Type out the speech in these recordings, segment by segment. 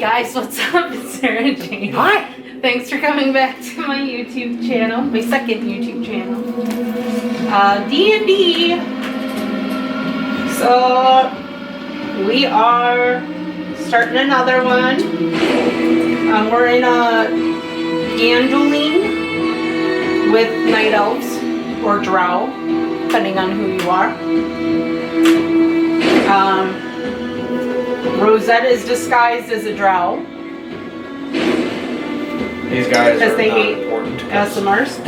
guys, what's up? It's Sarah Jane. Hi. Thanks for coming back to my YouTube channel, my second YouTube channel. D&D. So, we are starting another one. We're in a Gandoline with Night Elves, or Drow, depending on who you are. Rosette is disguised as a Drow. These guys Because are they not hate important. ASMRs.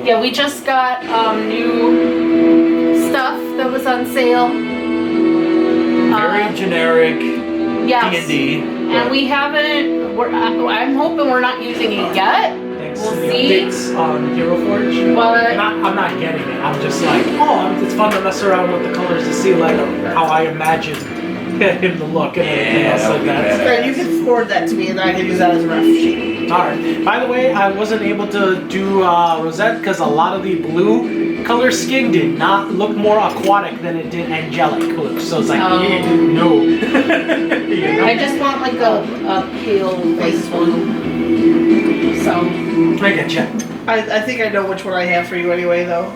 Yeah, we just got new stuff that was on sale. Very generic Yes. D&D. And we haven't, I'm hoping we're not using it yet. Thanks We'll to the see. updates on Hero Forge. But- I'm not getting it. I'm just like, it's fun to mess around with the colors to see like how I imagine him to look and everything else like that. Yeah, you can forward that to me and I can use that as a reference sheet. Alright. By the way, I wasn't able to do Rosette because a lot of the blue color skin did not look more aquatic than it did angelic look. So it's like, Oh. no. You know? I just want like a pale face one. So, I get you. I think I know which one I have for you anyway, though.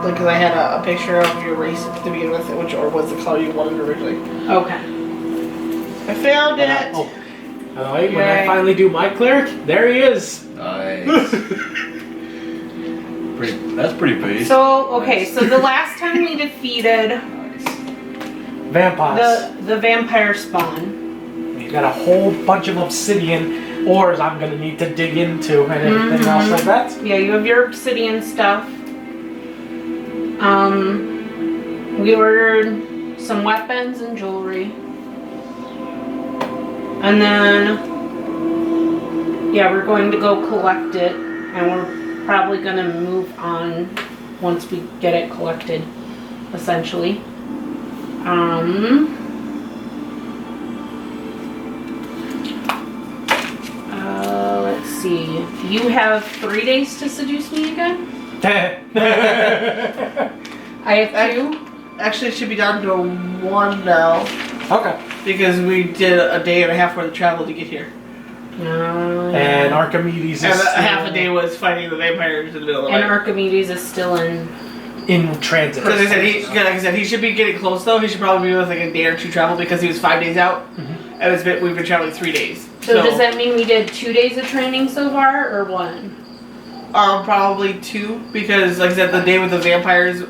Because I had a picture of your race to begin with, which or was the color you wanted originally. okay. I found it. Oh. Alright, when I Yay. finally do my cleric, there he is. Nice. That's pretty base. So, okay, so the last time we defeated Nice. Vampires. the vampire spawn. We've got a whole bunch of obsidian ores I'm gonna need to dig into and everything else like that. Yeah, you have your obsidian stuff. We ordered some weapons and jewelry. And then, yeah, we're going to go collect it. And we're probably gonna move on once we get it collected, essentially. Let's see. You have 3 days to seduce me again? I have 2. Actually, it should be down to 1 now. Okay. Because we did a day and a half worth of travel to get here. And Archimedes is And still half a day was fighting the vampires in the middle of the And night. Archimedes is still in. in transit. Because like I said, he should be getting close though. He should probably be with like a day or 2 travel because he was 5 days out. And we've been traveling 3 days. So does that mean we did 2 days of training so far, or 1? Probably 2 because, like I said, the day with the vampires,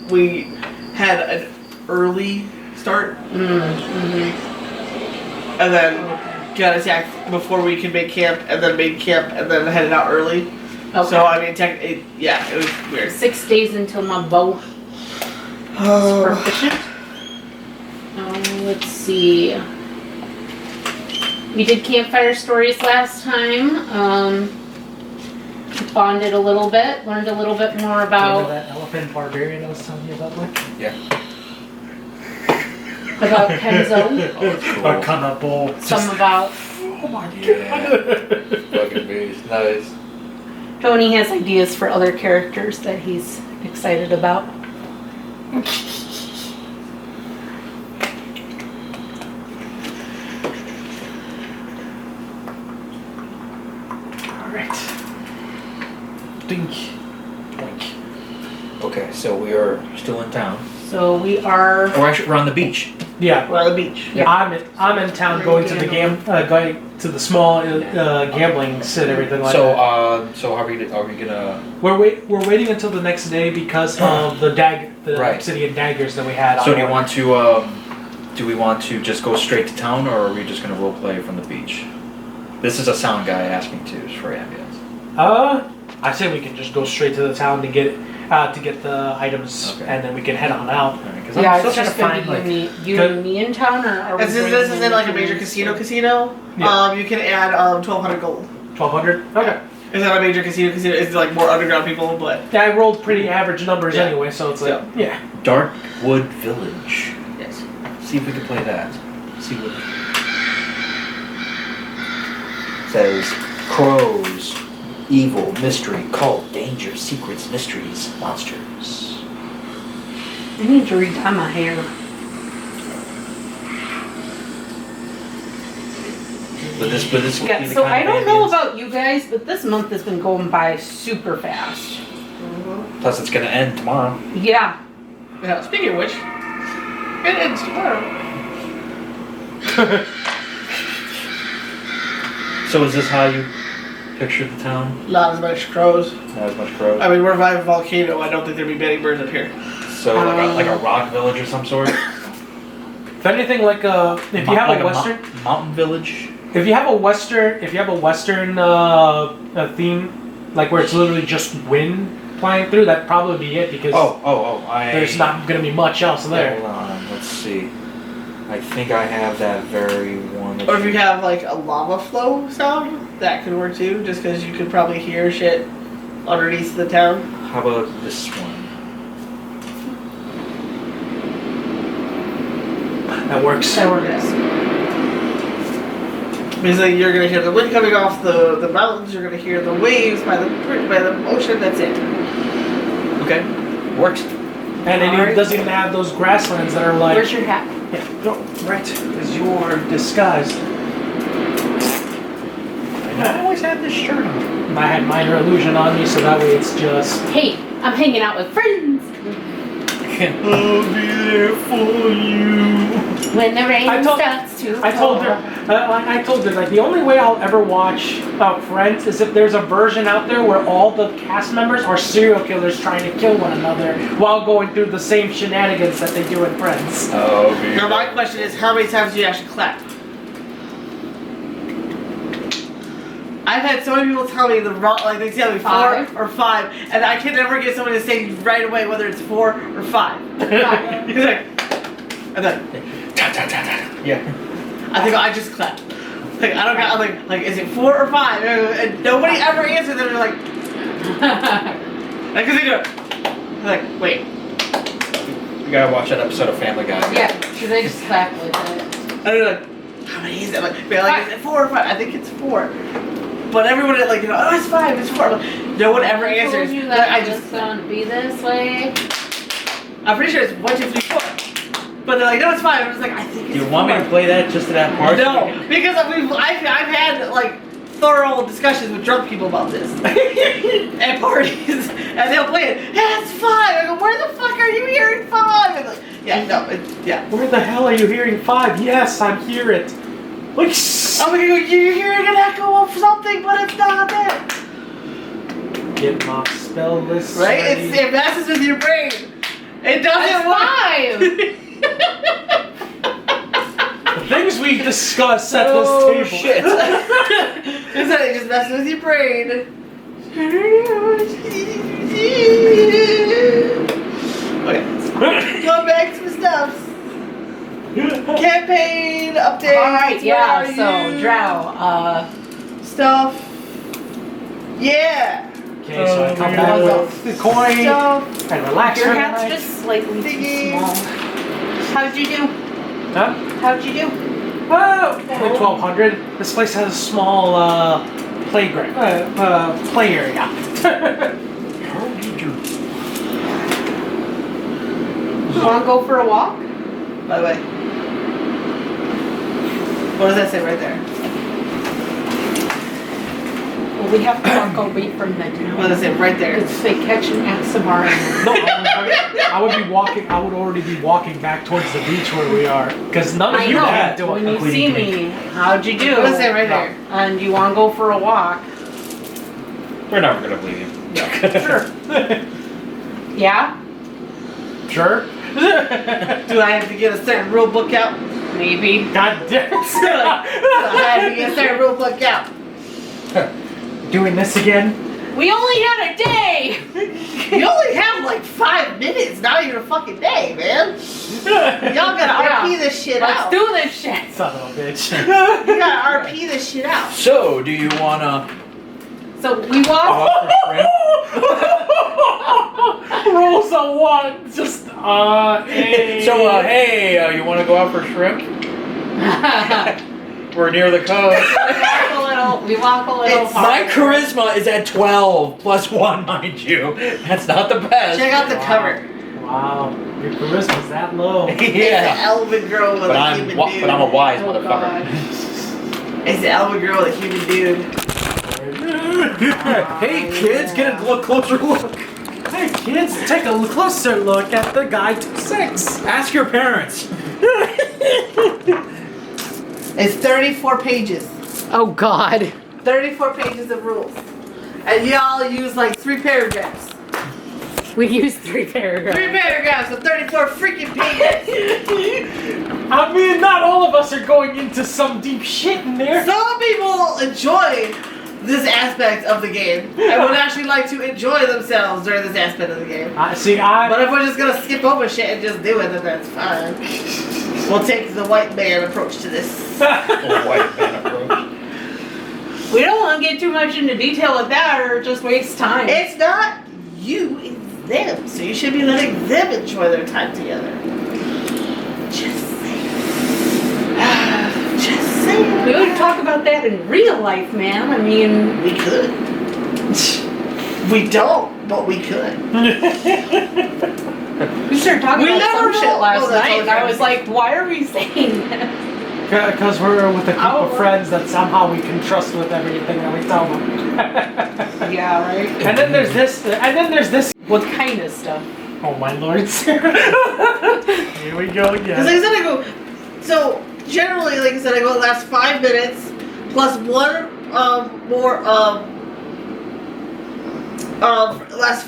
we had an early start, and then got attacked before we could make camp, and then made camp, and then headed out early. Okay. So I mean, it was weird. 6 days until my bow is proficient. Let's see. We did campfire stories last time. Bonded a little bit, learned a little bit more Remember about that elephant barbarian I was telling you about, Mike? Yeah. Kenzo, Oh, it's cool. Or Kanabo. some about Oh my Yeah. Fucking base. Nice. Tony has ideas for other characters that he's excited about. Alright. Dink. Boink. Okay, so we are still in town. So we are. Or actually, we're on the beach. Yeah. We're on the beach. Yeah. I'm in town going to the going to the small gambling sit everything like So, that. so are we gonna? We're waiting until the next day because of the Right. obsidian daggers that we had. So on do you order. want to? Do we want to just go straight to town, or are we just gonna role play from the beach? This is a sound guy asked me to for ambience. I say we can just go straight to the town to get the items, Okay. and then we can head on out. Because Yeah, I'm it's still just trying gonna to be find like. you and me in town, or are we This bringing is in like a anything major else? casino. Yeah. You can add 1,200 gold. 1,200. Okay. It's not a major casino. It's like more underground people, but Yeah, I rolled pretty average numbers Yeah. anyway, so it's like yeah. Darkwood Village. yes. See if we can play that. See what. It says crows, evil, mystery, cult, danger, secrets, mysteries, monsters. I need to redye my hair. But this would be Yeah, the so kind I of don't know ambience. about you guys, but this month has been going by super fast. Plus, it's gonna end tomorrow. Yeah. Yeah, speaking of which, it ends tomorrow. So is this how you picture the town? Not as much crows. Not as much crows. I mean, we're by a volcano. I don't think there'd be many birds up here. So like a rock village or some sort. If anything, like if you have Like a western, mountain village. if you have a western theme, like where it's literally just wind flying through, that'd probably be it because there's not gonna be much else there. Hold on, let's see. I think I have that very one. Or if you have like a lava flow sound, that could work too. Just because you could probably hear shit underneath the town. How about this one? That works. That works. Because like, you're gonna hear the wind coming off the mountains. You're gonna hear the waves by the ocean. That's it. Okay, works. And it Alright. doesn't even have those grasslands that are like. Where's your hat? Yeah, no, right, because you're disguised. I always had this shirt on. I had minor illusion on me, so that way it's just. Hey, I'm hanging out with friends. I'll be there for you. When the rain I told- starts to I told her, I told her, like, the only way I'll ever watch Friends is if there's a version out there where all the cast members are serial killers trying to kill one another while going through the same shenanigans that they do in Friends. I'll be Now my question is, how many times do you actually clap? I've had so many people tell me the wrong, like they tell me 4 5. or 5, and I can never get someone to say right away whether it's 4 or 5. He's like, I'm like, Yeah. I think I just clap. Like I don't got, I'm like, is it 4 or 5? And nobody ever answers. They're like, because they do it. I'm like, wait. You gotta watch that episode of Family Guy. Yeah, because I just clap with it. And they're like, how many is it? I'm like, is it 4 or 5? I think it's 4. But everyone like, oh, it's 5, it's 4. Like, no one ever I answers. told you that I it was just, going to be this way. I'm pretty sure it's 1, 2, 3, 4. But they're like, no, it's 5. I was like, I think it's You want me to 4. play that just to that part? No, because I've had like thorough discussions with drunk people about this at parties, and they'll play it. Yeah, it's 5. I go, where the fuck are you hearing 5? And like, yeah, no, yeah. Where the hell are you hearing 5? Yes, I hear it. Like, I'm like, you're hearing an echo of something, but it's not there. get my spell list. Right? ready. It messes with your brain. It doesn't That's 5. The things we discuss at Oh, this table. shit. It just messes with your brain. Okay. Going back to the stuff. Campaign update. Alright, yeah, so, Drow. Drow, Stuff. Yeah. Okay, so I come Oh, back yeah. with the coin Stuff. and relax your for the hat's night. just slightly too Thingy. small. How'd you do? Huh? How'd you do? Oh, like 1200. This place has a small playground, play area. How did you? You want to go for a walk? By the way. What does that say right there? Well, we have to walk away from the What town. does it say right there? Because they catch an Axamar. No, I would be walking. I would already be walking back towards the beach where we are, because none of I you know. can do When you it. see me, how'd you do? What does it say right there? And you want to go for a walk? We're never gonna believe you. Sure. Yeah? Sure. Do I have to get a certain rule book out? Maybe. God damn Do I have to get a certain rule book out? Doing this again? We only had a day! You only have like 5 minutes, not even a fucking day, man. Y'all gotta Yeah. RP this shit Let's out. do this shit! Son of a bitch. You gotta RP this shit out. So, do you wanna So we go walk. out for shrimp? Rolls a 1. Just hey. So, hey, you wanna go out for shrimp? We're near the coast. We walk a little It's My hard. charisma is at 12 plus 1, mind you. That's not the best. Check out the cover. Wow, your charisma's that low. It's an Yeah. elven girl with But a I'm human but I'm a dude. wise Oh, motherfucker. God. It's the album girl with a human dude. Hey kids, get a closer look. Hey kids, take a closer look at the guy 2-6. Ask your parents. It's 34 pages. Oh God. 34 pages of rules. And y'all use like 3 paragraphs. We used 3 paragraphs. 3 paragraphs of 34 freaking pages. I mean, not all of us are going into some deep shit in there. Some people enjoy this aspect of the game and would actually like to enjoy themselves during this aspect of the game. I But if we're just gonna skip over shit and just do it, then that's fine. We'll take the white man approach to this. White man approach. We don't want to get too much into detail with that or just waste time. It's not you, it's them. So you should be letting them enjoy their time together. Just saying. Just saying. We would talk about that in real life, man. I mean, We could. We don't, but we could. we started talking We about never some shit know. last Oh, that's night. all And I was right. like, why are we saying that? Because we're with a group Oh. of friends that somehow we can trust with everything that we tell them. Yeah, right? And then there's this, What kind of stuff? Oh my lords. Here we go Because like again. I said, I go. So generally, like I said, I go the last 5 minutes plus one more last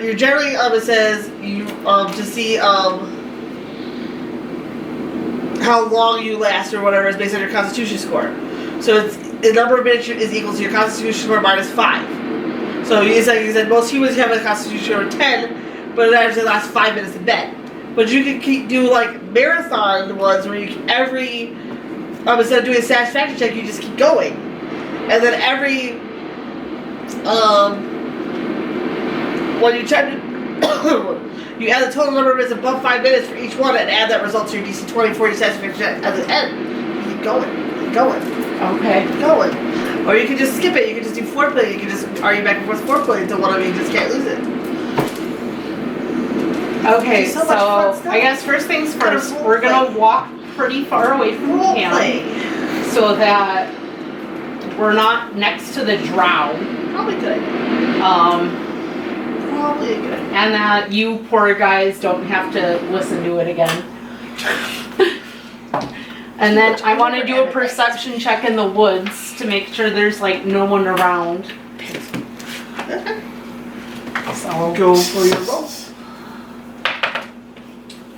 you're generally it says you to see how long you last or whatever is based on your constitution score. So it's the number of minutes is equal to your constitution score minus 5. So it's like you said, most humans have a constitution score of 10, but it actually lasts 5 minutes in bed. But you can do like marathon ones where you can, every instead of doing a satisfaction check, you just keep going, and then every when you try to you add the total number of minutes above 5 minutes for each one and add that result to your DC 20 for your satisfaction check at the end. You keep going, Okay. going. Or you can just skip it. You can just do foreplay. You can just argue back and forth foreplay until one of you just can't lose it. Okay, So so, much fun stuff. I guess first things Gotta first, role we're gonna play. walk pretty far away from camp Roleplay. so that we're not next to the drow. Probably good. Probably good. And that you poor guys don't have to listen to it again. And then I want to do a perception check in the woods to make sure there's like no one around. So Go for your roll.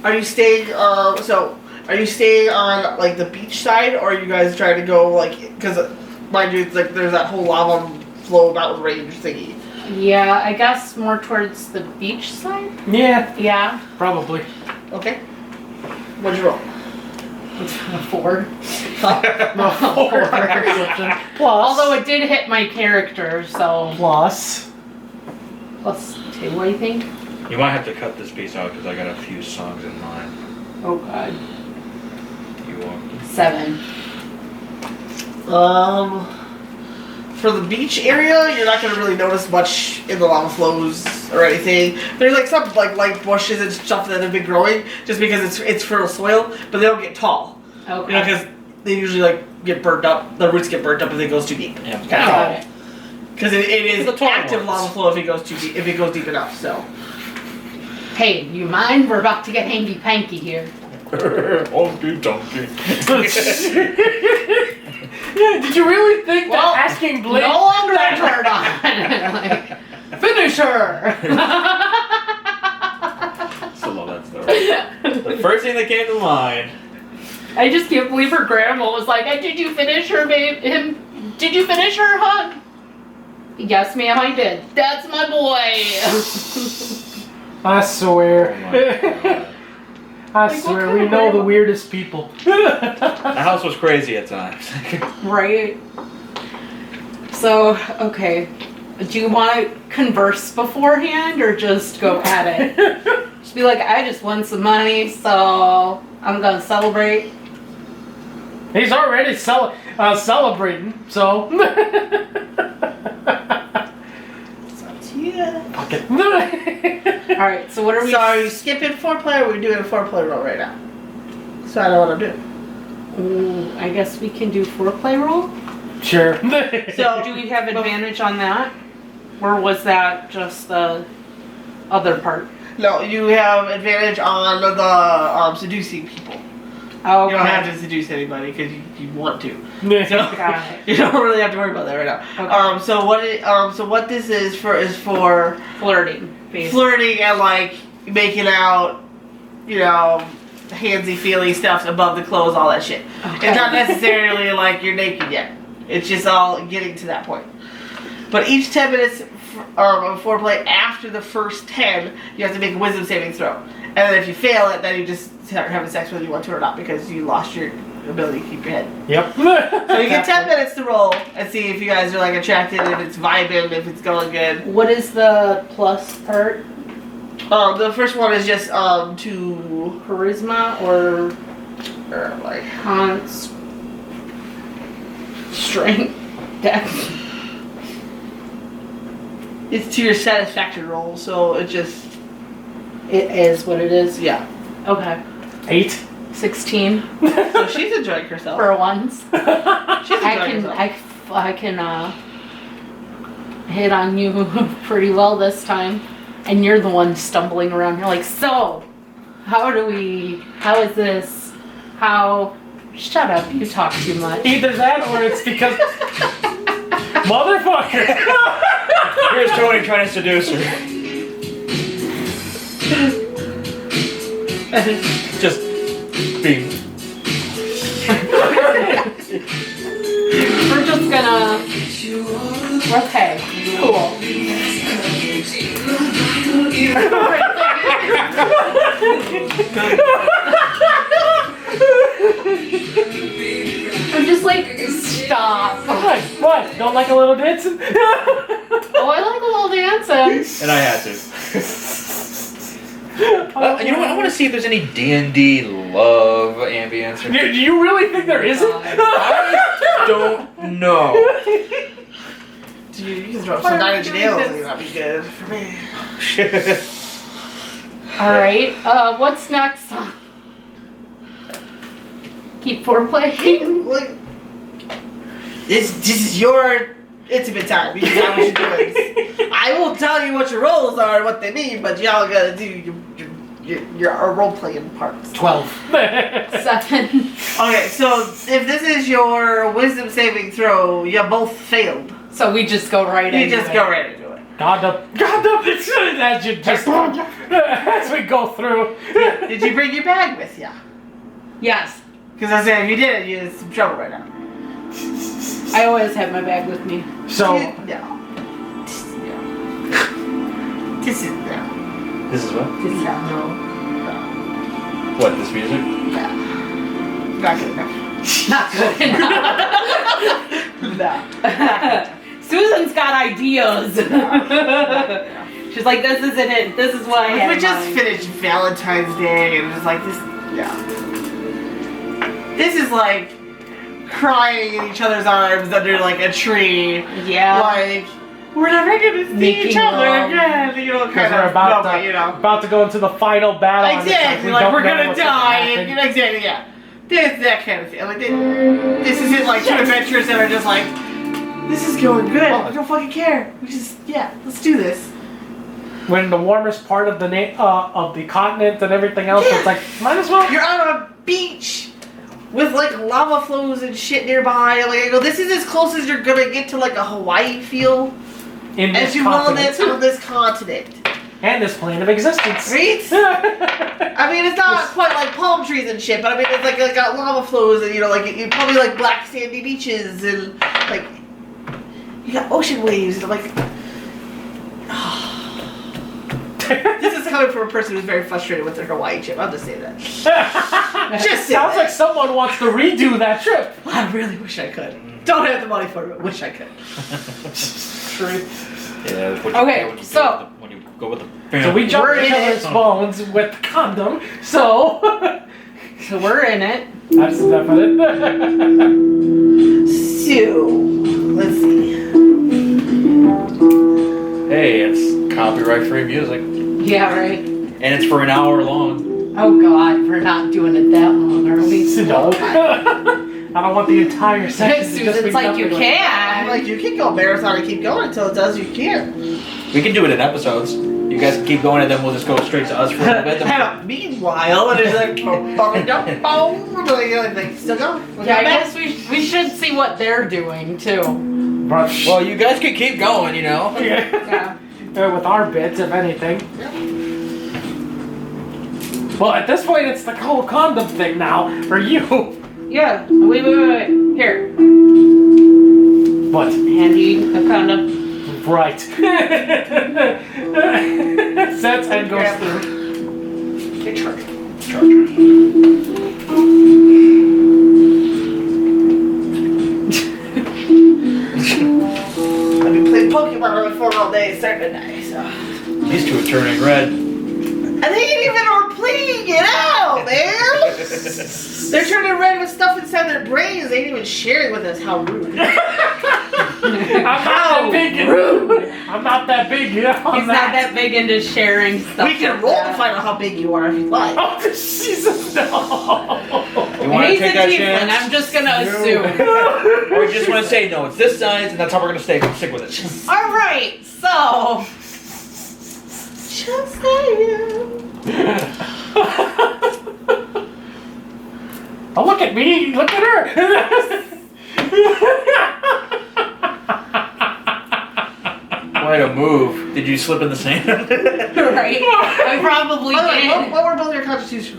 Are you staying? Are you staying on like the beach side, or are you guys trying to go like? Because mind you, it's like there's that whole lava flow mountain range thingy. yeah, I guess more towards the beach side. Yeah, Yeah, probably. Okay. What'd you roll? 4. No, plus. Although it did hit my character, so Plus. +2, I think. You might have to cut this piece out because I got a few songs in mind. Oh god. You want? 7. For the beach area, you're not gonna really notice much in the lava flows or anything. There's like some like light bushes and stuff that have been growing just because it's fertile soil, but they don't get tall. Okay. You know, because they usually like get burnt up. The roots get burnt up if it goes too deep. Yeah. Got it. Because it is The tall active ones. lava flow if it goes too deep. If it goes deep enough, so. Hey, you mind? We're about to get hanky panky here. Honky donkey. Yeah, did you really think Well, that asking Blake? No longer a turn on. Like, finish her. Still love that story. The first thing that came to mind. I just can't believe her grandma was like, "Hey, did you finish her, babe? Did you finish her hug?" Yes, ma'am, I did. That's my boy. I swear. Oh my God. I Like, what swear, kind we of know the grandma? weirdest people. The house was crazy at times. Right. So, okay. Do you want to converse beforehand or just go at it? Just be like, I just won some money, so I'm gonna celebrate. He's already celebrating, so. It's up to you. Fuck it. Alright, so what are we? So are you skipping foreplay or are we doing a foreplay roll right now? So I know what I'm doing. Ooh, I guess we can do foreplay roll. Sure. So do we have advantage on that? Or was that just the other part? No, you have advantage on the seducing people. Oh, You don't have to seduce anybody because you want to. Got it. You don't really have to worry about that right now. Okay. So what this is for Flirting, basically. flirting and like making out, you know, handsy feely stuff above the clothes, all that shit. Okay. It's not necessarily like you're naked yet. It's just all getting to that point. But each 10 minutes of foreplay after the first 10, you have to make a wisdom saving throw. And then if you fail it, then you just start having sex whether you want to or not because you lost your ability to keep your head. Yep. So you get 10 minutes to roll and see if you guys are like attracted, if it's vibing, if it's going good. What is the plus part? The first one is just to Charisma or like strength? Dex? it's to your satisfaction roll, so it just It is what it is. yeah. Okay. 8. 16 So she's enjoying herself. for once. She's enjoying herself. I can hit on you pretty well this time. And you're the one stumbling around. You're like, so, how is this, shut up, you talk too much. Either that or it's because. Motherfucker! Here's Tony trying to seduce her. Just being. We're just gonna, okay, cool. I'm just like, stop. What? Don't like a little dance? Oh, I like a little dancing. And I had to. You know what? I want to see if there's any D&D love ambience. Do you really think there isn't? I don't know. Dude, you can throw some 9 Inch Nails and that'd be good for me. Alright, what's next? Keep foreplaying. Like, this is your intimate time. You decide what you're doing. I will tell you what your roles are and what they mean, but y'all gotta do your role playing parts. 12. 7. Okay, so if this is your wisdom saving throw, you both failed. So we just go right You into just it. go right into it. God up, as you just as we go through. Did you bring your bag with you? Yes. Because I said if you didn't, you're in some trouble right now. I always have my bag with me. So Yeah. This is no. This is what? This is no. What, this music? Yeah. Not good enough. Not good enough. No. Susan's got ideas. She's like, this isn't it. This is what I We have. just finished Valentine's Day and it was like this. Yeah. This is like crying in each other's arms under like a tree. Yeah. Like we're never gonna see Making each other love. again. You know, because kind we're of. about no, to but, you know. about to go into the final battle. and it's Exactly. we Like don't we're know gonna what's die, happen. and you know exactly. Yeah. There's that kind of thing. Like this isn't like two adventurers that are just like, this is going good. I don't fucking care. We just let's do this. When the warmest part of the of the continent and everything else, it's like might as well. You're on a beach with like lava flows and shit nearby. Like I go, this is as close as you're gonna get to like a Hawaii feel In as this you will on continent this continent. and this plane of existence. Right? I mean, it's not quite like palm trees and shit, but I mean, it's like got lava flows and you know, like you probably like black sandy beaches and like you got ocean waves and like. This is coming from a person who's very frustrated with their Hawaii trip. I'll just say that. Just say Sounds that. like someone wants to redo that trip. I really wish I could. Don't have the money for it, but wish I could. Yeah, that's what Okay, you do so- when you go with the family. So we jumped We're each in other's it. bones with the condom. So So we're in it. that's definite. So, let's see. Hey, it's copyright free music. Yeah, right. And it's for an hour long. Oh God, we're not doing it that long, are we? No. I don't want the entire section to just be It's like you nothing I'm can. like, you can go marathon and keep going until it does. You can't. We can do it in episodes. You guys can keep going, and then we'll just go straight to us for a little bit. Meanwhile, and it's like, boom, like, still going. Yeah, I guess we should see what they're doing too. But, Well, you guys can keep going, you know. yeah. With our bits, if anything. Well, at this point, it's the whole condom thing now for you. Yeah. Wait. Here. What? Handy a condom. Right. Sets and goes through. Get charged. I've been playing Pokemon on my phone all day. It's starting to die, so. These two are turning red. And they ain't even playing it out, man! They're turning red with stuff inside their brains. They ain't even sharing with us. How rude. I'm not that big, you know. He's not that big into sharing stuff. We can roll to find out how big you are if you'd like. Oh, Jesus, no. You want to He's take a that tiefling, chance? I'm just gonna assume. Or you just want to say no, it's this size, and that's how we're gonna stick with it. All right, so Just saying. Oh, look at me! Look at her! Quite a move. Did you slip in the sand? right, I probably By the way, did. what were both your constitution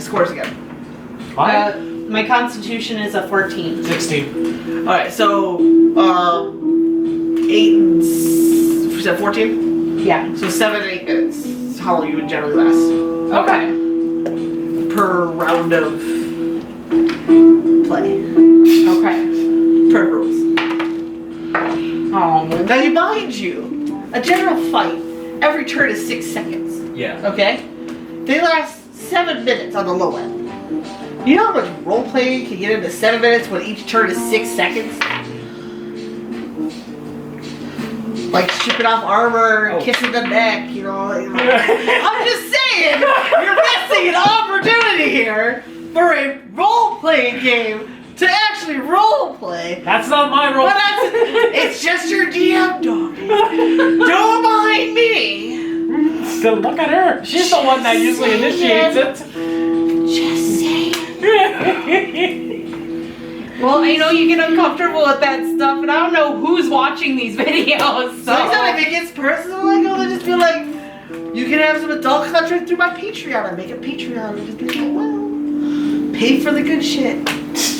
scores again? My constitution is a 14. 16. Alright, so, 8 and 14? Yeah. So 7 to 8 minutes is how long you would generally last Okay. per round of play. Okay. Per rules. Oh. Now, mind you, a general fight, every turn is 6 seconds. Yeah. Okay? They last 7 minutes on the low end. You know how much role playing can get into 7 minutes when each turn is 6 seconds? Like stripping off armor, kissing the neck, you know. I'm just saying, you're missing an opportunity here for a role playing game to actually role play. That's not my role. But it's just your DM, dog. Don't mind me. Still, look at her. She's the one that usually initiates it. Just saying. Well, I know you get uncomfortable with that stuff, but I don't know who's watching these videos. So Sometimes if it gets personal, I go to just be like, you can have some adult content through my Patreon. I make a Patreon and just be like, oh well. Pay for the good shit.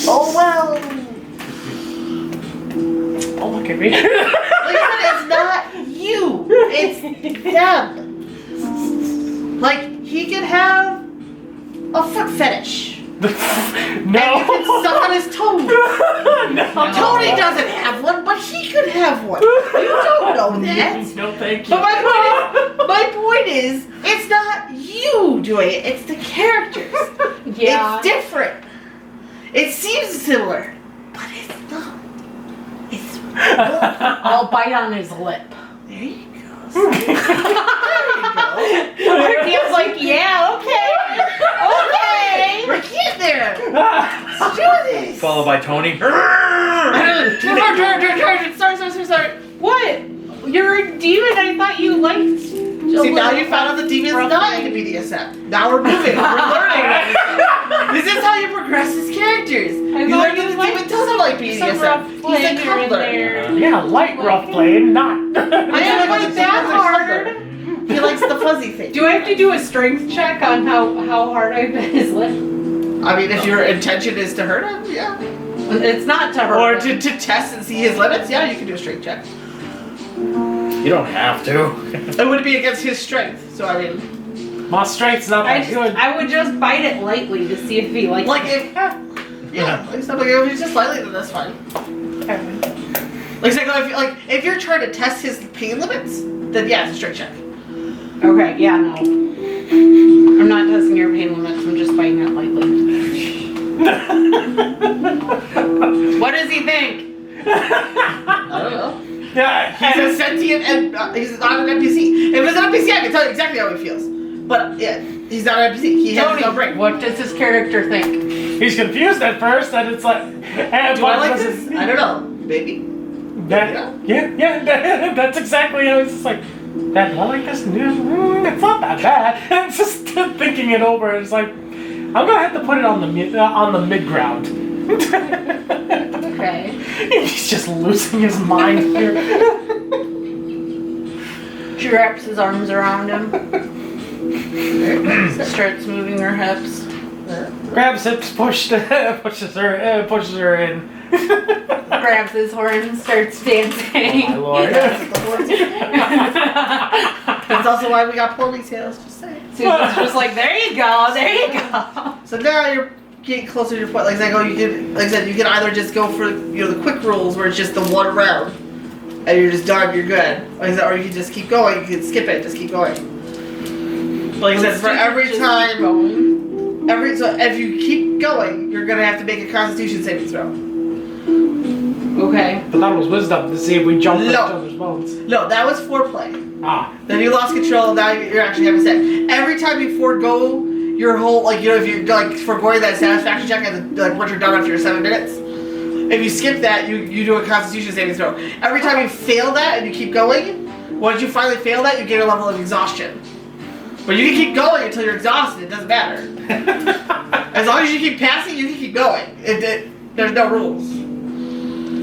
Oh well. Oh, look at me. Like I said, it's not you. It's them. Like, he can have a foot fetish. No. And you can suck on his toes. No. Tony doesn't have one, but he could have one. You don't know that. No, thank you. But my point is, it's not you doing it, it's the characters. yeah. It's different. It seems similar, but it's not. It's I'll bite on his lip. there you go. There you go. Arkea's like, yeah, okay. Okay. We're getting there. Let's do this. Followed by Tony. Sorry. What? You're a demon. I thought you liked. See, now you found out the demon's not into BDSM. Now we're moving. We're learning. This is how you progress as characters. You learn that the demon doesn't like BDSM. He's a cuddler. Yeah, light rough playing, not. I didn't like that hard. He likes the fuzzy thing. Do I have to do a strength check on how hard I bit his lip? I mean, if your intention is to hurt him, yeah. It's not to hurt. Or him. to test and see his limits, yeah, you can do a strength check. You don't have to. It would be against his strength, so I mean, My strength's not that good. I would just bite it lightly to see if he likes like it. if, yeah, like stuff like if it's just slightly, then that's fine. Like if you're trying to test his pain limits, then yeah, it's a strength check. Okay, yeah, no. I'm not testing your pain limits, I'm just biting it lightly. What does he think? I don't know. Yeah, He's a sentient and he's not an NPC. If it's an NPC, I can tell you exactly how he feels. But yeah, He's not an NPC. He has his own Tony, brain. what does his character think? He's confused at first, and it's like, Do I like this? I don't know. Maybe. That's exactly how it's just like, Dad, do I like this? It's not that bad. And it's just thinking it over, it's like, I'm gonna have to put it on the mid ground. Okay. He's just losing his mind here. She wraps his arms around him. Starts moving her hips. Grabs hips, pushes her in. Grabs his horn, starts dancing. Oh my lord. That's also why we got ponytails. Just saying. Susan's just like, there you go, there you go. So now you're getting closer to your point. Like I said, you can either just go for the quick rules where it's just the one round, and you're just done. You're good. Like I said, or you can just keep going. You can skip it. Just keep going. Like I said, for every time, so if you keep going, you're gonna have to make a Constitution saving throw. Okay. But that was wisdom to see if we jump on each No. other's bones. No, that was foreplay. Ah. Then you lost control. Now you're actually having sex. Every time you forego your whole, if you're foregoing that satisfaction check and once you're done after your 7 minutes, if you skip that, you do a Constitution saving throw. Every time you fail that and you keep going, once you finally fail that, you get a level of exhaustion. But you can keep going until you're exhausted. It doesn't matter. As long as you keep passing, you can keep going. There's no rules.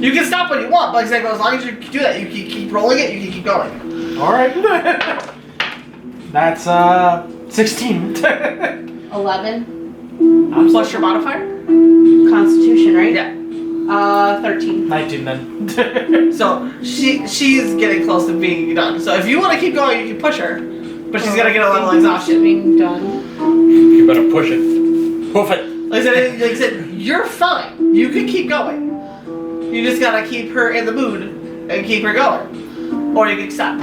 You can stop when you want, but as long as you do that, you can keep rolling it. You can keep going. All right. That's 16. 11. Plus your modifier. Constitution, right? Yeah. 13. 19 then. So she's getting close to being done. So if you want to keep going, you can push her, but she's gonna get a level of exhaustion. Being done. You better push it. Hoof it. Like I said, you're fine. You can keep going. You just gotta keep her in the mood and keep her going, or you can stop.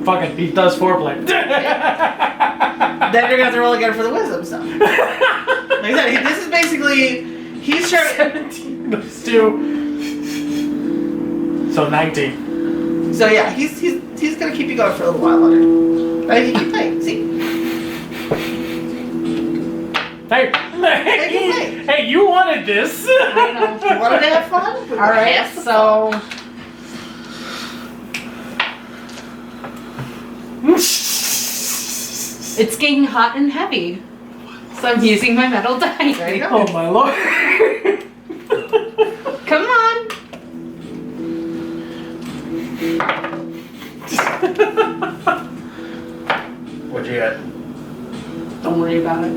Fuck it, he does foreplay. Then you're gonna have to roll again for the wisdom stuff. Like I said, this is basically he's trying. 17 plus 2. So 19. So yeah, he's gonna keep you going for a little while longer. Now you can keep playing. See. Hey, you wanted this. I know. You wanted to have fun? Alright, so it's getting hot and heavy. So I'm using my metal die. There you go. Oh my lord. Come on. What'd you get? Don't worry about it.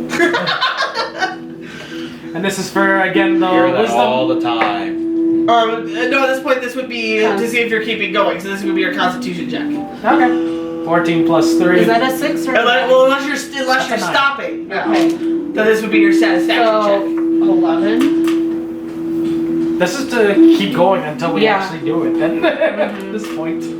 And this is for, again, the Hear that wisdom. all the time. No, at this point, this would be to see if you're keeping going. So this would be your Constitution check. Okay. 14 plus 3. Is that a 6 or a Unless you're That's a 9. stopping. No. Okay. Then this would be your satisfaction So 11. This is to keep going until we Yeah. actually do it then. At this point. check.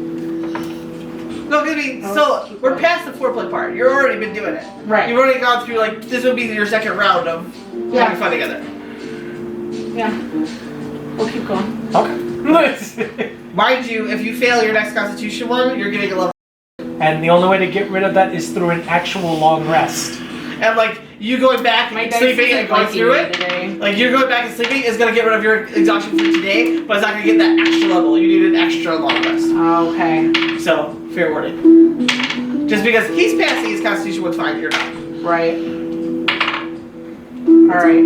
No, I mean, so we're past the foreplay part. You've already been doing it. Right. You've already gone through this would be your second round of having fun together. Yeah. We'll keep going. Okay. Mind you, if you fail your next Constitution one, you're getting a level. And the only way to get rid of that is through an actual long rest. And you going back My and dice sleeping isn't and going liking through me it. today. You're going back and sleeping is gonna get rid of your exhaustion for today, but it's not gonna get that extra level. You need an extra long rest. Okay. So, fair warning. Just because he's passing his Constitution one's fine, you're not. Right. Alright.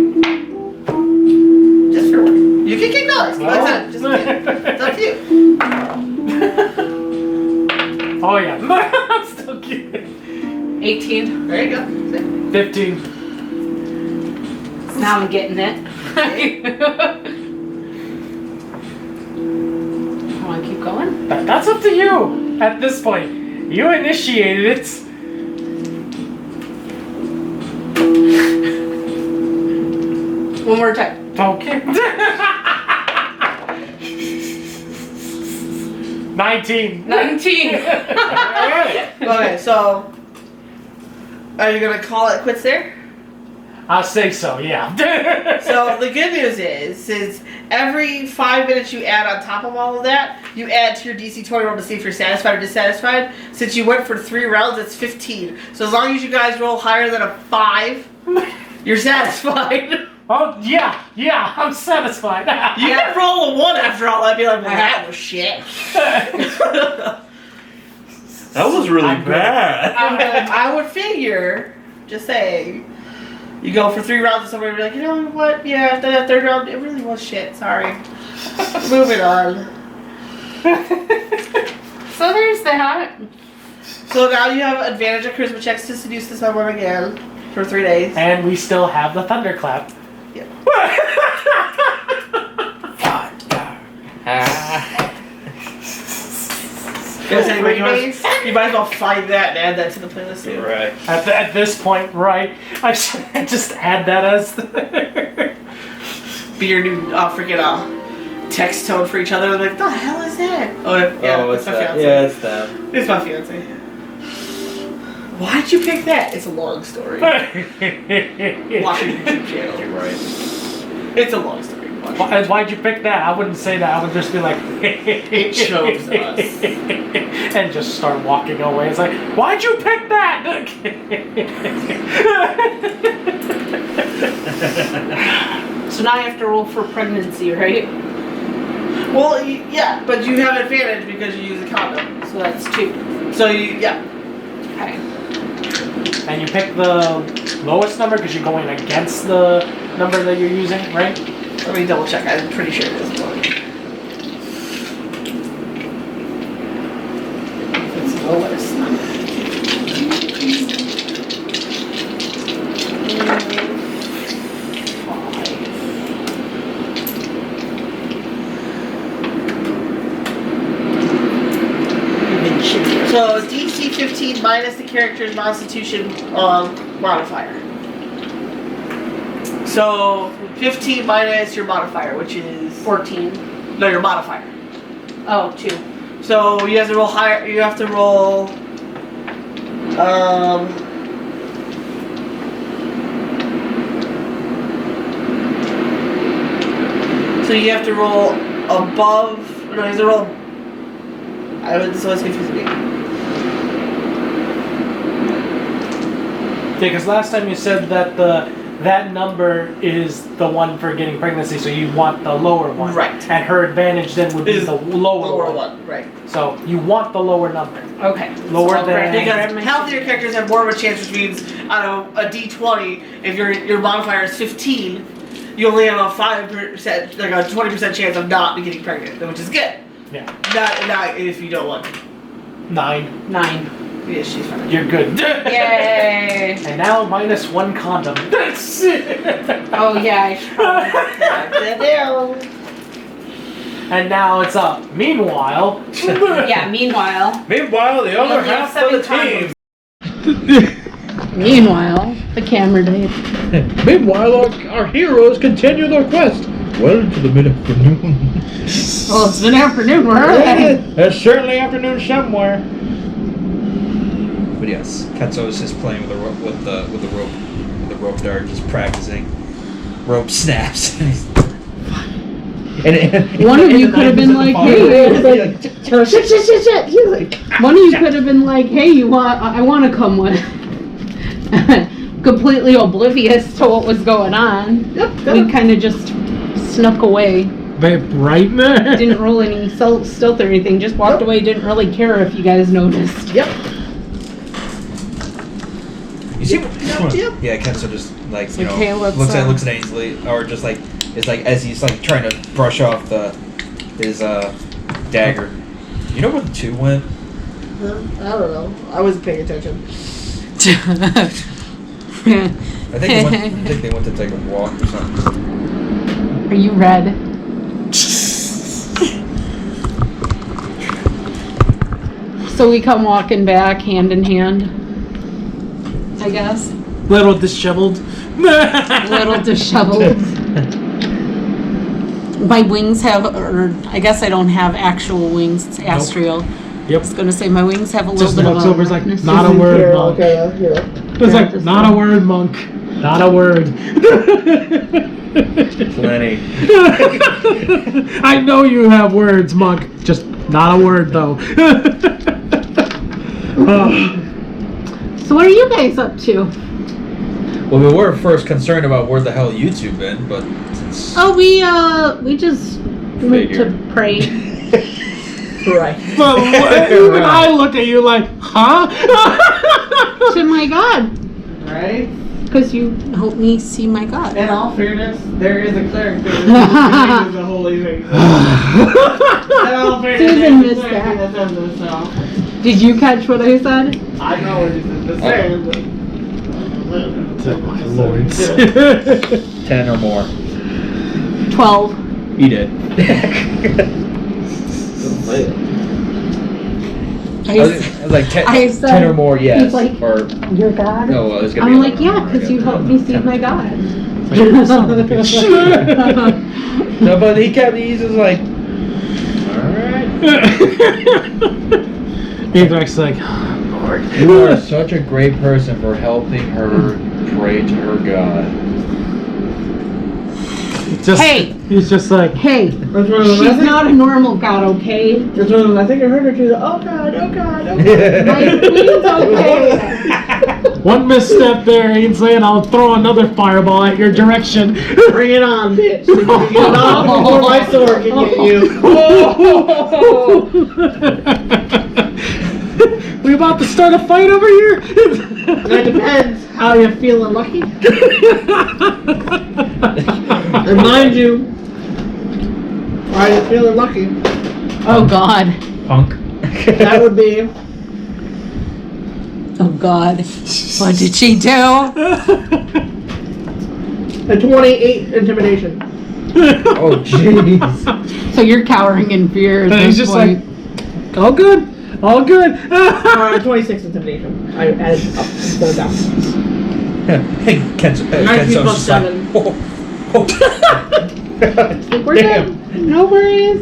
Just fair warning. You can keep going. Like I said, just it's up to you. Oh yeah. I'm still kidding. 18. There you go. 15. Now I'm getting it. I want to keep going? That's up to you at this point. You initiated it. One more time. Okay. 19. 19. Okay, so are you gonna call it quits there? I'll say so, yeah. So the good news is every 5 minutes you add on top of all of that, you add to your DC 20 roll to see if you're satisfied or dissatisfied. Since you went for 3 rounds, it's 15. So as long as you guys roll higher than a 5, you're satisfied. Oh, yeah, I'm satisfied. You can roll a 1 after all. I'd be like, well, that was shit. That was really I'm good. bad. I would figure, just saying, you go for 3 rounds and somebody would be like, you know what? Yeah, after that 3rd round, it really was shit. Sorry. Moving on. So there's that. So now you have advantage of charisma checks to seduce to someone again for 3 days. And we still have the thunderclap. Yep. Guys, anybody days. you might as well find that and add that to the playlist too. Right. At this point, right, I should just add that as Be your new freaking text tone for each other. Like, the hell is that? Oh, yeah, it's my fiance. Yeah, it's them. It's my fiance. Why'd you pick that? It's a long story. Watch your YouTube channel. You're right. It's a long story. Watch. Why'd you pick that? I wouldn't say that. I would just be like, It chose us. and just start walking away. It's like, why'd you pick that? So now I have to roll for pregnancy, right? Well, yeah, but you have advantage because you use a condom. So that's 2. So yeah. Okay. And you pick the lowest number because you're going against the number that you're using, right? Let me double check. I'm pretty sure it is 1. It's the lowest. So DC 15 minus the character's constitution modifier. So 15 minus your modifier, which is 14. no, your modifier. Oh, 2. So you have to roll higher. You have to roll. So you have to roll above. No, you have to roll. This always confuses me. Yeah, because last time you said that that number is the one for getting pregnancy, so you want the lower one. Right. And her advantage then would be Is the lower one, right? So you want the lower number. Okay. Lower So than- Because healthier characters have more of a chance, which means out of a D20, if your modifier is 15, you only have a 5%, like a 20% chance of not getting pregnant, which is good. Yeah. Not if you don't want. 9. 9. Yeah, she's fine. You're good. Yay! And now minus 1 condom. That's it. Oh yeah, I should probably. And now it's up. Meanwhile. Yeah, meanwhile. Meanwhile, the other only have half of the 7 team. Meanwhile, the camera day. Meanwhile, our heroes continue their quest. Well into the mid-afternoon. Well, it's been afternoon. Where are they? It's certainly afternoon somewhere. But yes, Ketzo's just playing with the rope, with the rope dart, just practicing. Rope snaps. One of you could have been like, "Hey," Shit. He's like, one of you could have been like, "Hey, I want to come with." Completely oblivious to what was going on. Yep. We kind of just snuck away. Right? Didn't roll any stealth or anything. Just walked away. Didn't really care if you guys noticed. Yep. You see? Yep. Yeah, Ketzo just like you know Okay, let's, looks at Ainsley, or just like it's like as he's like trying to brush off his dagger. You know where the 2 went? I don't know. I wasn't paying attention. I think they went to take a walk or something. Are you red? So we come walking back hand in hand, I guess. Little disheveled. A little disheveled. My wings have, or I guess I don't have actual wings, it's astral. I Yep. was gonna say my wings have a little Just bit of looks a over, it's like, roughness. not a word, monk. Okay, yeah. It's like, not a word, monk. Not a word. Plenty. I know you have words, Monk. Just not a word, though. So what are you guys up to? Well, we were first concerned about where the hell you two been, but since Oh, we just went to Figured. pray Right. But even I look at you like, huh? to my God, Right? because you helped me see my God. In all fairness, there is a cleric there. That is a holy thing. In all fairness, Susan there's a missed cleric that. that does this, so Did you catch what I said? I know what it's saying, but. Lords. 10 or more. 12. You did. I was like 10, I said- 10 or more, yes. he's like, or Your God? no, well, it's gonna I'm be like, 11 or yeah, more, because you yeah. helped me see my God. Son of a bitch. No, but he's just like, alright. Mithrak's like, Lord. You are such a great person for helping her pray to her God. Just, Hey. He's just like, Hey, That's one of those, she's not a normal God, okay? That's one of those, I think I heard her do the, oh God, oh God, oh God. My queen's okay. one misstep there, Ainsley, and I'll throw another fireball at your direction. Bring it on, bitch. Get it on before my sword can get you. We about to start a fight over here? That depends how you're feeling lucky. And mind you, are you feeling lucky? Oh, God. Punk. That would be Oh, God. What did she do? a 28 intimidation. Oh, jeez. So you're cowering in fear at And he's this just point. like, all good, all good. 26 intimidation. I added up instead of down. Ken's 19 plus just like, 7. oh. We're Damn. good. No worries.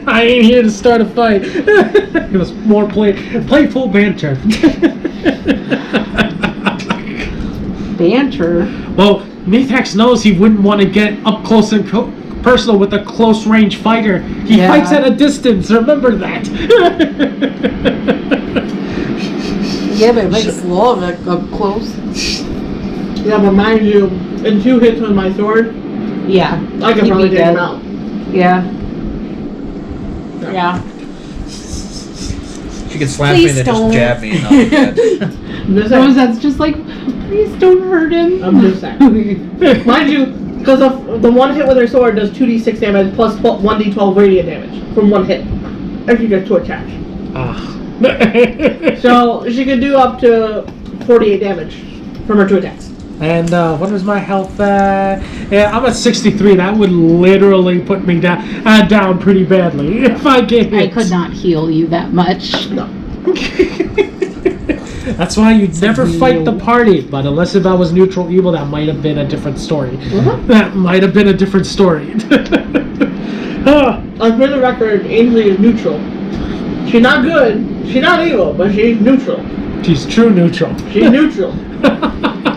I ain't here to start a fight. It was more playful banter. Banter. Well, Mithrax knows he wouldn't want to get up close and personal with a close range fighter. He Yeah. fights at a distance, remember that. Yeah, but it makes love up close. Yeah, but mind you, in 2 hits with my sword, Yeah. I could He'd probably be take him dead. out. Yeah. Yeah. She could slap me Please and then don't. just jab me and I'll be dead. I'm just So saying. that's just like, please don't hurt him. I'm just saying. Mind you, because the one hit with her sword does 2d6 damage plus 1d12 radiant damage from one hit. If you get 2 attacks. So she could do up to 48 damage from her 2 attacks. And what was my health? Yeah, I'm at 63. That would literally put me down pretty badly if I get I hit. could not heal you that much. No. That's why you'd never fight the party. But unless if I was neutral evil, that might have been a different story. That might have been a different story. For the record, Ainsley is neutral. She's not good. She's not evil, but she's neutral. She's true neutral. She's neutral.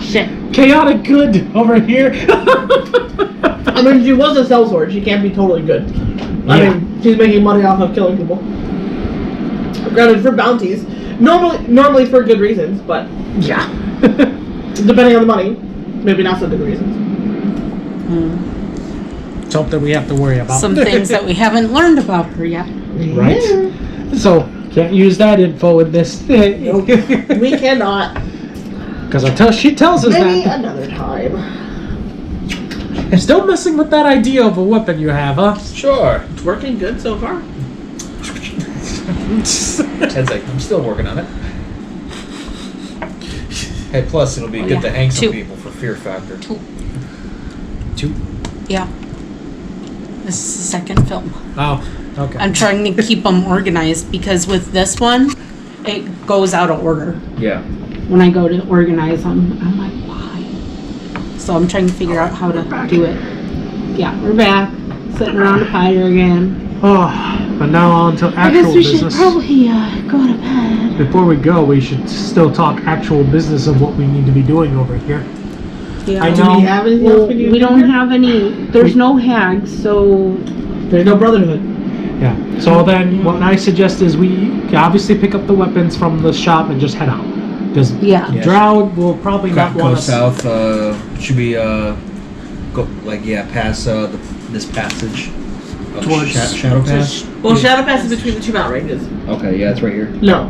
Shit. Chaotic good over here. I mean, she was a sellsword. She can't be totally good. I Yeah. mean, she's making money off of killing people. Granted, for bounties. Normally for good reasons, but Yeah. depending on the money, maybe not so good reasons. Something we have to worry about. Some things that we haven't learned about her yet. Right. So can't use that info in this. Nope. We cannot. Because she tells us Maybe that. another time. Still messing with that idea of a weapon you have, huh? Sure. It's working good so far. Ted's like, I'm still working on it. Hey, plus it'll be Oh, good yeah. to hang some 2. people for fear factor. 2. 2? Yeah. This is the second film. Oh, okay. I'm trying to keep them organized because with this one, it goes out of order. Yeah. When I go to organize them, I'm like, why? So I'm trying to figure out how to do it. Yeah, we're back. Sitting around a fire again. Oh, but now on to I actual guess we business. should probably go to bed. Before we go, we should still talk actual business of what we need to be doing over here. Yeah. I Do know. we have anything else we need to We do don't here? have any, there's no hags, so There's no brotherhood. Yeah. So then, what I suggest is we obviously pick up the weapons from the shop and just head out. Because yeah. Yeah. Drow will probably not Go want us. south. Should we go past this passage of Towards- Shadow Pass? Well, Shadow Pass is between the two mountain ranges. Okay, yeah, it's right here. No.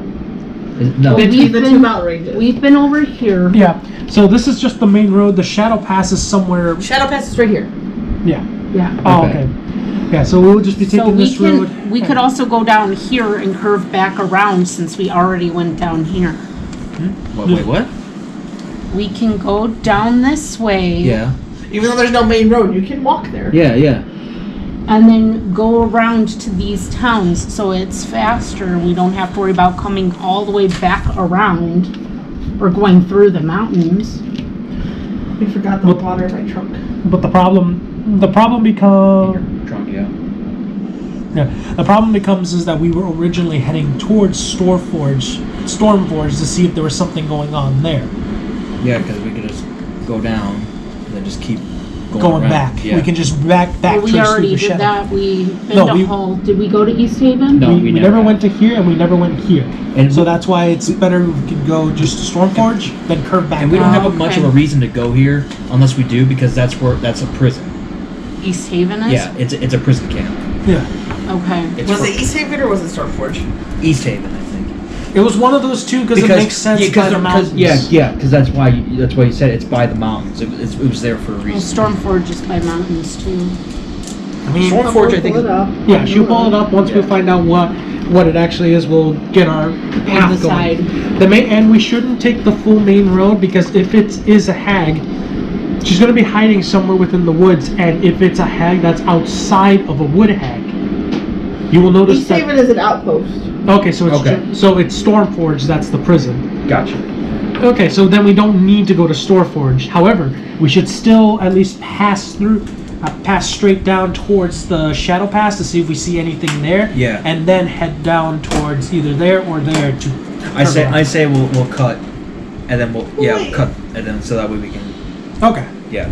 No. Wait. Between We've the been- two mountain ranges. We've been over here. Yeah. So this is just the main road. The Shadow Pass is somewhere. Shadow Pass is right here. Yeah. Yeah. Oh, Okay. okay. Yeah. So we'll just be So taking we this road. we could also go down here and curve back around since we already went down here. Wait, what? We can go down this way. Yeah. Even though there's no main road, you can walk there. Yeah, yeah. And then go around to these towns so it's faster. We don't have to worry about coming all the way back around or going through the mountains. We forgot the What- water in my trunk. But the problem becomes. Drunk, yeah. Yeah. The problem becomes is that we were originally heading towards Stormforge to see if there was something going on there. Yeah, because we could just go down and then just keep Going around. back. Yeah. We can just back Well, we trace through already the did shadow. that. We been No, to we- Hull. Did we go to East Haven? No. we we never never went to here and we never went here. And So that's why it's better we can go just to Stormforge, then curve back. And we don't around. have much of a okay. reason to go here unless we do, because that's a prison. East Haven is? Yeah, it's a prison camp. Yeah. Okay. It's Was for it East Haven or was it Stormforge? East Haven, I think. It was one of those two because it makes sense by the mountains. because that's why you said it's by the mountains. It was there for a Well, reason. Stormforge is by mountains too. I mean, Stormforge, I think. Pull it up. yeah, she'll pull it up once we find out what it actually is. We'll get our path decide. going. The main and we shouldn't take the full main road because if it is a hag, she's going to be hiding somewhere within the woods. And if it's a hag that's outside of a wood hag, you will notice East that. Haven is an outpost. Okay, so it's Okay. Stormforge. That's the prison. Gotcha. Okay, so then we don't need to go to Stormforge. However, we should still at least pass straight down towards the Shadow Pass to see if we see anything there. Yeah. And then head down towards either there or there to. I curve say we'll cut, and then we'll Wait. cut, and then so that way we can around. Okay.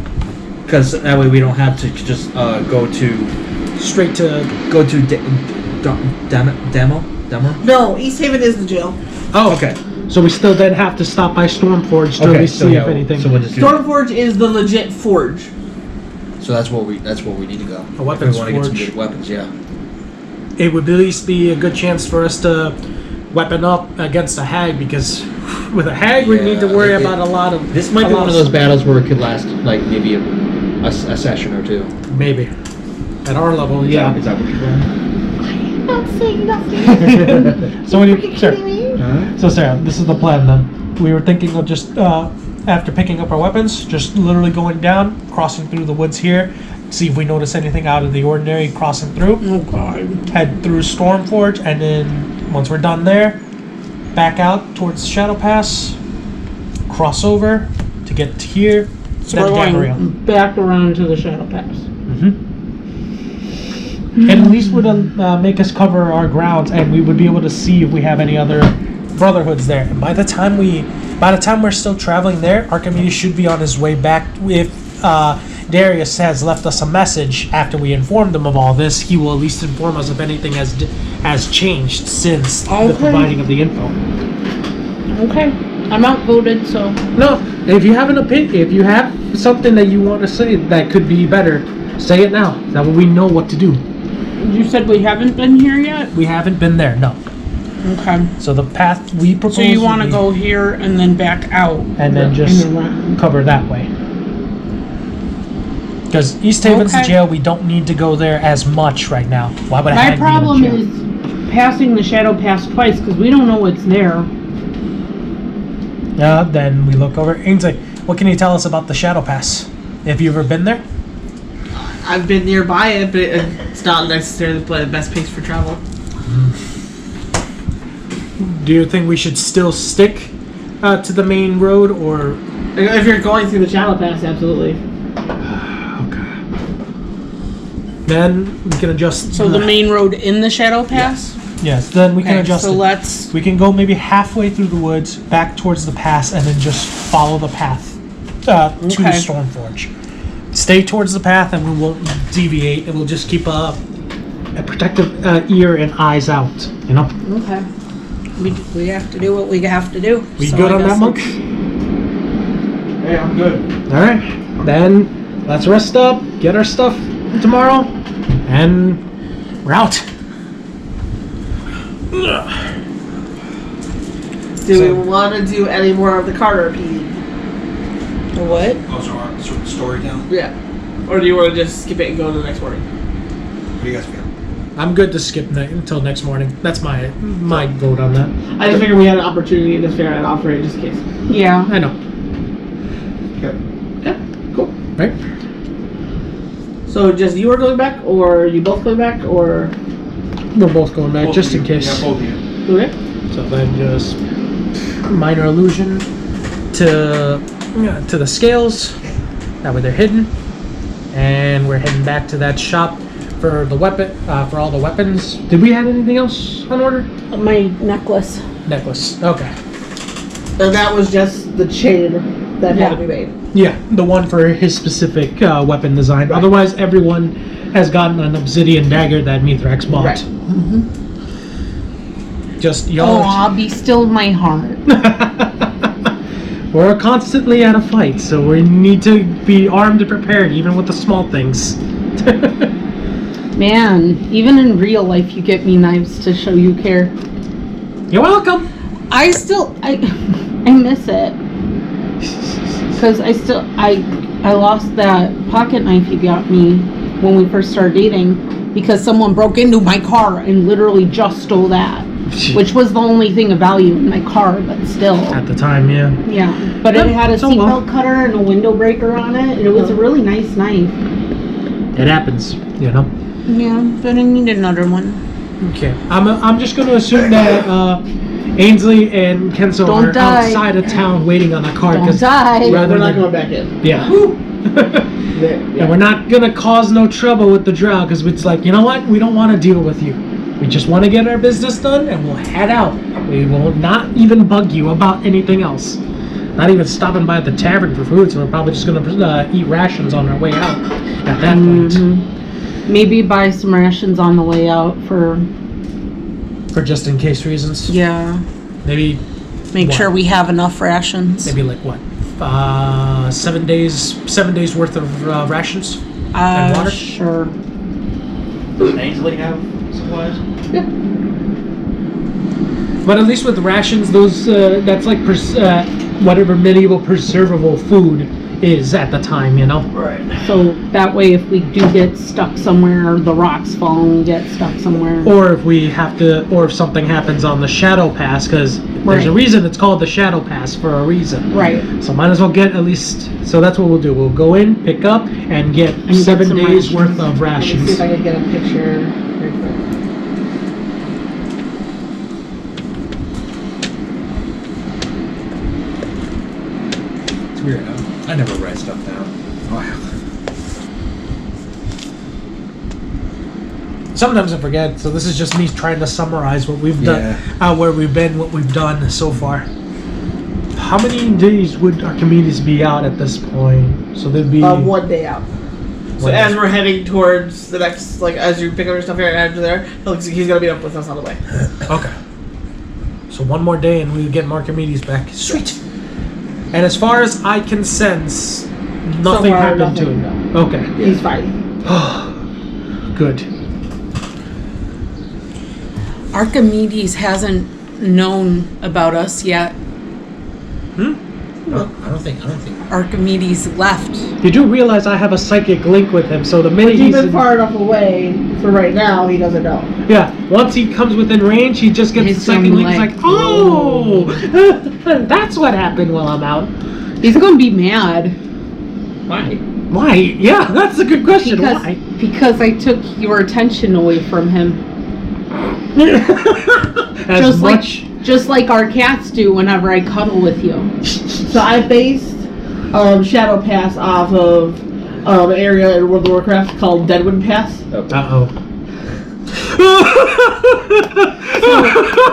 because that way we don't have to just go to Straight to. Demo. No, East Haven is the jail. Oh, Okay. So we still then have to stop by Stormforge to Okay. really So see yeah, if anything. so we'll just do. Stormforge is the legit forge. So that's where we need to go. A weapons If we want to get some forge. good weapons, yeah. It would at least be a good chance for us to weapon up against a hag because with a hag we need to Yeah, worry it- about a lot of. This might a be lot one of those battles where it could last like maybe a session or two. Maybe. At our level, yeah. Is that what you're doing? Not saying nothing. So when you, Freaking Sarah, kidding me? so Sarah, this is the plan then. We were thinking of just after picking up our weapons, just literally going down, crossing through the woods here, see if we notice anything out of the ordinary, crossing through, Oh god. head through Stormforge, and then once we're done there, back out towards Shadow Pass, cross over to get to here, So then we're Gabriel. going back around to the Shadow Pass. And at least would make us cover our grounds, and we would be able to see if we have any other brotherhoods there. And by the time we're still traveling there, Archimedes should be on his way back. If Darius has left us a message after we informed him of all this, he will at least inform us if anything has changed since the Okay. providing of the info. Okay. I'm outvoted, so No, if you have an opinion, if you have something that you want to say that could be better, say it now. That way we know what to do. you said we haven't been here yet? We haven't been there, no. Okay. So the path we propose. So you would want to be- go here and then back out? and then just around. cover that way. Because East Haven's the Okay. jail, we don't need to go there as much right now. Why would I My have problem is passing the Shadow Pass twice because we don't know what's there. Then we look over. Ainsley, what can you tell us about the Shadow Pass? Have you ever been there? I've been nearby it, but it's not necessarily the best place for travel. Do you think we should still stick to the main road, or? If you're going through the Shadow Pass, absolutely. Then we can adjust. So the main road in the Shadow Pass? Yes, then we can Okay, adjust so it. let's... We can go maybe halfway through the woods, back towards the pass, and then just follow the path to Okay. Stormforge. Stay towards the path, and we won't deviate, and we'll just keep a protective ear and eyes out. You know. Okay. We have to do what we have to do. We so good I on guess that, Monk? Hey, I'm good. All right. Then let's rest up, get our stuff tomorrow, and we're out. Do we want to do any more of the Carter PD? What? Oh, so story down? Yeah. Or do you want to just skip it and go to the next morning? What do you guys feel? I'm good to skip until next morning. That's my vote on that. I just figured we had an opportunity to figure it out for it just in case. Yeah. I know. Good. Okay, cool. Right? So just you are going back, or you both going back, or We're both going back just in case. Yeah, both of you. okay? So then just minor illusion to the scales. That way they're hidden. And we're heading back to that shop for the weapon, for all the weapons. Did we have anything else on order? My necklace. Necklace. Okay. And that was just the chain that had to be made. Yeah, the one for his specific weapon design. Right. Otherwise, everyone has gotten an obsidian dagger that Mithrax bought. Right. Just Oh, y'all. I'll be still my heart. We're constantly at a fight, so we need to be armed and prepared, even with the small things. Man, even in real life, you get me knives to show you care. You're welcome. I miss it. Because I lost that pocket knife you got me when we first started dating because someone broke into my car and literally just stole that. Which was the only thing of value in my car, but still. At the time, yeah. Yeah. But it had a So well. seatbelt cutter and a window breaker on it, and it was a really nice knife. It happens, you know. Yeah, but I need another one. Okay, I'm just going to assume that Ainsley and Kenzo Don't are die. outside of town waiting on the car. Don't 'cause die. Yeah, rather we're not than- going back in. Yeah. Yeah. And we're not gonna cause no trouble with the drow because it's like, you know what? We don't want to deal with you. We just want to get our business done and we'll head out. We will not even bug you about anything else. Not even stopping by the tavern for food, so we're probably just gonna eat rations on our way out at that point. Maybe buy some rations on the way out for, For just in case reasons. yeah, Maybe make What? sure we have enough rations. maybe like what? 7 days worth of rations and water. Sure. Does Ainsley have supplies? But at least with rations, those that's like whatever medieval preservable food is at the time, you know. Right. So that way if we do get stuck somewhere, or the rocks fall and we get stuck somewhere. Or if we have to, or if something happens on the Shadow Pass, because there's a Right. reason it's called the Shadow Pass for a reason. Right. So might as well get at least. So that's what we'll do. We'll go in, pick up, and get get 7 some days rations. worth of Let me see rations. if I can get a picture. Very quick. It's weird, huh? I never write stuff down. Sometimes I forget. So this is just me trying to summarize what we've done, where we've been, what we've done so far. How many days would Archimedes be out at this point? So there'd be 1 day out. So One as day. we're heading towards the next, like as you pick up your stuff here and add to there, he's gonna be up with us on the way. Okay. So one more day and we get Archimedes back. Sweet. And as far as I can sense, nothing far, happened to nothing, him. Okay. He's fine. Good. Archimedes hasn't known about us yet. I don't think. Archimedes left. You do realize I have a psychic link with him, so the minute He's he's been in, far enough away for right now. He doesn't know. yeah, once he comes within range, he just gets He's the psychic gonna link. He's like, like, oh, that's what happened while I'm out. He's gonna be mad. Why? Why? Yeah, that's a good question. Why? Because I took your attention away from him. As much. Just like our cats do whenever I cuddle with you. So I based Shadow Pass off of an area in World of Warcraft called Deadwood Pass. Uh-oh.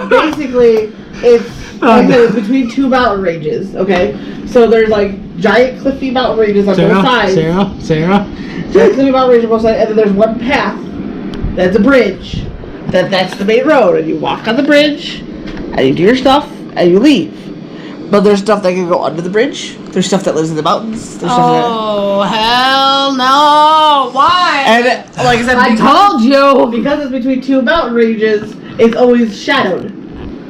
Basically, it's like I said, it's between two mountain ranges. Okay, So there's like giant cliffy mountain ranges on both sides. Sarah. Giant cliffy mountain ranges on both sides, and then there's one path. That's a bridge. That's the main road, and you walk on the bridge, and you do your stuff, and you leave. But there's stuff that can go under the bridge. There's stuff that lives in the mountains. There's stuff hell no! Why? and like I said, I told you. because it's between two mountain ranges, it's always shadowed.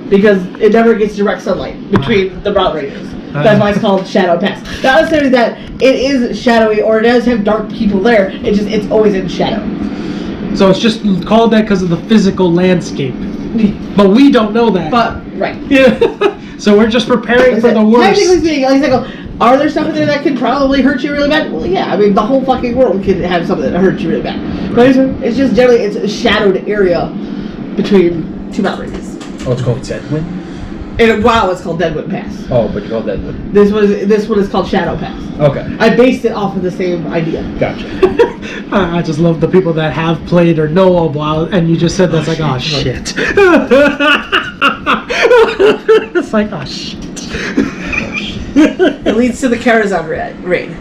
Because it never gets direct sunlight between the mountain ranges. That's why it's called Shadow Pass. Not necessarily that it is shadowy or it does have dark people there. It's always in shadow. So it's just called that because of the physical landscape. But we don't know that. But right. Yeah. So we're just preparing for the worst. Technically speaking, like I said, are there stuff in there that could probably hurt you really bad? Well, yeah. I mean, the whole fucking world could have something that hurts you really bad. But it's just generally it's a shadowed area between two mountain ranges. Oh, it's called Deadwind? And wow, it's called Deadwood Pass. Oh, but you call it Deadwind. This one is called Shadow Pass. Okay. I based it off of the same idea. Gotcha. I just love the people that have played or know a while, and you just said that's like, oh shit. It's like, oh shit. It leads to the Karazhan raid.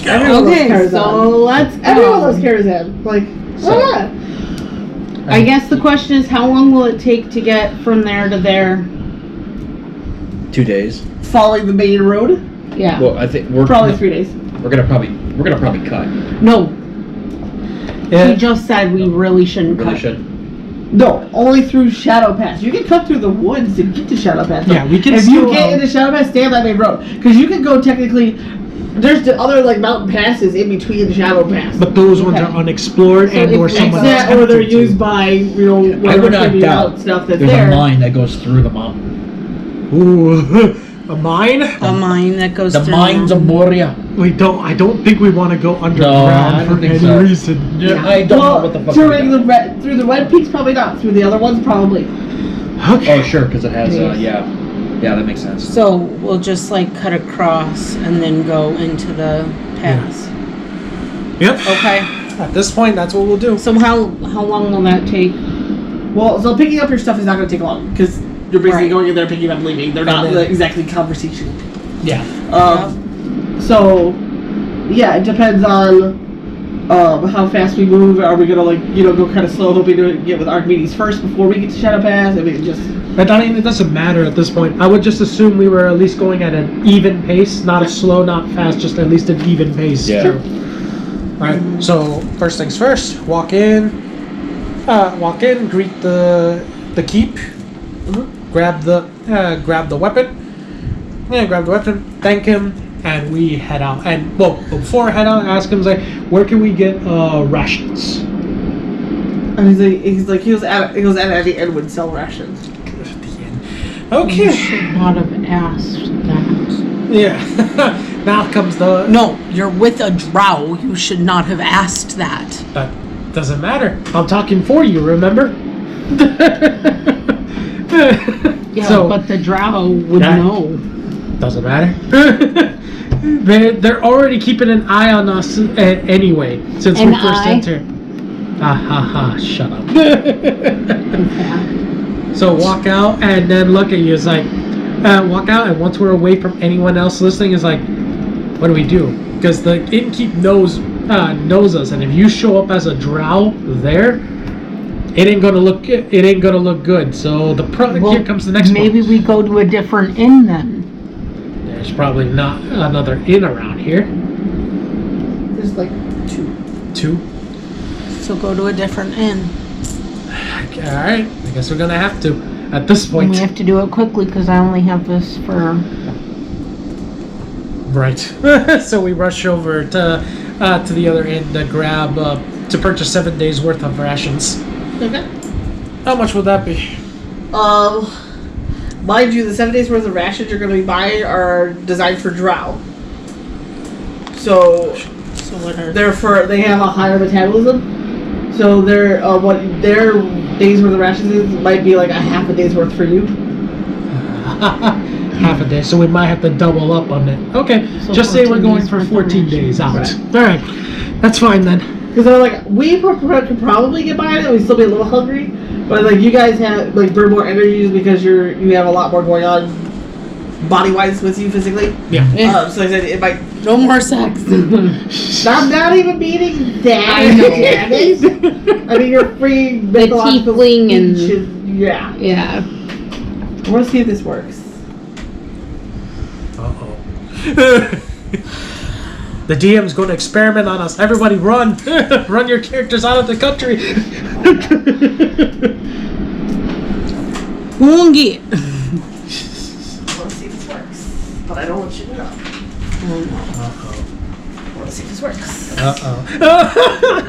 Everyone loves Okay, Karazhan. so let's Everyone go. loves Karazhan. Like, why not? I guess the question is, how long will it take to get from there to there? 2 days. Following the main road? Yeah. Well, I think we're Probably 3 days. We're gonna probably cut. No, Yeah. he just said we really shouldn't Really cut. should. No, only through Shadow Pass. You can cut through the woods to get to Shadow Pass. Yeah, we can If still, you get into Shadow Pass, stay on that main road. Because you can go technically... There's the other like mountain passes in between the Shadow Pass. But those ones Okay. are unexplored So and if or it's someone That, or they're attempted to. used by, you know, I whatever would not figuring doubt out stuff that's there's there. a mine that goes through the mountain. Ooh, a mine? A mine that goes The through. mines of Moria. I don't think we want to go I underground don't for think any so. reason. Yeah, I don't know what the fuck. through we got. through the Red Peaks, probably not. Through the other ones, probably. Okay. Oh, sure, because it has. Yeah, that makes sense. So we'll just like cut across and then go into the pass. Yep. Okay. At this point, that's what we'll do. So how long will that take? Well, so picking up your stuff is not going to take long because you're basically Right. going in there, picking up, leaving. They're not And then- exactly conversational. Yeah. So, yeah, it depends on how fast we move. Are we gonna go kind of slow, hoping to get with Archimedes first before we get to Shadow Pass? I mean, just But I mean, it doesn't matter at this point. I would just assume we were at least going at an even pace, not a slow, not fast, just at least an even pace. Yeah. Sure. All right. So first things first, walk in, greet the keep, grab the weapon, thank him, and we head out. And well, before I head out, ask him like, where can we get rations? and he goes at the end would sell rations. You Okay. should not have asked that. Yeah. Now comes the. No, you're with a drow. You should not have asked that. That doesn't matter. I'm talking for you, remember? Yeah, So- but the drow would Yeah. know. Doesn't matter. They're already keeping an eye on us anyway, since An we first eye? entered. Ah ha ha, shut up. Okay. So walk out and then look at you. It's like, walk out, and once we're away from anyone else listening, it's like, what do we do? Because the innkeep knows us, and if you show up as a drow there, it ain't gonna look good. So here comes the next Maybe one. we go to a different inn then. There's probably not another inn around here. There's like 2. Two. So go to a different inn. All right. I guess we're gonna have to at this And point. we have to do it quickly because I only have this for. Right. So we rush over to the other inn to grab to purchase 7 days worth of rations. Okay. How much would that be? Mind you, the 7 days worth of rations you're going to be buying are designed for drow. So So what are? they have a higher metabolism. So their days worth of rations might be like a half a day's worth for you. Half a day, so we might have to double up on it. Okay, So just say we're 14 going days for worth of 14 rations. days out. Right. All right, that's fine then. Because they're like, we could probably get by it, we'd still be a little hungry. But like you guys have like burn more energies because you have a lot more going on body wise with you physically. Yeah. So I said it might. No more sex. I'm not even meaning that. I know. Janice. I mean, you're free. The tiefling and yeah. yeah. I want to see if this works. Uh-oh. The DM's going to experiment on us. Everybody run. Run your characters out of the country. Wongi. I want to see if this works, but I don't want you to know. Uh-oh. I want to see if this works. Uh-oh.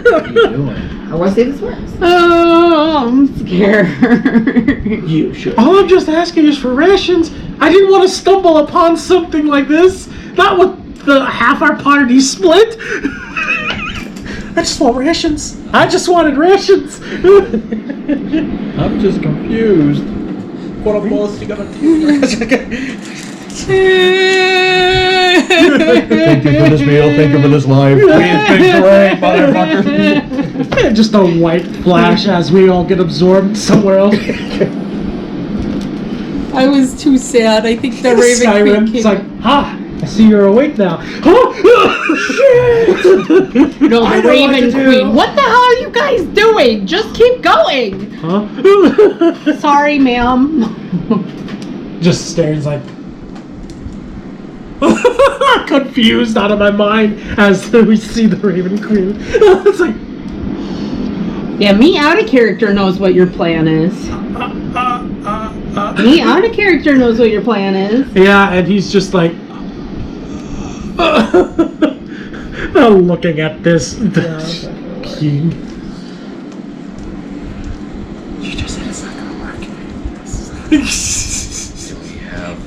What are you doing? I want to see if this works. Oh, I'm scared. You should. All I'm just asking is for rations. I didn't want to stumble upon something like this. Not with the half our party split. I just want rations. I just wanted rations. I'm just confused. What a boss you gotta Thank you for this meal. Thank you for this life. It's been great, motherfucker. Just a white flash as we all get absorbed somewhere else. I was too sad. I think the Raven Skyrim. Queen It's came. like, I see you're awake now. Oh, shit! No, I the know what Raven to do. Queen. What the hell are you guys doing? Just keep going. Huh? Sorry, ma'am. Just stares like confused out of my mind as we see the Raven Queen. It's like, Yeah, me out of character knows what your plan is. Me out of character knows what your plan is. yeah, and he's just like looking at this. King. You just said it's not gonna work.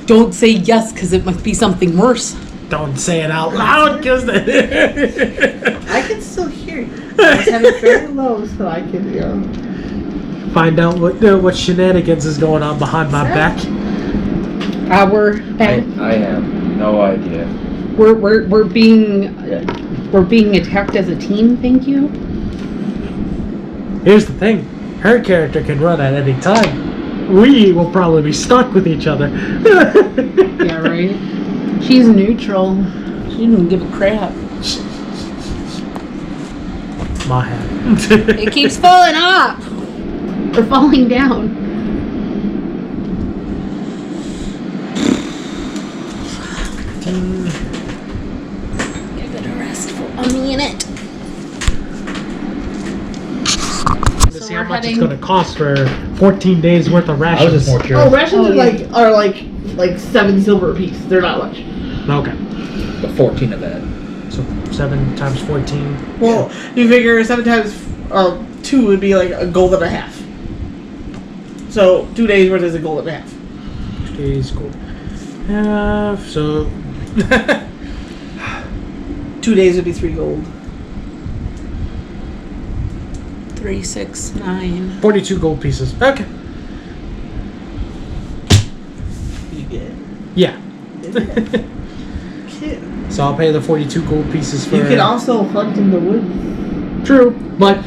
Don't say yes, because it must be something worse. Don't say it out loud, cause I can still hear you. I just have it very low so I can hear. find out what shenanigans is going on behind my back. Our back. I have no idea. We're being attacked as a team. Thank you. Here's the thing: her character can run at any time. We will probably be stuck with each other. Yeah, right. She's neutral. She doesn't give a crap. My hat. It keeps falling up or falling down. Give it a rest for a minute. To see how much it's going to cost for 14 days worth of I was rations. just more Oh, curious. rations yeah. are like 7 silver a piece. They're not much. Okay, The 14 of that. so 7 times 14. Well, you figure 7 times 2 would be like a gold and a half. So 2 days worth is a gold and a half. Days cool. So 2 days would be 3 gold. 3, 6, 9. 42 gold pieces. Okay. You get. Yeah. Kid. So I'll pay the 42 gold pieces for. You can also hunt in the woods. True, but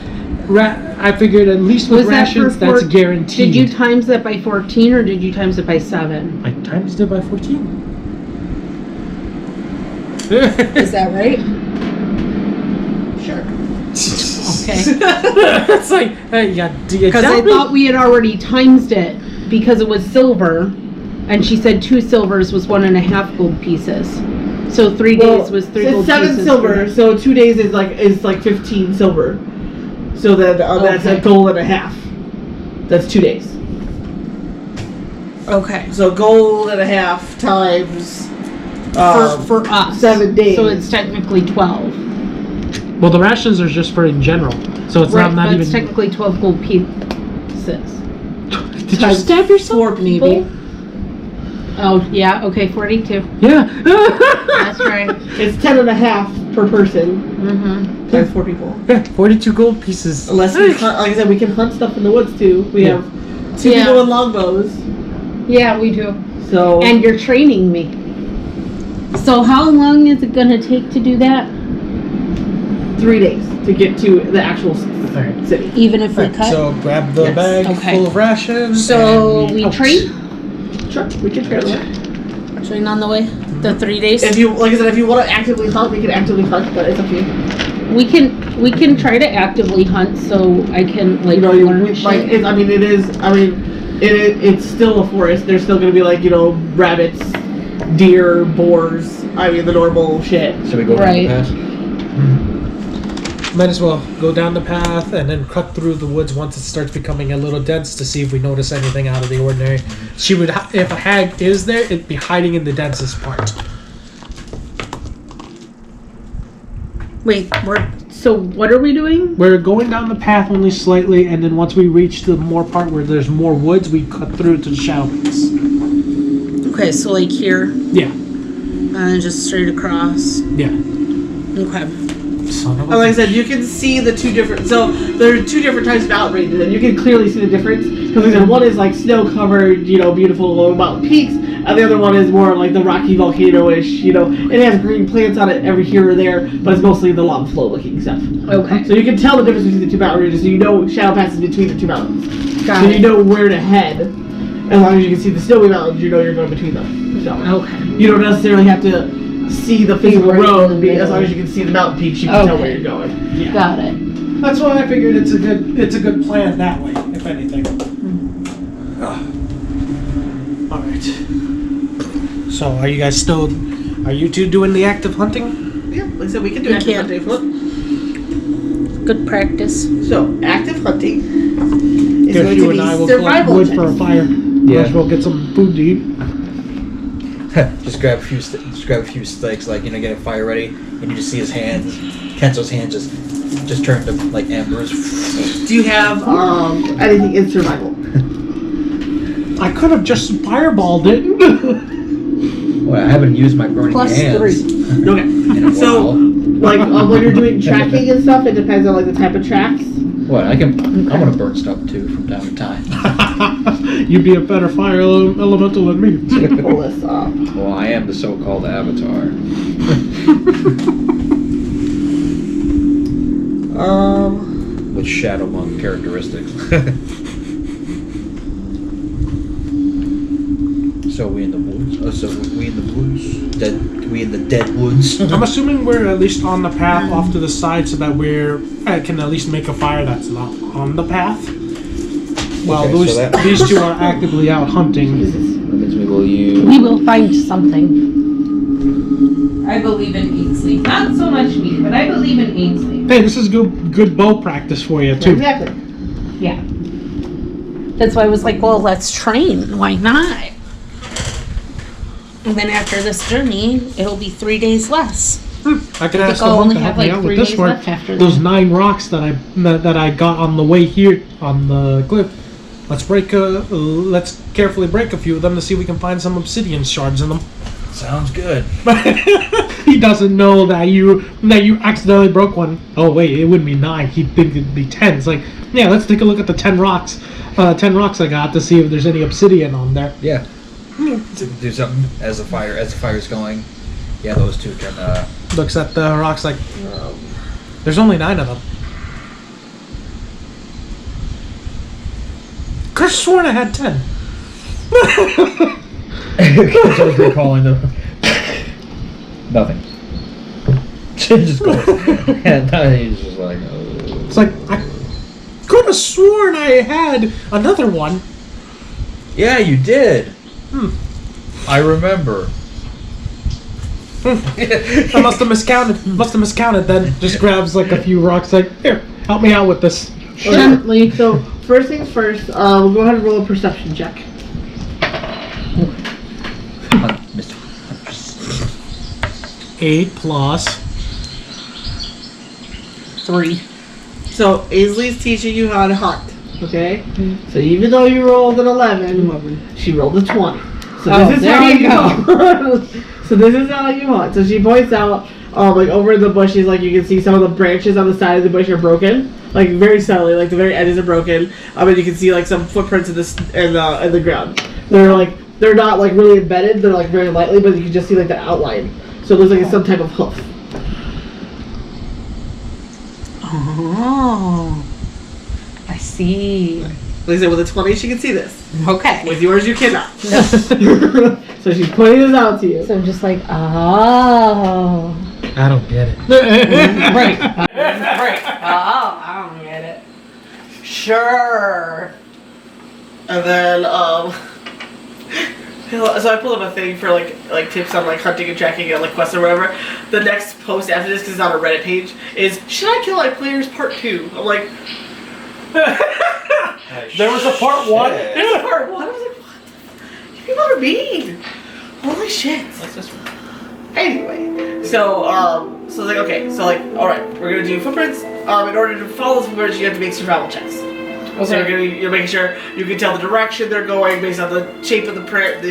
I figured at least with Was that for rations that's four- guaranteed. Did you times that by 14 or did you times it by 7? I times it by 14. Is that right? Sure. Okay. It's like, hey, yeah, do you Because I doubt me? thought we had already times it because it was silver, and she said 2 silvers was 1.5 gold pieces. So 3 days was 3 gold it's 7 pieces. silver, so 2 days is like 15 silver. So then that's a Okay. gold and a half. That's 2 days. Okay. So gold and a half times For us. 7 days. So it's technically 12. Well, the rations are just for in general, so it's Right, not but even. it's technically 12 gold pieces. Did you stab yourself? 4 people. Maybe. Oh, yeah, okay, 42. Yeah. That's right. It's 10 and a half per person. Mm-hmm. Times 4 people. Yeah, 42 gold pieces. Unless we hunt, like I said, we can hunt stuff in the woods too. We Yeah. have 2 Yeah. people with longbows. Yeah, we do. So And you're training me. So how long is it gonna take to do that? 3 days to get to the actual Alright. city. Even if we Right, cut? so grab the Yes. bag Okay. full of rations. So and we out. trade? Sure, we can trade Gotcha. that. train on the way. The 3 days. If you, like I said, if you want to actively hunt, we can actively hunt, but it's up to you. We can try to actively hunt, so I can like You know, learn like shit. it's still a forest. There's still gonna be like, you know, rabbits, deer, boars. I mean, the normal shit. So we go Right. down the path? Might as well go down the path and then cut through the woods once it starts becoming a little dense to see if we notice anything out of the ordinary. She would, if a hag is there, it'd be hiding in the densest part. Wait, so what are we doing? We're going down the path only slightly, and then once we reach the more part where there's more woods, we cut through to the shadow pits. Okay, so like here, Yeah, and then just straight across. yeah. Okay. Son of a Like I said, you can see the two different. So there are two different types of outrages, and you can clearly see the difference. Because like I said, one is like snow-covered, you know, beautiful low mountain peaks, and the other one is more like the rocky volcano-ish. You know, it has green plants on it every here or there, but it's mostly the lava flow-looking stuff. Okay. So you can tell the difference between the two mountain ranges. So you know Shadow passes between the two mountains. Got So it. you know where to head. As long as you can see the snowy mountains, you know you're going between them. So Okay. you don't necessarily have to see the physical right in road, the as middle. long as you can see the mountain peaks, you can tell Okay. where you're going. Yeah. Got it. That's why I figured it's a good plan that way, if anything. All right. So, are you two doing the active hunting? Yeah, like I said, we can do We active can. hunting if you want. Good practice. So, active hunting is Guess going you to and I be will collect survival wood checks. for a fire. Might as well get some food to eat. Just grab a few sticks, like, you know, get a fire ready, and you just see his hands, Kenzo's hands just turn to like embers. Do you have anything in survival? I could have just fireballed it. Well, I haven't used my burning Plus hands 3. Okay. in a So, while. like when you're doing tracking and stuff, it depends on like the type of tracks. What? I'm gonna burn stuff too from time to time. You'd be a better fire elemental than me. Pull this up. Well, I am the so-called avatar. With Shadow Monk characteristics. So we in the woods. We in the woods. We in the dead woods. I'm assuming we're at least on the path off to the side so that I can at least make a fire that's not on the path. Well, Okay, so that- these two are actively out hunting. That means we will use. We will find something. I believe in Ainsley. Not so much me, but I believe in Ainsley. Hey, this is good bow practice for you too. Exactly. Yeah. That's why I was like, well, let's train. Why not? And then after this journey, it'll be 3 days less. I could ask I'll someone only to help have, me like, out 3 with this days one. left after Those that. 9 rocks that I got on the way here on the cliff. Let's carefully break a few of them to see if we can find some obsidian shards in them. Sounds good. He doesn't know that you accidentally broke one. Oh wait, it wouldn't be 9. He'd think it'd be 10. It's like, yeah, let's take a look at the 10 rocks. 10 rocks I got to see if there's any obsidian on there. Yeah. Do something as the fire's going. Yeah, those two can. Looks at the rocks like, there's only 9 of them. Chris sworn I had 10. Just recalling them. Nothing. Just goes. And he's just like, oh. It's like, I could have sworn I had another one. Yeah, you did. I remember. I must have miscounted then. Just grabs like a few rocks like, here, help me out with this. Gently. So first things first, we'll go ahead and roll a perception check. Mr. 8 plus 3. So Ainsley's teaching you how to hunt. Okay. So even though you rolled an 11, she rolled a 20. So Oh, this is there how you you hunt. So this is how you hunt. So she points out, like over in the bushes, like you can see some of the branches on the side of the bush are broken, like very subtly, like the very edges are broken. And you can see like some footprints in the ground. They're not like really embedded. They're like very lightly, but you can just see like the outline. So it looks like it's some type of hoof. Oh. I see. Like I said, with a 20, she can see this. Okay. With yours, you cannot. So So she's pointing this out to you. So I'm just like, oh. I don't get it. Right. Right. Oh, I don't get it. Sure. And then, so I pulled up a thing for like tips on like hunting and tracking and like quests or whatever. The next post after this, because it's on a Reddit page, is "Should I kill my players Part 2?" I'm like, There was a part 1. "There's a Part 1." I was like, "What? You people are mean. Holy shit." What's this one? Anyway, so it's like, okay, so like, all right, we're gonna do footprints. In order to follow the footprints, you have to make survival checks. So you're making sure you can tell the direction they're going based on the shape of the print,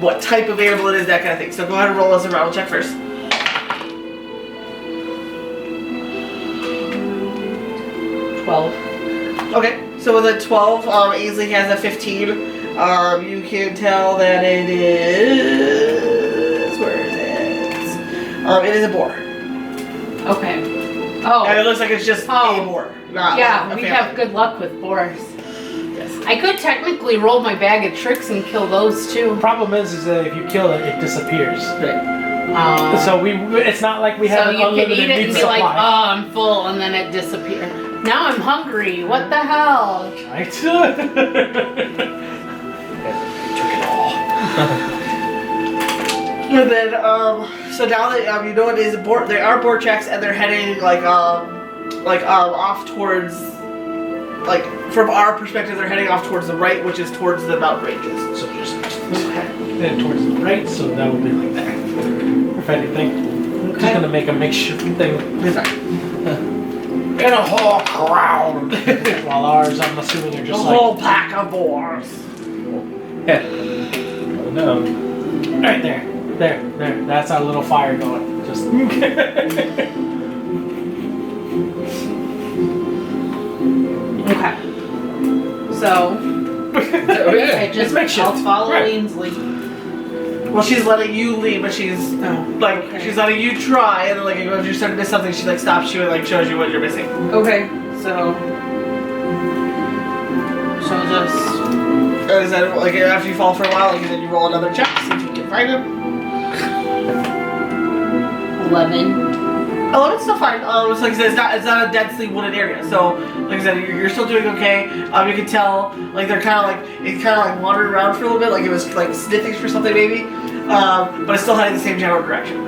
what type of animal it is, that kind of thing. So go ahead and roll a survival check first. 12. Okay, so with a 12, Ainsley has a 15. You can tell that it is. Where is it? It is a boar. Okay. Oh. And it looks like it's just Oh. a boar. Not Yeah, like a we family. have good luck with boars. Yes. I could technically roll my bag of tricks and kill those too. The problem is that if you kill it, it disappears. Right. So it's not like we have so an you can unlimited eat it meat and be supply. like, oh, I'm full, and then it disappears. Now I'm hungry. What the hell? Right? Took it all. And then, so now that you know it is a board, they are board checks, and they're heading like off towards, like from our perspective, they're heading off towards the right, which is towards the mountain ranges. So just Then towards the right, so that would be like that. If anything. Just gonna make a makeshift thing. In a whole crowd. While ours, I'm assuming they're A just whole pack of boars. oh no. right there. There. That's our little fire going. Just Okay. So I just I'll follow Ainsley. Well, she's letting you lead, but she's like okay. she's letting you try, and then like if you start to miss something, she like stops you and like shows you what you're missing. Okay. So she'll just. And is that like after you fall for a while, like then you roll another check, see if you can find him. 11. 11's still fine. It's like I said, it's not a densely wooded area, so like I said, you're still doing okay. You can tell like they're kind of like wandering around for a little bit, like it was like sniffing for something maybe, but it's still heading the same general direction.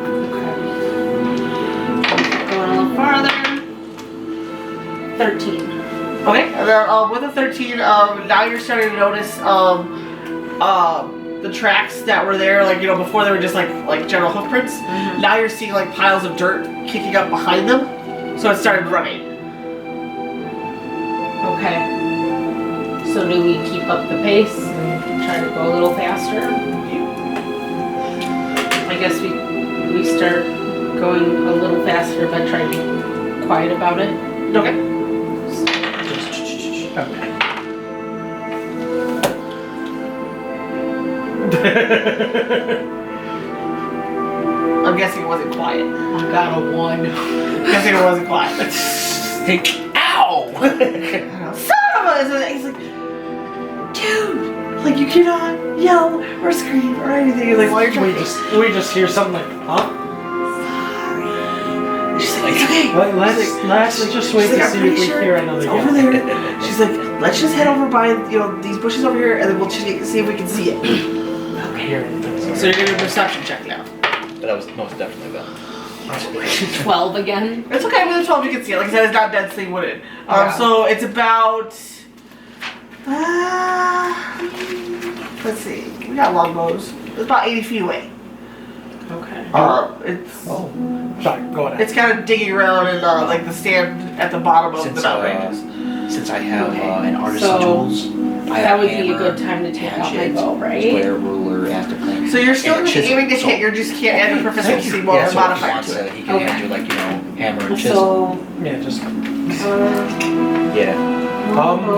Okay. Going a little farther. 13. Okay, and then with a 13, now you're starting to notice the tracks that were there, like before they were just like general hoof prints. Mm-hmm. Now you're seeing like piles of dirt kicking up behind them, so it started running. Okay. So do we keep up the pace and try to go a little faster? I guess we start going a little faster, but try to be quiet about it. Okay. okay. I'm guessing it wasn't quiet. I got a 1. I'm guessing it wasn't quiet. Ow! Son of a! He's like, dude, like you cannot yell or scream or anything. He's like, while you're trying. we just hear something like, huh? She's like, it's okay. Let's just wait She's to like, see I'm if we pretty sure hear another it's yell. over there. She's like, let's just head over by these bushes over here, and then we'll see if we can see it. Okay. Hear it. So you're gonna do a perception check now. That was most definitely that. 12 again. It's okay with a 12, you can see it. Like I said, it's not densely wooded. Yeah. So it's about. Let's see. We got longbows. It's about 80 feet away. Okay. It's Sorry, go ahead. it's kind of digging around in like the stand at the bottom of the mountain ranges. Since I have Okay. an artisan So, tools, I that have would be a hammer, good time to take out my hatchet, bow, right? square, ruler, after plan. So you're still and gonna be chisel. aiming to So- hit. You just can't add the proficiency more Yeah, so if he modifier wants to it. he can Okay. do like hammer and chisel. So, Yeah, just. Yeah.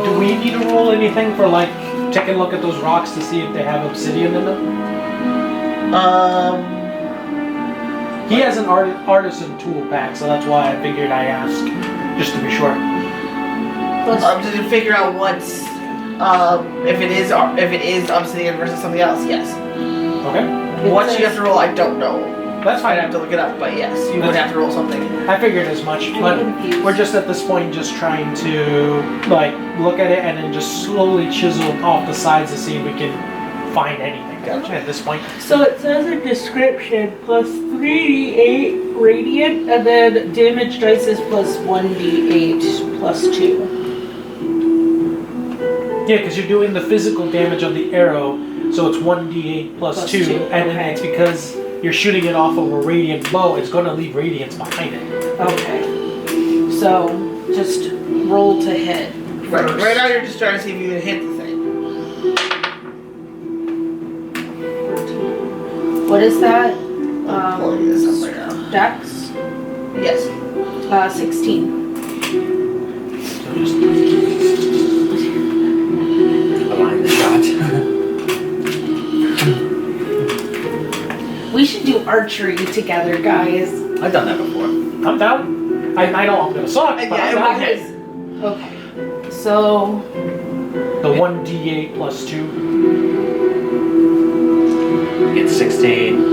Do we need to roll anything for like taking a look at those rocks to see if they have obsidian in them? He has an artisan tool pack, so that's why I figured I ask, just to be sure. Just to figure out what's if it is obsidian versus something else. Yes. Okay. What you says- have to roll, I don't know. That's I'd fine. have to look it up, but yes, you would have to roll something. I figured as much, but confused. we're just at this point just trying to like look at it and then just slowly chisel off the sides to see if we can find anything. Gotcha. At this point. So it says a description plus 3d8 radiant, and then damage dice is plus 1d8 plus 2. Yeah, because you're doing the physical damage of the arrow, so it's 1d8 plus Plus 2, two, and then okay. it's because you're shooting it off of a radiant bow, it's going to leave radiance behind it. Okay. So just roll to hit. Right. Right now, you're just trying to see if you can hit the thing. 14. What is that? I'm pulling this up right now. Dex? Yes. 16. So just Align the shot. We should do archery together, guys. I've done that before. I'm down. I know I'm going to suck, but Yeah, I'm it down. will hit. Okay. So The 1d8 plus 2. Get 16.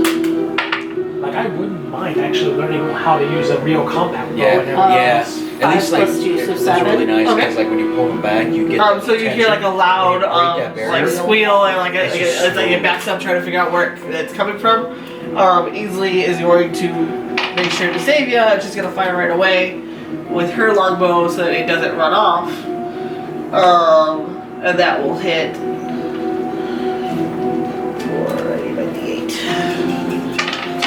Like, I wouldn't mind actually learning how to use a real combat bow Yeah, and everything yeah. else. At least like plus two, so it's 7. really nice Okay. because like when you pull them back, you get. So you hear like a loud that barrier. like squeal and like It's just it's like it backs up trying to figure out where it's coming from. Easily is going to make sure to save you. It's just gonna fire right away with her longbow so that it doesn't run off. And that will hit for 8.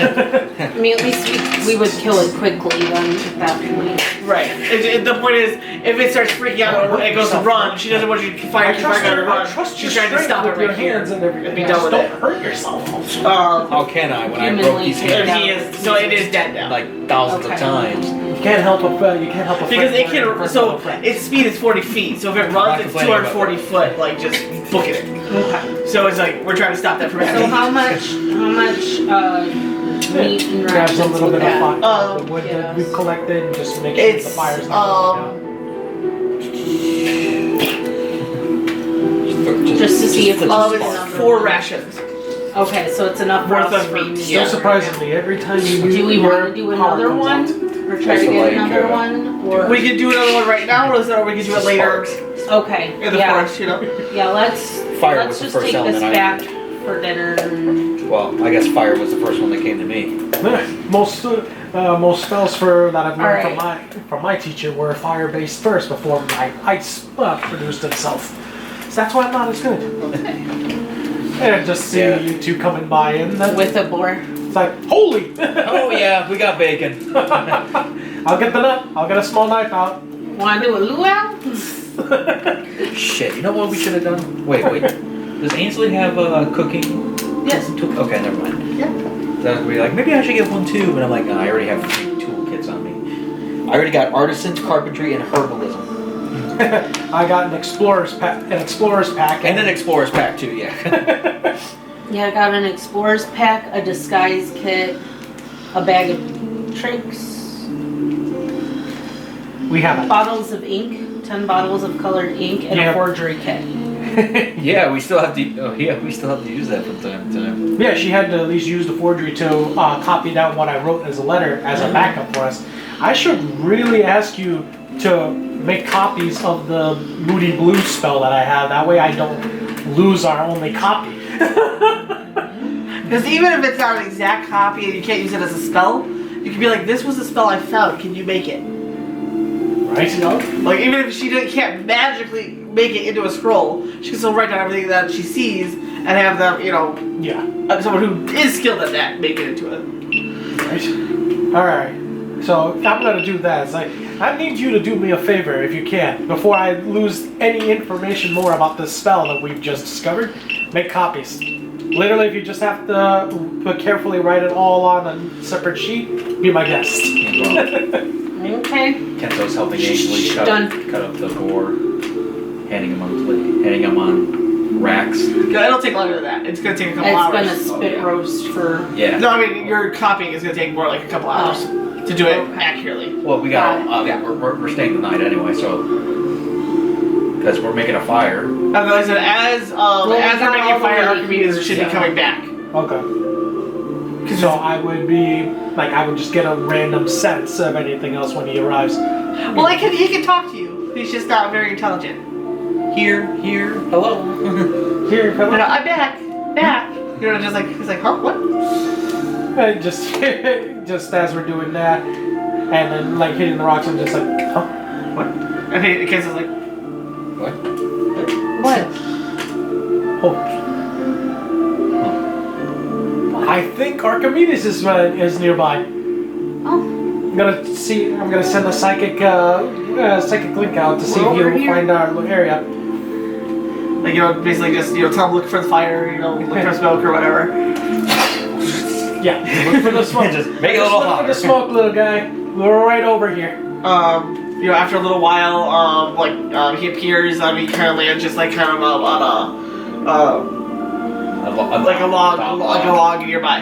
I mean, at least we would kill it quickly then at that point. Right. The point is, if it starts freaking out and it goes to run, she doesn't want you to fire. I trust to your, run. I trust your She's trying to strength stop with it your right here. hands and everything. And be Just done with don't it. hurt yourself. How can I when I broke Humanly these take hands And he is so it is dead now. like thousands Okay. of times? You can't help a you can't help a Because friend it can, learn so from a friend. its speed is 40 feet, so if it runs, it's complaining about 240 foot, like just booking it. Okay. So it's like, we're trying to stop that from So happening. how much Grabs meat and a rations little would bit of that? fire, the wood yes. that we've collected, and just make sure It's, the fire's not going Just to see if it's enough. 4 rations. Okay, so it's enough for Worth us of for meat. down. yeah. Still surprisingly, every time you use Do we your want to do power another comes one? out. Or try That's to the get lighting another code. one? Or We could do another one right now, or we could do it later okay, in the yeah. forest, you know? Yeah, let's Fire was the just first take this element I- back for dinner. And Well, I guess fire was the first one that came to me. Yeah, most spells that I've learned Alright. from my teacher were fire based first before my ice produced itself. So that's why I'm not as good. And just see Yeah. you two coming by and then with a boar. it's like, holy! Oh yeah, we got bacon. I'll get the nut. I'll get a small knife out. Want to do a luau? Shit, you know what we should have done? Wait. Does Ainsley have cooking? Yes. Okay, never mind. Yeah. That would be like, maybe I should get one too, but I'm like, no, I already have 3 toolkits on me. I already got artisans, carpentry, and herbalism. I got an explorer's pack, And an explorer's pack too, yeah. Yeah, I got an explorer's pack, a disguise kit, a bag of tricks, we have bottles of ink, 10 bottles of colored ink, and Yeah. a forgery kit. it. Yeah, we still have to. Oh yeah, we still have to use that from time to time. Yeah, she had to at least use the forgery to copy down what I wrote as a letter as a backup for us. I should really ask you to make copies of the Moody Blue spell that I have. That way I don't lose our only copy. Because even if it's not an exact copy and you can't use it as a spell, you can be like, this was a spell I found, can you make it? Right? You know? Like, even if she can't magically make it into a scroll, she can still write down everything that she sees and have them, you know, Yeah. someone who is skilled at that make it into it. Right. Alright. So I'm gonna do that. It's like I need you to do me a favor if you can, before I lose any information more about this spell that we've just discovered. Make copies. Literally, if you just have to but carefully write it all on a separate sheet, be my guest. Okay. Kento's helping Ainsley cut Done. up the boar, handing him on racks. It'll take longer than that. It's gonna take a couple It's hours. gonna spit roast for. Yeah. No, I mean, your copying is gonna take more like a couple hours to do it accurately. Well, we got. We're staying the night anyway, so because we're making a fire. As I said, as we they're got making all a the fire, way Archimedes should be here. coming back. Okay. So I would be like, I would just get a random sense of anything else when he arrives. Well, he can talk to you. He's just not very intelligent. Here, hello. Here, You know, I'm back. You know, just like he's like, huh, what? and just as we're doing that, and then like hitting the rocks, I'm just like, huh, what? And he Kess is like, What? What? Oh. I think Archimedes is nearby. Oh, I'm gonna send a psychic link out to see We're if over he'll here. find our area. like, you know, basically just, you know, tell him look for the fire, you know, look for smoke or whatever. Yeah, look for the smoke. Just make it a little Look for hotter. the smoke, little guy. We're right over here. You know, after a little while, he appears. He kind of lands just like kind of on like a log nearby.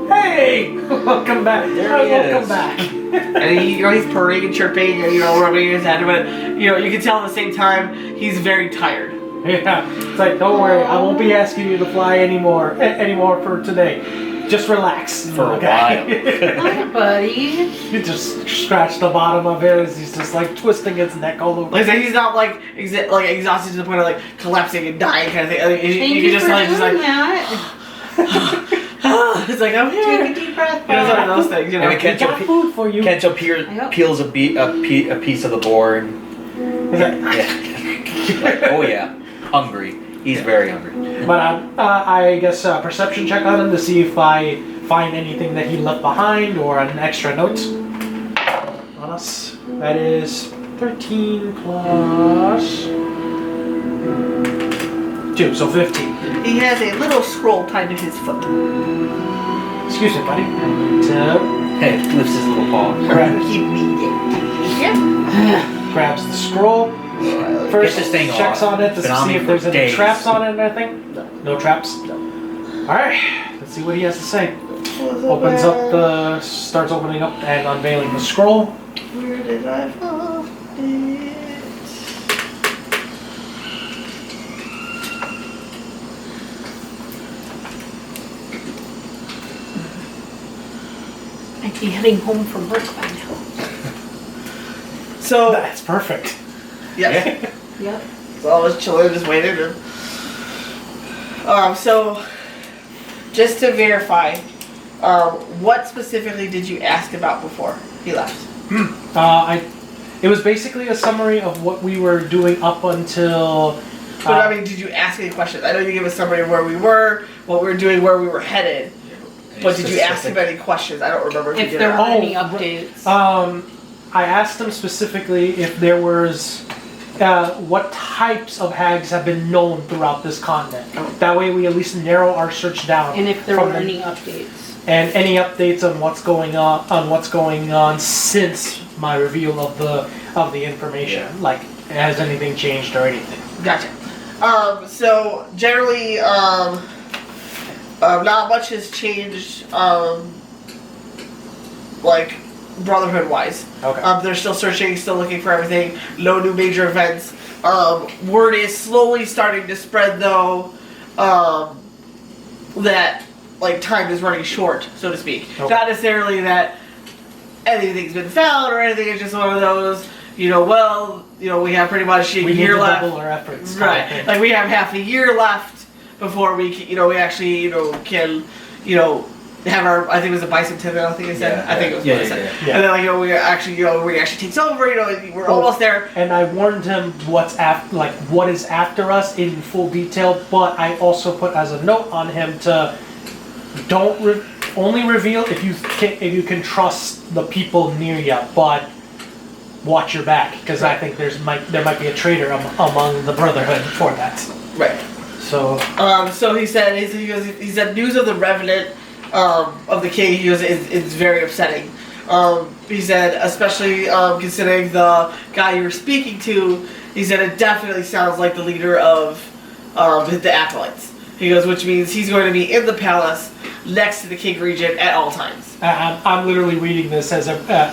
Hey, welcome back. There he Welcome is. back. And he's purring and chirping and, you know, rubbing his head, but, you know, you can tell at the same time he's very tired. Yeah, it's like, don't worry, I won't be asking you to fly anymore for today. Just relax. For a okay? hi, buddy. You just scratch the bottom of his. He's just like twisting his neck all over. Like I said, he's not like exhausted to the point of like collapsing and dying kind of thing. Thank You you can just for tell doing he's just like, that. it's like, I'm Take a here. deep breath. You know, it's one of Bob. those things, you know. And we can't We got food for you. Kencho I hope. peels a piece of the board. He's like, Yeah. Oh yeah, hungry. He's very hungry. but I guess perception check on him to see if I find anything that he left behind or an extra note on us. That is 13 plus 2, so 15. He has a little scroll tied to his foot. Excuse me, buddy. So, Hey, lifts his little paw. Keep me grabs the scroll. First, this thing checks off. on it to Been on see me if there's for any days. traps on it or anything. No traps. Alright, let's see what he has to say. Starts opening up and unveiling the scroll. Where did I find it? I'd be heading home from work by now. So, That's perfect. yeah. Yep. So I was chilling, just waiting. And, so, just to verify, what specifically did you ask about before he left? It was basically a summary of what we were doing up until. But I mean, did you ask any questions? I know you gave a summary of where we were, what we were doing, where we were headed. But did you ask him any questions? I don't remember if you If did there or were not. any updates. I asked him specifically if there was what types of hags have been known throughout this continent. That way, we at least narrow our search down. and if there from were them. any updates. And any updates on what's going on since my reveal of the information. Yeah. Like, has anything changed or anything? Gotcha. So generally, not much has changed, like, Brotherhood-wise. Okay. They're still searching, still looking for everything. No new major events. Word is slowly starting to spread, though, that, like, time is running short, so to speak. Okay. Not necessarily that anything's been found or anything. It's just one of those, we have pretty much a We need year to left. double our efforts. kind of Right. thing. Like, we have half a year left before we actually, can, have our, I think it was a bicentennial, I think I said. Yeah, I think it was yeah, what I yeah, said. yeah. And then, like, we actually takes over, we're almost there. And I warned him what is after us in full detail, but I also put as a note on him to only reveal if you can trust the people near you, but watch your back because I think there might be a traitor among the Brotherhood for that. Right. So So he said news of the Revenant, of the King, it's very upsetting. He said, especially considering the guy you were speaking to, he said it definitely sounds like the leader of the Acolytes. He goes, which means he's going to be in the palace next to the King Regent at all times. I'm literally reading this as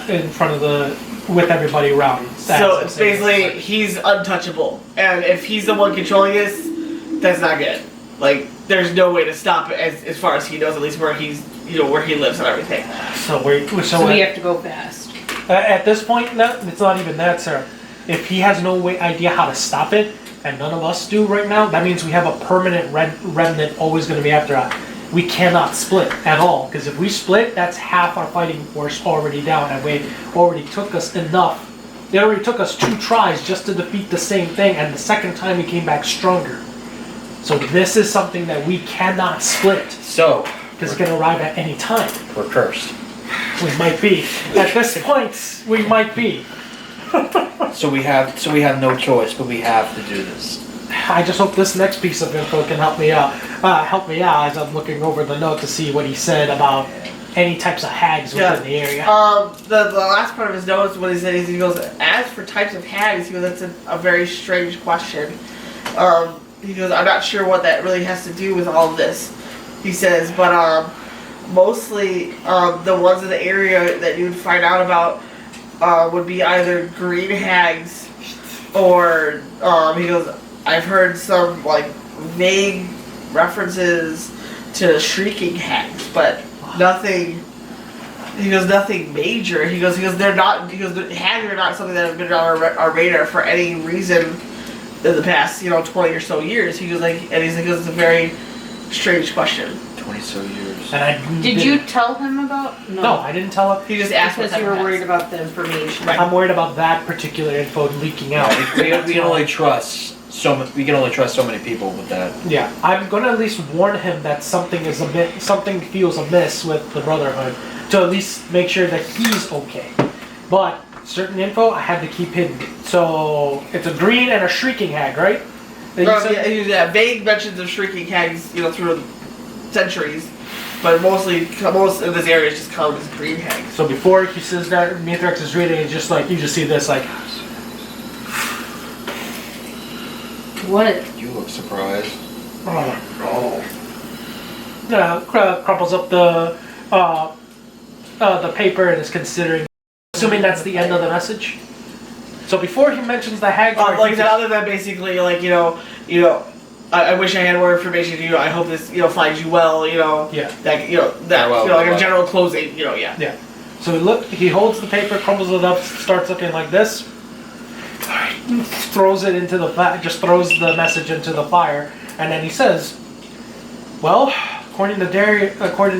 in front of with everybody around. So it's basically he's untouchable, and if he's the one controlling this, that's not good. Like, there's no way to stop it as far as he knows, at least where he's, where he lives and everything. So So we have to go fast. At this point, no, it's not even that, sir. If he has no idea how to stop it, and none of us do right now, that means we have a permanent remnant always going to be after us. We cannot split at all, because if we split, that's half our fighting force already down, and it already took us enough. It already took us 2 tries just to defeat the same thing, and the second time he came back stronger. So this is something that we cannot split, So, because it can arrive at any time. we're cursed. We might be. At this point, we might be. So we have no choice, but we have to do this. I just hope this next piece of info can help me out. As I'm looking over the note to see what he said about any types of hags within the area. The last part of his notes, what he said is, he goes, as for types of hags, he goes, that's a very strange question. He goes, I'm not sure what that really has to do with all of this. He says, but mostly the ones in the area that you would find out about would be either green hags or he goes, I've heard some like vague references to shrieking hags, but nothing. He goes, nothing major. He goes, they're not. He goes, hags are not something that have been on our radar for any reason in the past, 20 or so years. He goes and he goes, it's a very strange question. 20 so years. And Did you tell him about? No, I didn't tell him. He just asked Because what you were type of worried hags. about the information. I'm worried about that particular info leaking out. We can only trust we can only trust so many people with that. Yeah, I'm gonna at least warn him that something feels amiss with the Brotherhood, to at least make sure that he's okay. But certain info I had to keep hidden. So it's a green and a shrieking hag, right? That you said? Yeah, vague mentions of shrieking hags, through centuries, but most of this area is just common as green hags. So before he says that, Mithrax is reading, it's just like you just see this like. What? You look surprised. Crumples up the paper and is considering. Assuming that's the end of the message. So before he mentions the hag, Other than basically I wish I had more information. I hope this finds you well. Yeah. Like a general closing. Yeah. Yeah. So he holds the paper, crumbles it up, starts looking like this, throws it into the just throws the message into the fire, and then he says, "Well, according to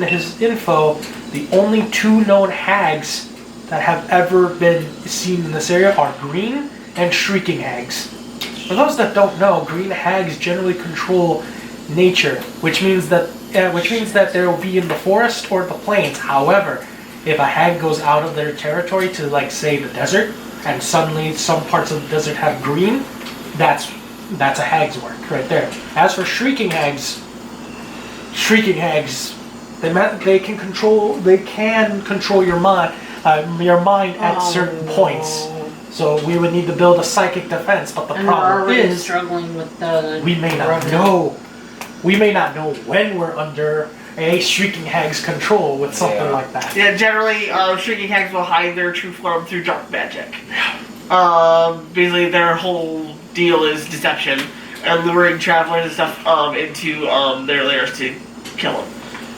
his info, the only 2 known hags that have ever been seen in this area are green and shrieking hags. For those that don't know, green hags generally control nature, which means that they will be in the forest or the plains. However, if a hag goes out of their territory to, like, say, the desert, and suddenly some parts of the desert have green, that's a hag's work right there. As for shrieking hags, they can control your mind at certain points. So we would need to build a psychic defense, but the And we're problem already is struggling with the. we may not know. We may not know when we're under a shrieking hag's control with something like that. Yeah, generally, shrieking hags will hide their true form through dark magic. Basically, their whole deal is deception and luring travelers and stuff into their lairs to kill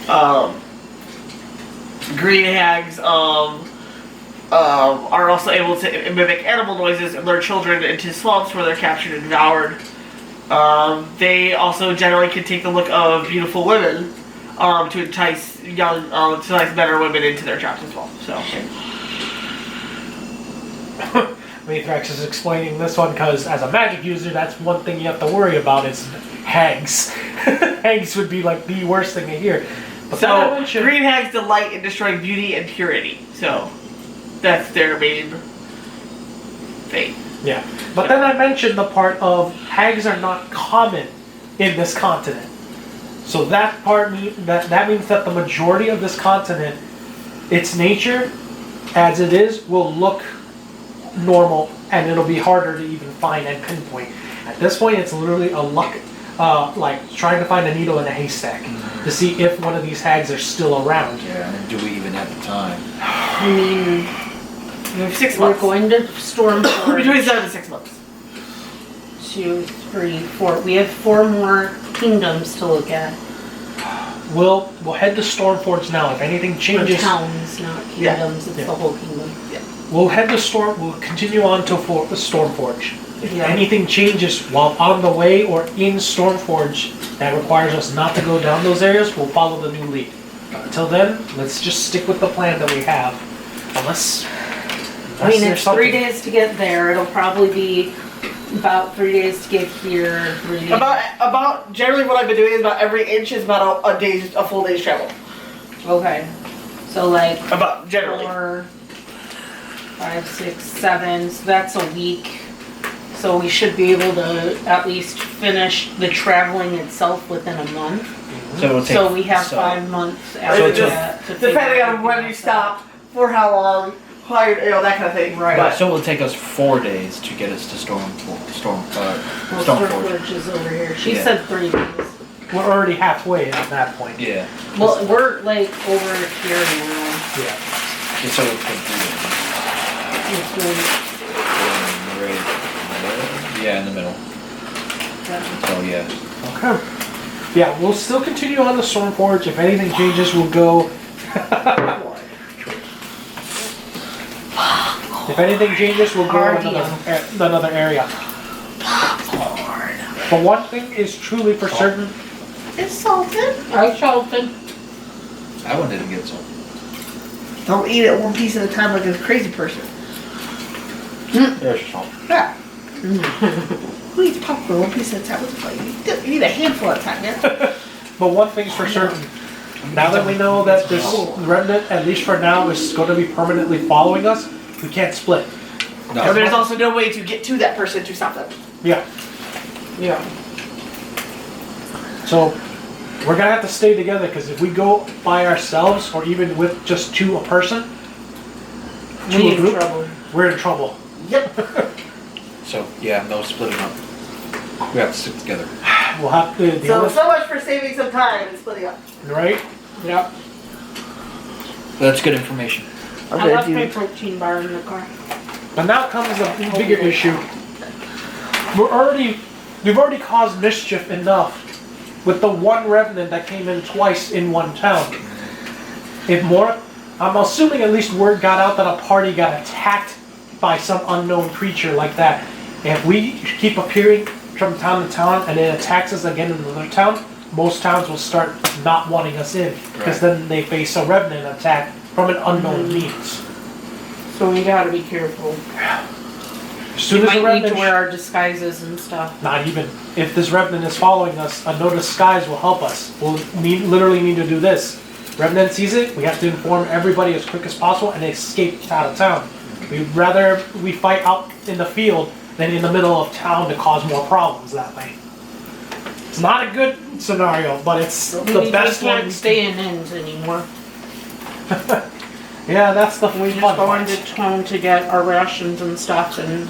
them. Green hags are also able to mimic animal noises and lure children into swamps where they're captured and devoured. They also generally can take the look of beautiful women to entice men or women into their traps as well. So. Mithrax is explaining this one because as a magic user, that's one thing you have to worry about is hags. Hags would be like the worst thing to hear. But So, green hags delight in destroying beauty and purity. So, that's their main thing. Yeah. But then I mentioned the part of hags are not common in this continent. So that part that means that the majority of this continent, its nature, as it is, will look normal, and it'll be harder to even find and pinpoint. At this point, it's literally a luck, like trying to find a needle in a haystack to see if one of these hags are still around. Yeah, and do we even have the time? I mean, We have 6 we're months. going to storm. Between 7 and 6 months. 2, 3, 4. We have 4 more kingdoms to look at. We'll head to Stormforge now. If anything Or changes, towns, not Yeah. kingdoms. It's Yeah. the whole kingdom. we'll head to We'll continue on to the Stormforge. If Yeah. anything changes while on the way or in Stormforge that requires us not to go down those areas, we'll follow the new lead. Until then, let's just stick with the plan that we have. Unless I mean, there's it's something. 3 days to get there. It'll probably be about 3 days to get here. 3 days. About generally what I've been doing is about every inch is about a full day's travel. Okay. So like About generally. 4, 5, 6, 7. So that's a week. So we should be able to at least finish the traveling itself within a month. So it'll take. So we have so- 5 months So after just that. To figure Depending on everything when you else stop, for how long, that kind of thing. Right. But so it will take us 4 days to get us to Well, Stormforge. Stormforge is over here. She Yeah. said 3 days. We're already halfway at that point. Yeah. Well, we're like over here now. Yeah. So it's been 3 days. It's really- Yeah, in the middle. So yeah. Okay. Yeah, we'll still continue on the Stormforge. If anything changes, we'll go. If anything changes, we'll go to another area. But one thing is truly for certain. It's salted. I salted. That one didn't get sold. Don't eat it one piece at a time like a crazy person. There's your salt. Yeah. Who eats popcorn one piece at a time? What the fuck? You need a handful at a time, man. But one thing's for certain. Now that we know that this remnant, at least for now, is going to be permanently following us, we can't split. But there's also no way to get to that person to stop them. Yeah. Yeah. So we're gonna have to stay together because if we go by ourselves or even with just a person, to a We in group, trouble. we're in trouble. Yep. So yeah, no splitting up. We have to stick together. We'll have to deal So with much for saving some time and splitting up. right. Yep. That's good information. I left my protein bar in the car. But now comes the bigger issue. We've already caused mischief enough with the one revenant that came in twice in one town. If more, I'm assuming at least word got out that a party got attacked by some unknown creature like that. If we keep appearing from town to town and it attacks us again in another town, most towns will start not wanting us in because Right. then they face a revenant attack from an unknown means. So we gotta be careful. As soon We as the might need to revenant wear our disguises and stuff. Not even. If this Revenant is following us, a no disguise will help us. We'll literally need to do this. Revenant sees it, we have to inform everybody as quick as possible and escape out of town. We'd rather we fight out in the field than in the middle of town to cause more problems that way. It's not a good scenario, but it's the best We one. can't stay in inns anymore. Yeah, that's the We just fun go part. into town to get our rations and stuff and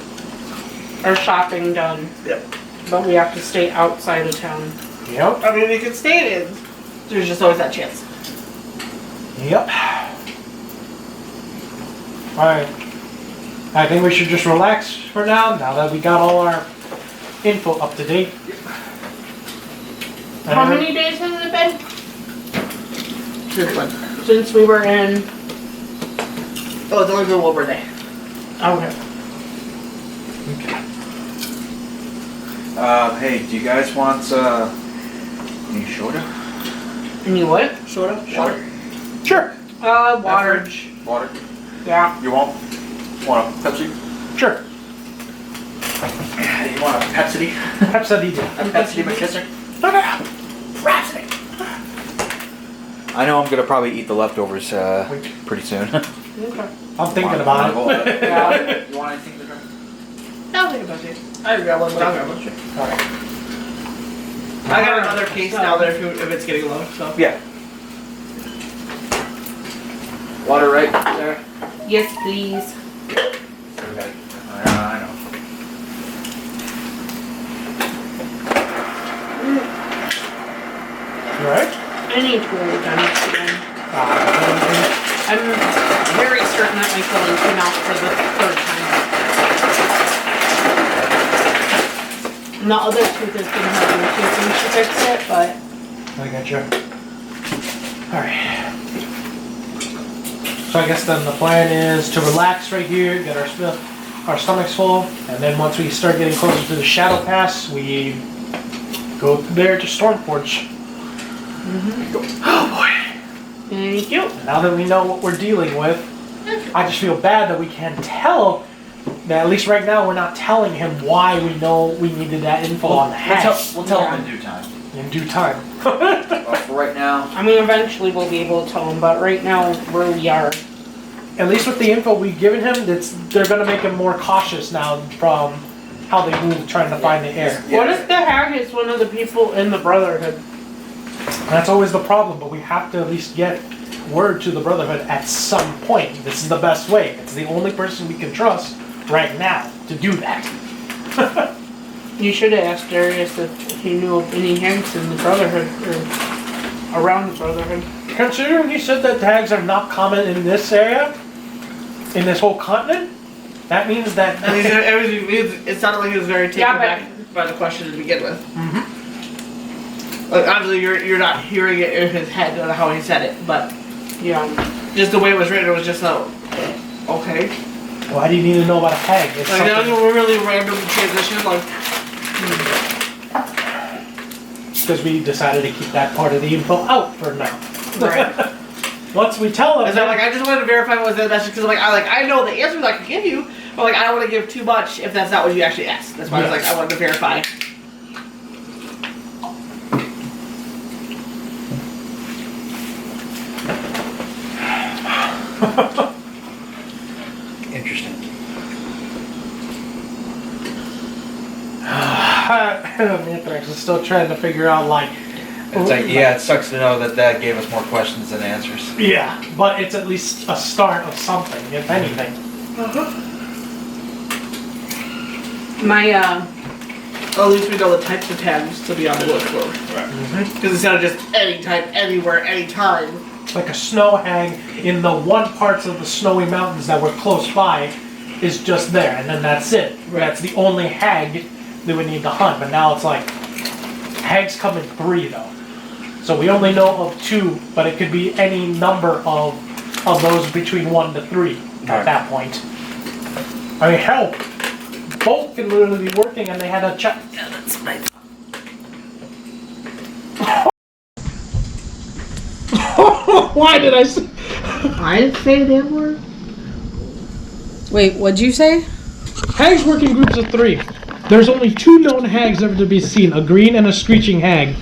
our shopping done. Yep. But we have to stay outside of town. Yep. I mean, we can stay in. There's just always that chance. Yep. Alright. I think we should just relax for now that we got all our info up to date. How many days has it been This one. since we were in? Oh, it's only been one more day. Okay. Hey, do you guys want, any soda? And you what? Soda? Water? Sure. Water. Water? Yeah. You want a Pepsi? Sure. You want a Pepsi? Pepsi did. A Pepsi McKisser? Rhapsody. I know I'm gonna probably eat the leftovers, pretty soon. Okay. I'm thinking about it. Yeah. You want anything to drink? I'll think about it. I didn't grab one, but I'll grab one. Alright. I got another case now there if it's getting low, so. Yeah. Water right there? Yes, please. Okay. I know. Alright. I need to go done again. I'm very certain that my fillings came out for the third time. And the other tooth has been hurting too since she fixed it, but I got you. Alright. So I guess then the plan is to relax right here, get our stomachs full, and then once we start getting closer to the Shadow Pass, we go there to Stormforge. Oh boy. thank you. Now that we know what we're dealing with, I just feel bad that we can't tell, that at least right now we're not telling him why we know we needed that info on the hacks. We'll tell him in due time. In due time. For right now, I mean, eventually we'll be able to tell him, but right now, where we are. At least with the info we've given him, they're going to make him more cautious now from how they move trying to find the air. What if the hag is one of the people in the Brotherhood? That's always the problem, but we have to at least get word to the Brotherhood at some point. This is the best way. It's the only person we can trust right now to do that. You should have asked Darius if he knew of any hags in the Brotherhood, or around the Brotherhood. Considering he said that tags are not common in this area, in this whole continent, that means that... And it sounded like he was very taken back by the question to begin with. Mm-hmm. Like, obviously, you're not hearing it in his head on how he said it, but Yeah. just the way it was written, it was just so, okay. Why do you need to know about a hag? It's Like, that something- was a really random transition, like, because we decided to keep that part of the info out for now. Right. Once we tell them, and so, like, I just wanted to verify what was the message, because I know the answers I can give you, but, like, I don't want to give too much if that's not what you actually asked. That's why I was like, I wanted to verify. interesting. Anthrax is still trying to figure out, like... It's like, yeah, it sucks to know that gave us more questions than answers. Yeah, but it's at least a start of something, if anything. My, At least we know the types of tags to be on the look for. Because it's not just any type, anywhere, anytime. Like a snow hag in the one parts of the snowy mountains that were close by is just there, and then that's it. That's the only hag that we need to hunt, but now it's like, hags come in 3 though. So we only know of 2, but it could be any number of those between 1 to 3 at that point. I mean, hell, both can literally be working and they had a check. Yeah, that's my... Why did I say? I didn't say that word. wait, what'd you say? Hags work in groups of 3. There's only 2 known hags ever to be seen, a green and a screeching hag.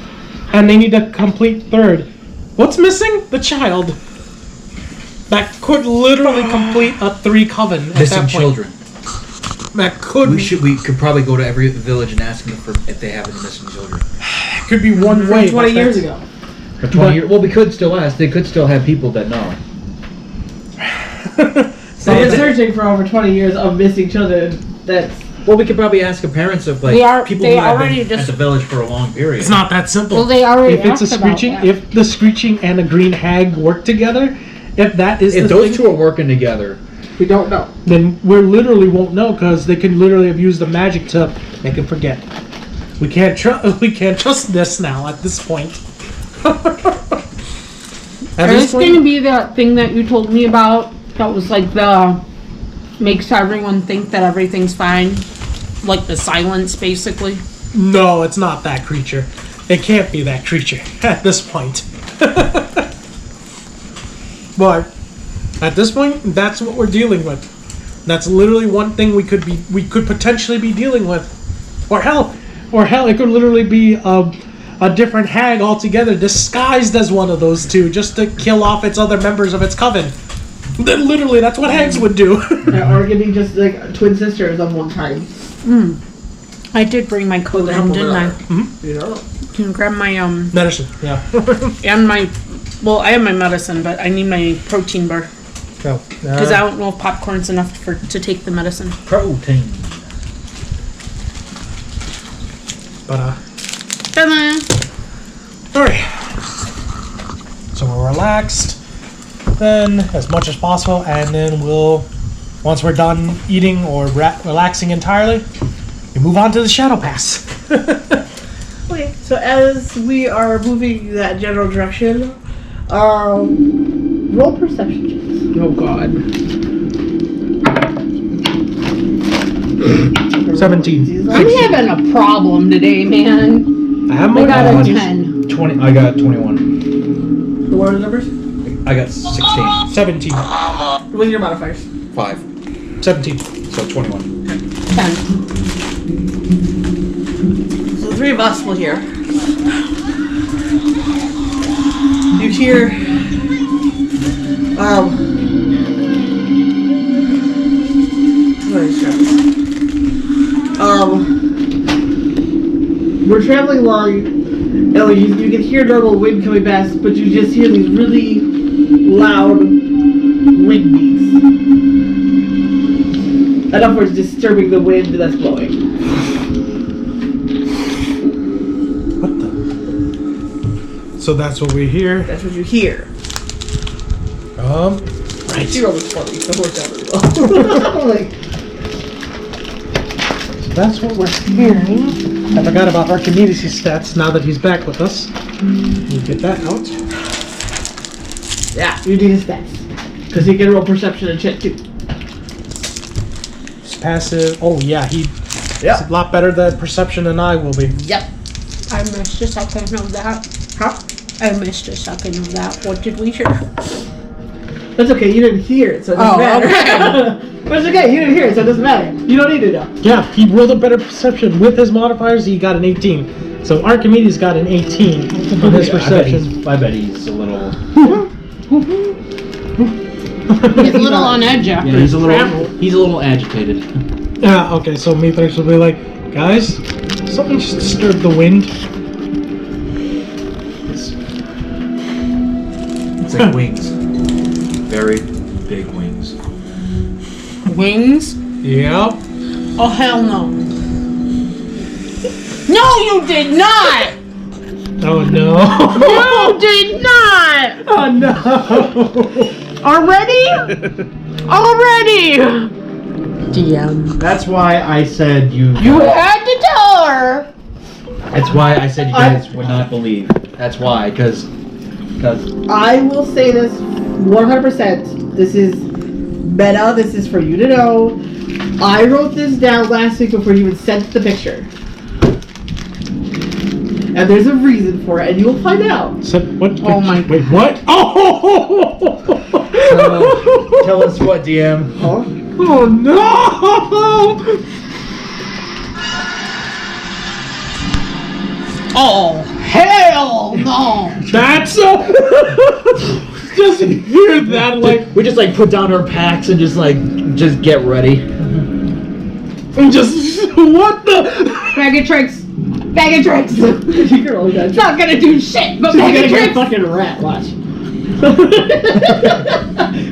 And they need a complete 3rd. What's missing? The child. That could literally complete a 3 coven at Missing that point. children. That could We could probably go to every village and ask them if they have any missing children. could be one way. 20 but years that's- ago. For 20 years, well, we could still ask. They could still have people that know. They've been searching for over 20 years of missing children. That's... Well, we could probably ask the parents of like people they who have already been at just- the village for a long period. It's not that simple. Well, they already if it's a asked about screeching, that. if the screeching and a green hag work together, if that is If the those thing, 2 are working together, We don't know. then we literally won't know because they can literally have used the magic to make him forget. We can't trust this now at this point. At Is this this point, gonna be that thing that you told me about? That was like the makes everyone think that everything's fine, like the silence, basically. no, it's not that creature. It can't be that creature at this point. But at this point, that's what we're dealing with. That's literally one thing we could potentially be dealing with, or hell, it could literally be a different hag altogether, disguised as one of those 2, just to kill off its other members of its coven. Then literally, that's what hags would do. Or it could be just like twin sisters of one kind. I did bring my coat in, didn't I? You know? Can you grab my Medicine, yeah. and my well, I have my medicine, but I need my protein bar because I don't know if popcorn's enough to take the medicine. protein. But Ta-da! alright. So we're relaxed, then as much as possible, and then once we're done eating or relaxing entirely, we move on to the Shadow Pass. Okay, so as we are moving that general direction, roll perception checks. Oh God. 17. I'm having a problem today, man. I have I more got a than 10. 20. I got 21. So what are the numbers? I got 16. 17. With your modifiers. 5. 17. So 21. 10. So the three of us will hear. You hear, what is that? We're traveling along, and you can hear normal wind coming past, but you just hear these really loud wind beats. Enough where it's disturbing the wind that's blowing. What the? So that's what we hear. That's what you hear. Right. Zero was funny, so it worked out really well. Like, That's what we're hearing. I forgot about Archimedes' stats now that he's back with us. You get that out. yeah, you need his stats. Because he can roll perception and check too. He's passive. Oh yeah, he's Yeah. a lot better than perception than I will be. Yep. I missed a second of that. Huh? I missed a second of that. What did we hear? That's okay, you didn't hear it, so it doesn't matter. But it's okay, you didn't hear it, so it doesn't matter. You don't need to know. Yeah, he rolled a better perception. With his modifiers, he got an 18. So Archimedes got an 18 on his perception. I bet he's a little. He's a little on edge after Yeah, his travel. he's a little agitated. Yeah, okay, so Mithrax will be like, guys, something just disturbed the wind. It's like wings. Very big wings. Wings? Yep. Oh, hell no. No, you did not! Oh no. You did not! Oh no. Already? Already! DM. That's why I said you. You had to tell her! That's why I said you guys would not believe. That's why, because. I will say this 100%. This is meta, this is for you to know. I wrote this down last week before you even sent the picture. And there's a reason for it, and you will find out. So, what? Oh my Wait, what? Oh! Tell us what, DM. Huh? Oh no! Oh, hell no! That's just hear that like We just like put down our packs and just get ready. and just what the? Bag of tricks! Bag of tricks! You can roll that. It's not gonna do shit, but She's bag gonna of get a tricks! fucking rat, watch.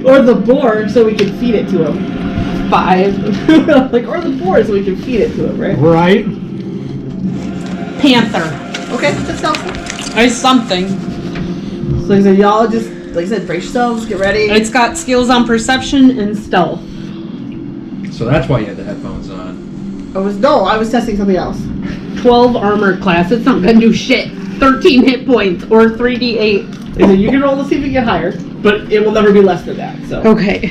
Or the board so we can feed it to him. 5. Like, or the board so we can feed it to him, right? Right. Panther. Okay, that's helpful. Or something. So like I said, y'all just, like I said, brace yourselves, get ready. It's got skills on perception and stealth. So that's why you had the headphones on. I was testing something else. 12 armor class. It's not gonna do shit. 13 hit points or 3d8. Like I said, you can roll to see if you get higher, but it will never be less than that. So, Okay.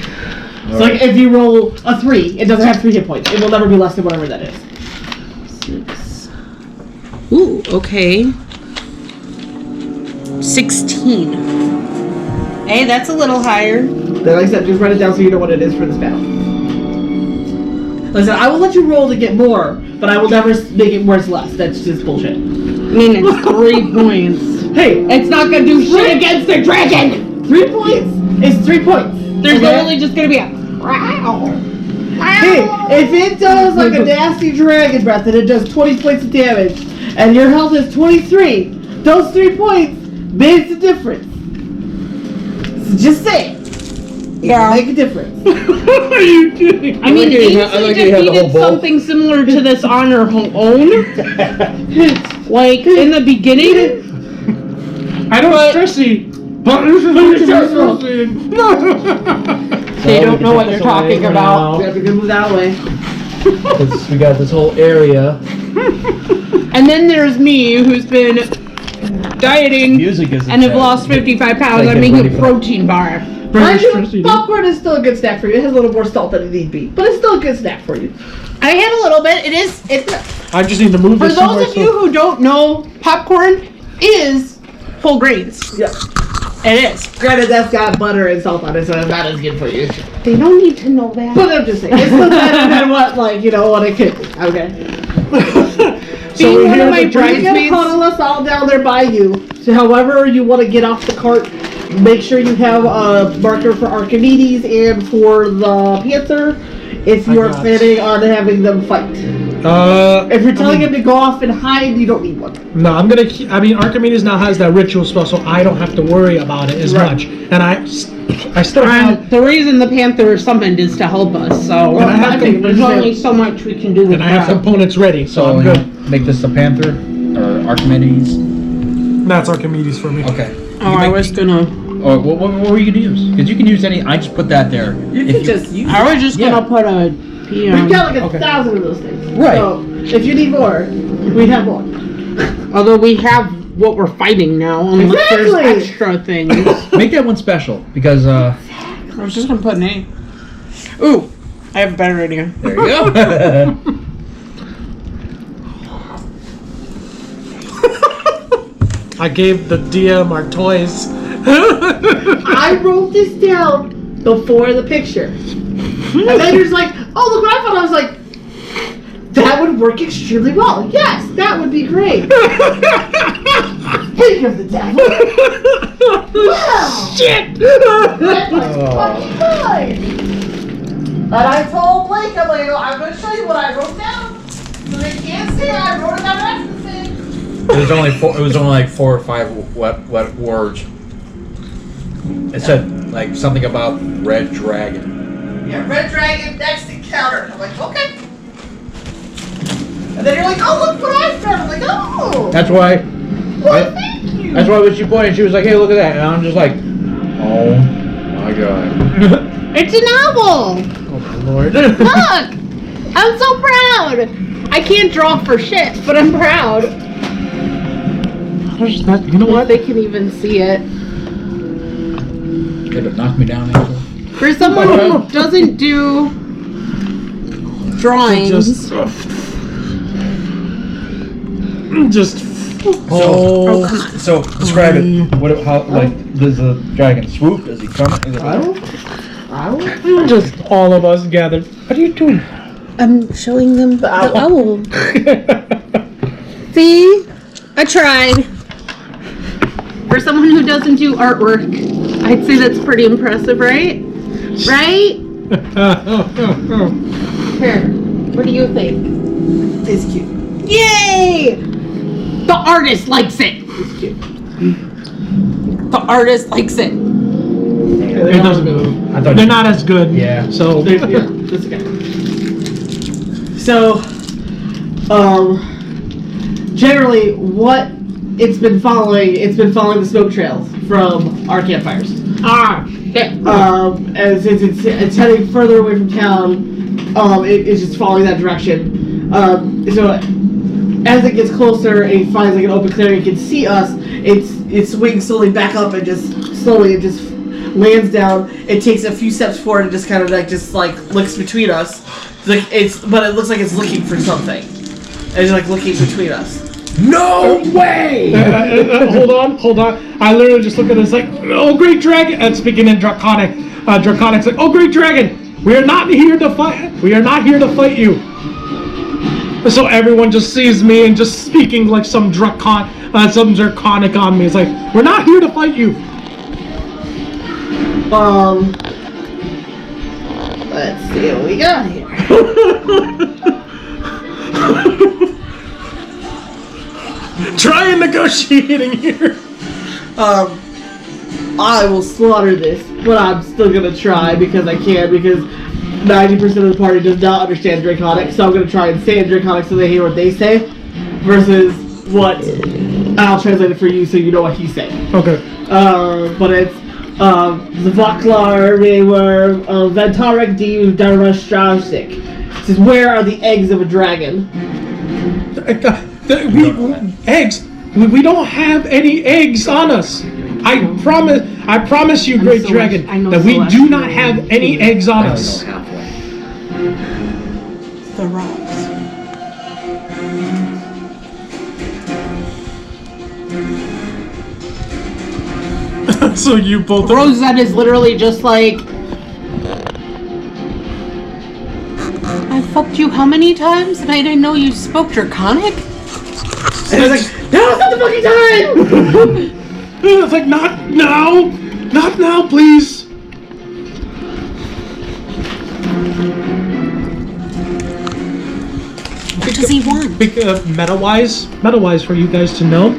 so like if you roll a 3, it doesn't have 3 hit points. It will never be less than whatever that is. 6. Ooh, okay. 16. Hey, that's a little higher. Then, like I said, just write it down so you know what it is for this battle. Like I said, I will let you roll to get more, but I will never make it where it's less. That's just bullshit. I mean, it's 3 points. Hey, It's not gonna do shit against the dragon! 3 points is 3 points. There's okay? literally just gonna be a wow. Hey, if it does like a nasty dragon breath and it does 20 points of damage, and your health is 23, those 3 points makes a difference. So just say it. Yeah. Make a difference. Are you kidding? I mean, I like AC how you have the whole defeated bowl. something similar to this on her own. Like, in the beginning. I don't stressy. But this is They don't know what they're talking about. We have to move that away. 'Cause we got this whole area. And then there's me, who's been dieting Music is and have lost 55 pounds. I'm making a protein bar. Mind you, popcorn is still a good snack for you. It has a little more salt than it need be, but it's still a good snack for you. I had a little bit. It's I just need to move for this somewhere. those of you who don't know, popcorn is whole grains. Yeah. It is. Granted, that's got butter and salt on it, so it's not as good for you. They don't need to know that. But I'm just saying, it's still better than what, like, what it could be. Okay. Being we one hear of my the drink- You can bridesmaids. huddle us all down there by you. So however you want to get off the cart, make sure you have a marker for Archimedes and for the Panther if you I are got planning on having them fight. If you're telling him to go off and hide, you don't need one. No, I'm gonna keep, Archimedes now has that ritual spell, so I don't have to worry about it as Right. much. And I still have, The reason the Panther summoned is to help us, so And I have to- there's only so much we can do with and I have that. components ready, so So I'm you good. know, make this the Panther or Archimedes. That's Archimedes for me. Okay. Oh, I was gonna. Or what were you gonna use? Because you can use any. I just put that there. You If can just use I was just Yeah. gonna put a P We've on. got like Okay. 1,000 of those things. Right. So if you need more, we have more. Although we have what we're fighting now, unless Exactly. there's extra things. Make that one special because I was just gonna put an A. Ooh, I have a better idea. there you go. I gave the DM our toys. I wrote this down before the picture. And then you're just like, oh, look what I found. I was like, that would work extremely well. Yes, that would be great. Think of the devil. Wow. Shit! That was fucking fine. And I told Blake, I'm like, I'm going to show you what I wrote down. So they can't see it. I wrote it down next to the thing. It was only like 4 or 5 what words. It said like something about red dragon. Yeah, red dragon next encounter. I'm like, okay. And then you're like, oh, look what I found. I'm like, oh. That's why. Well, thank you. That's why when she pointed, she was like, "Hey, look at that," and I'm just like, "Oh my god." It's a novel. Oh my lord. Look, I'm so proud. I can't draw for shit, but I'm proud. You know what? They can even see it. Could have knocked me down. Actually. For someone who doesn't do drawings, Just. oh come on. So describe it. What? How? Like, does the dragon swoop? Does he come? Is it I don't. Just all of us gathered. What are you doing? I'm showing them the owl. See? I tried. For someone who doesn't do artwork, I'd say that's pretty impressive, right? Right? Here, what do you think? It's cute. Yay! The artist likes it. It's cute. The artist likes it. It doesn't move. I thought They're not as good. Yeah. So. Yeah, that's okay. So, generally, what it's been following the smoke trails from our campfires. Ah, shit. As it's heading further away from town, it's just following that direction. So as it gets closer and it finds like an open clearing, it can see us. It swings slowly back up and just lands down. It takes a few steps forward and just kind of like looks between us. But it looks like it's looking for something. It's like looking between us. No way! Hold on. I literally just look at this like, oh, great dragon. And speaking in Draconic. Draconic's like, oh, great dragon. We are not here to fight. We are not here to fight you. So everyone just sees me and just speaking like some Draconic on me. It's like, we're not here to fight you. Let's see what we got here. Try negotiating here. I will slaughter this, but I'm still gonna try because I can, because 90% of the party does not understand Draconic, so I'm gonna try and say in Draconic so they hear what they say, versus what I'll translate it for you so you know what he's saying. Okay. But it's Zvaklar, they were Ventarek D. Darma Strausik. It says, where are the eggs of a dragon? Eggs? We don't have any eggs on us. I promise you, Great Dragon, that we do not have any eggs on us. The rocks. So you both. Rosette is literally just like, I fucked you how many times and I didn't know you spoke Draconic? And it's like, now's not the fucking time! It's like, not now! Not now, please! What does he want? Meta-wise for you guys to know,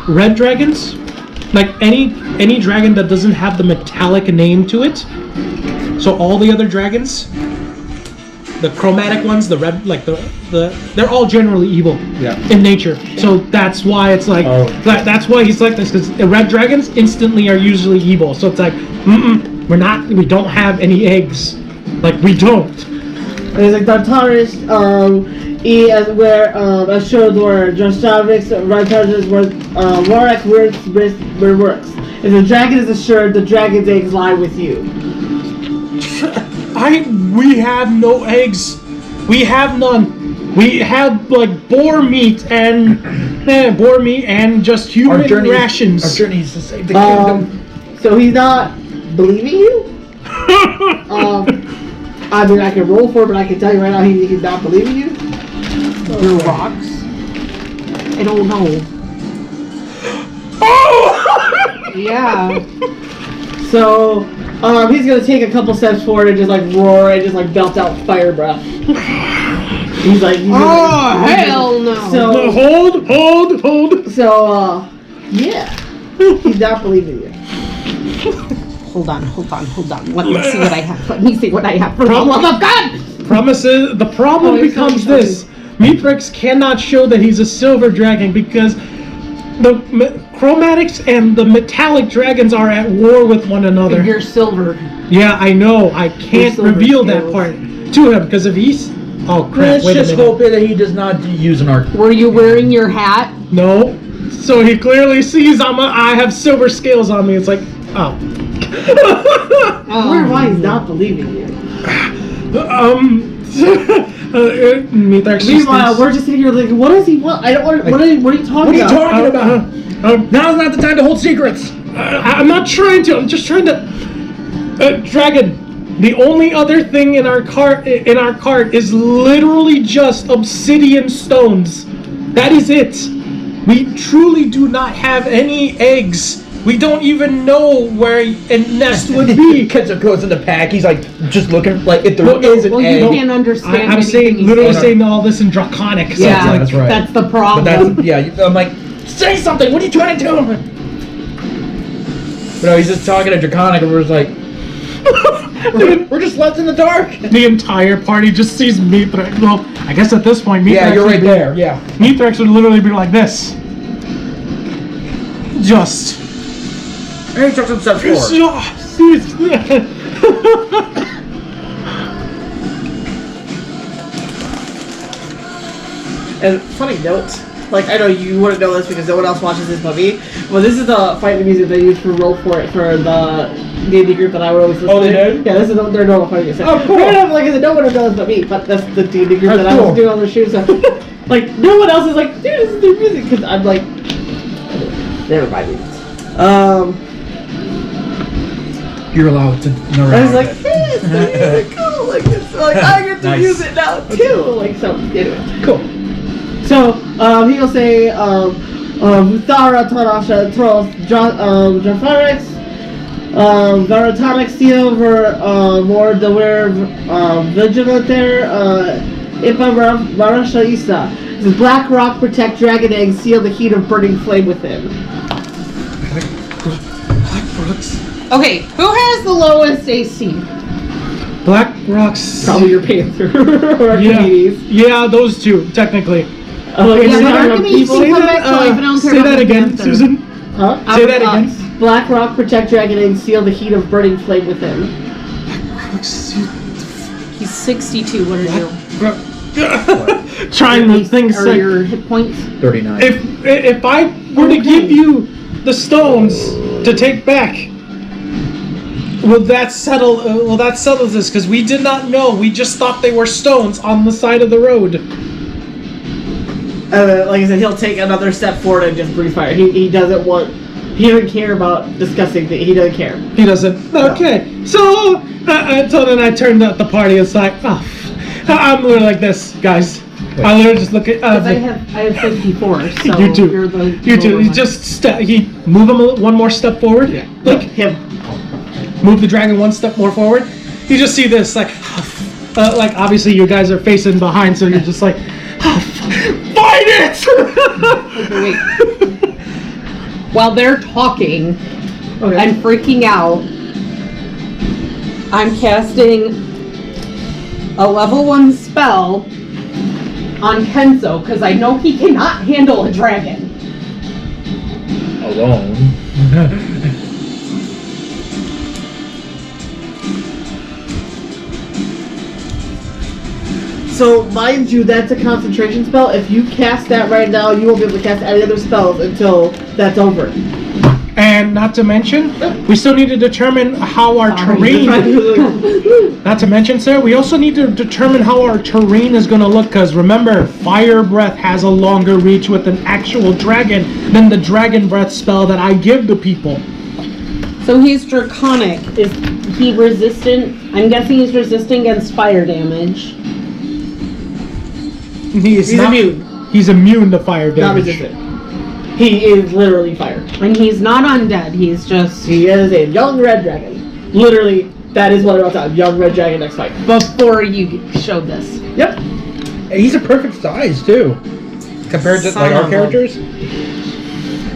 red dragons, like any dragon that doesn't have the metallic name to it, so all the other dragons, the chromatic ones, the red, like they're all generally evil in nature. So that's why it's like, that's why he's like this, because red dragons instantly are usually evil. So it's like, we don't have any eggs. Like, we don't. And it's like, Dartaris, as where, Assuredor, Jostavix, Dartaris, Warek works. If the dragon is assured, the dragon's eggs lie with you. We have no eggs. We have none. We have like boar meat and just human rations. Our journey is to save the kingdom. So he's not believing you? I mean, I can roll for it, but I can tell you right now he's not believing you. The rocks? I don't know. Yeah. So, he's gonna take a couple steps forward and just like roar and just like belt out fire breath. He's like, hell no. So hold. So, yeah, he's not believing you. Hold on. Let me see what I have. For the love of God! The problem becomes this. Mithrax cannot show that he's a silver dragon because the chromatics and the metallic dragons are at war with one another. You're silver. Yeah, I know. I can't reveal that part to him because if he's... Oh crap, Let's just hope that he does not use an arc. Were you wearing your hat? No. So he clearly sees I have silver scales on me. It's like, oh. I wonder why he's not believing you. Mithrax Meanwhile, we're just sitting here like, what does he want? I don't want. What are you talking about? Now's not the time to hold secrets. I'm not trying to. I'm just trying to. Dragon. The only other thing in our cart is literally just obsidian stones. That is it. We truly do not have any eggs. We don't even know where a nest would be. Ketchup goes in the pack. He's like just looking like if there is an egg. You can't understand. I'm saying all this in Draconic. So yeah, like, that's right. That's the problem. But I'm like, say something. What are you trying to do? But no, he's just talking to Draconic, and we're just like, we're just left in the dark. The entire party just sees Mithrax. Well, I guess at this point, Mithrax. Yeah, you're right there. Yeah. Mithrax would literally be like this. Just. And he took some steps forward. And funny note, like I know you wouldn't know this because no one else watches this movie, but this is the fighting music they used for roll for it for the D&D group that I would always listen to. Oh, they did? Yeah, this is their normal fighting music. Oh, cool. Like no one knows but me, but that's the D&D group that I cool. was doing on their shoes. So, like no one else is like, dude, this is their music because I'm like, never mind me. You're allowed to narrate. I was like, hey, it's the music, cool. Like it's like I get to Nice. use it now too. Like so, anyway. Cool. So, he'll say, Thara Tarasha Trolls Jafarex, Varatonic Silver, Lord the Wear Vigilant there, Ipa Varasha Isa. The Black Rock protect dragon eggs, seal the heat of burning flame within. Okay, who has the lowest AC? Black Rocks. Probably your Panther or Archimedes. Yeah, those two, technically. Like, Yeah, you're but talking about Archimedes people? can come back to life, and I don't care say about that the again, Panther. Susan. Huh? Say that again. Black Rock protect dragon eggs, seal the heat of burning flame within. He's 62. What are you? Trying to think. Are your hit points? 39. If I were to give you the stones to take back, will that settle this? Because we did not know. We just thought they were stones on the side of the road. Like I said, he'll take another step forward and just breathe fire. He doesn't care about discussing things. He doesn't care. He doesn't. Okay. So then I turned at the party. It's like, I'm literally like this, guys. I literally just look at. Because I have 54. So You too. You're the You too. lower He one. just he move him one more step forward. Yeah. Like Him. move the dragon one step more forward. You just see this like obviously you guys are facing behind, so you're just like, fight it! Okay, wait. While they're talking and freaking out, I'm casting a level 1 spell on Kenzo because I know he cannot handle a dragon. Alone. So, mind you, that's a concentration spell. If you cast that right now, you won't be able to cast any other spells until that's over. And not to mention, we still need to determine how our terrain. Not to mention, sir, we also need to determine how our terrain is going to look. Because remember, Fire Breath has a longer reach with an actual dragon than the Dragon Breath spell that I give to people. So he's draconic. Is he resistant? I'm guessing he's resistant against fire damage. He's immune. He's immune to fire Not damage. resistant. He is literally fire. And he's not undead. He's just He is a young red dragon. Literally, that is what I'm about to have. Young red dragon next fight. before you showed this. Yep. He's a perfect size too, compared to Son like our of a- characters.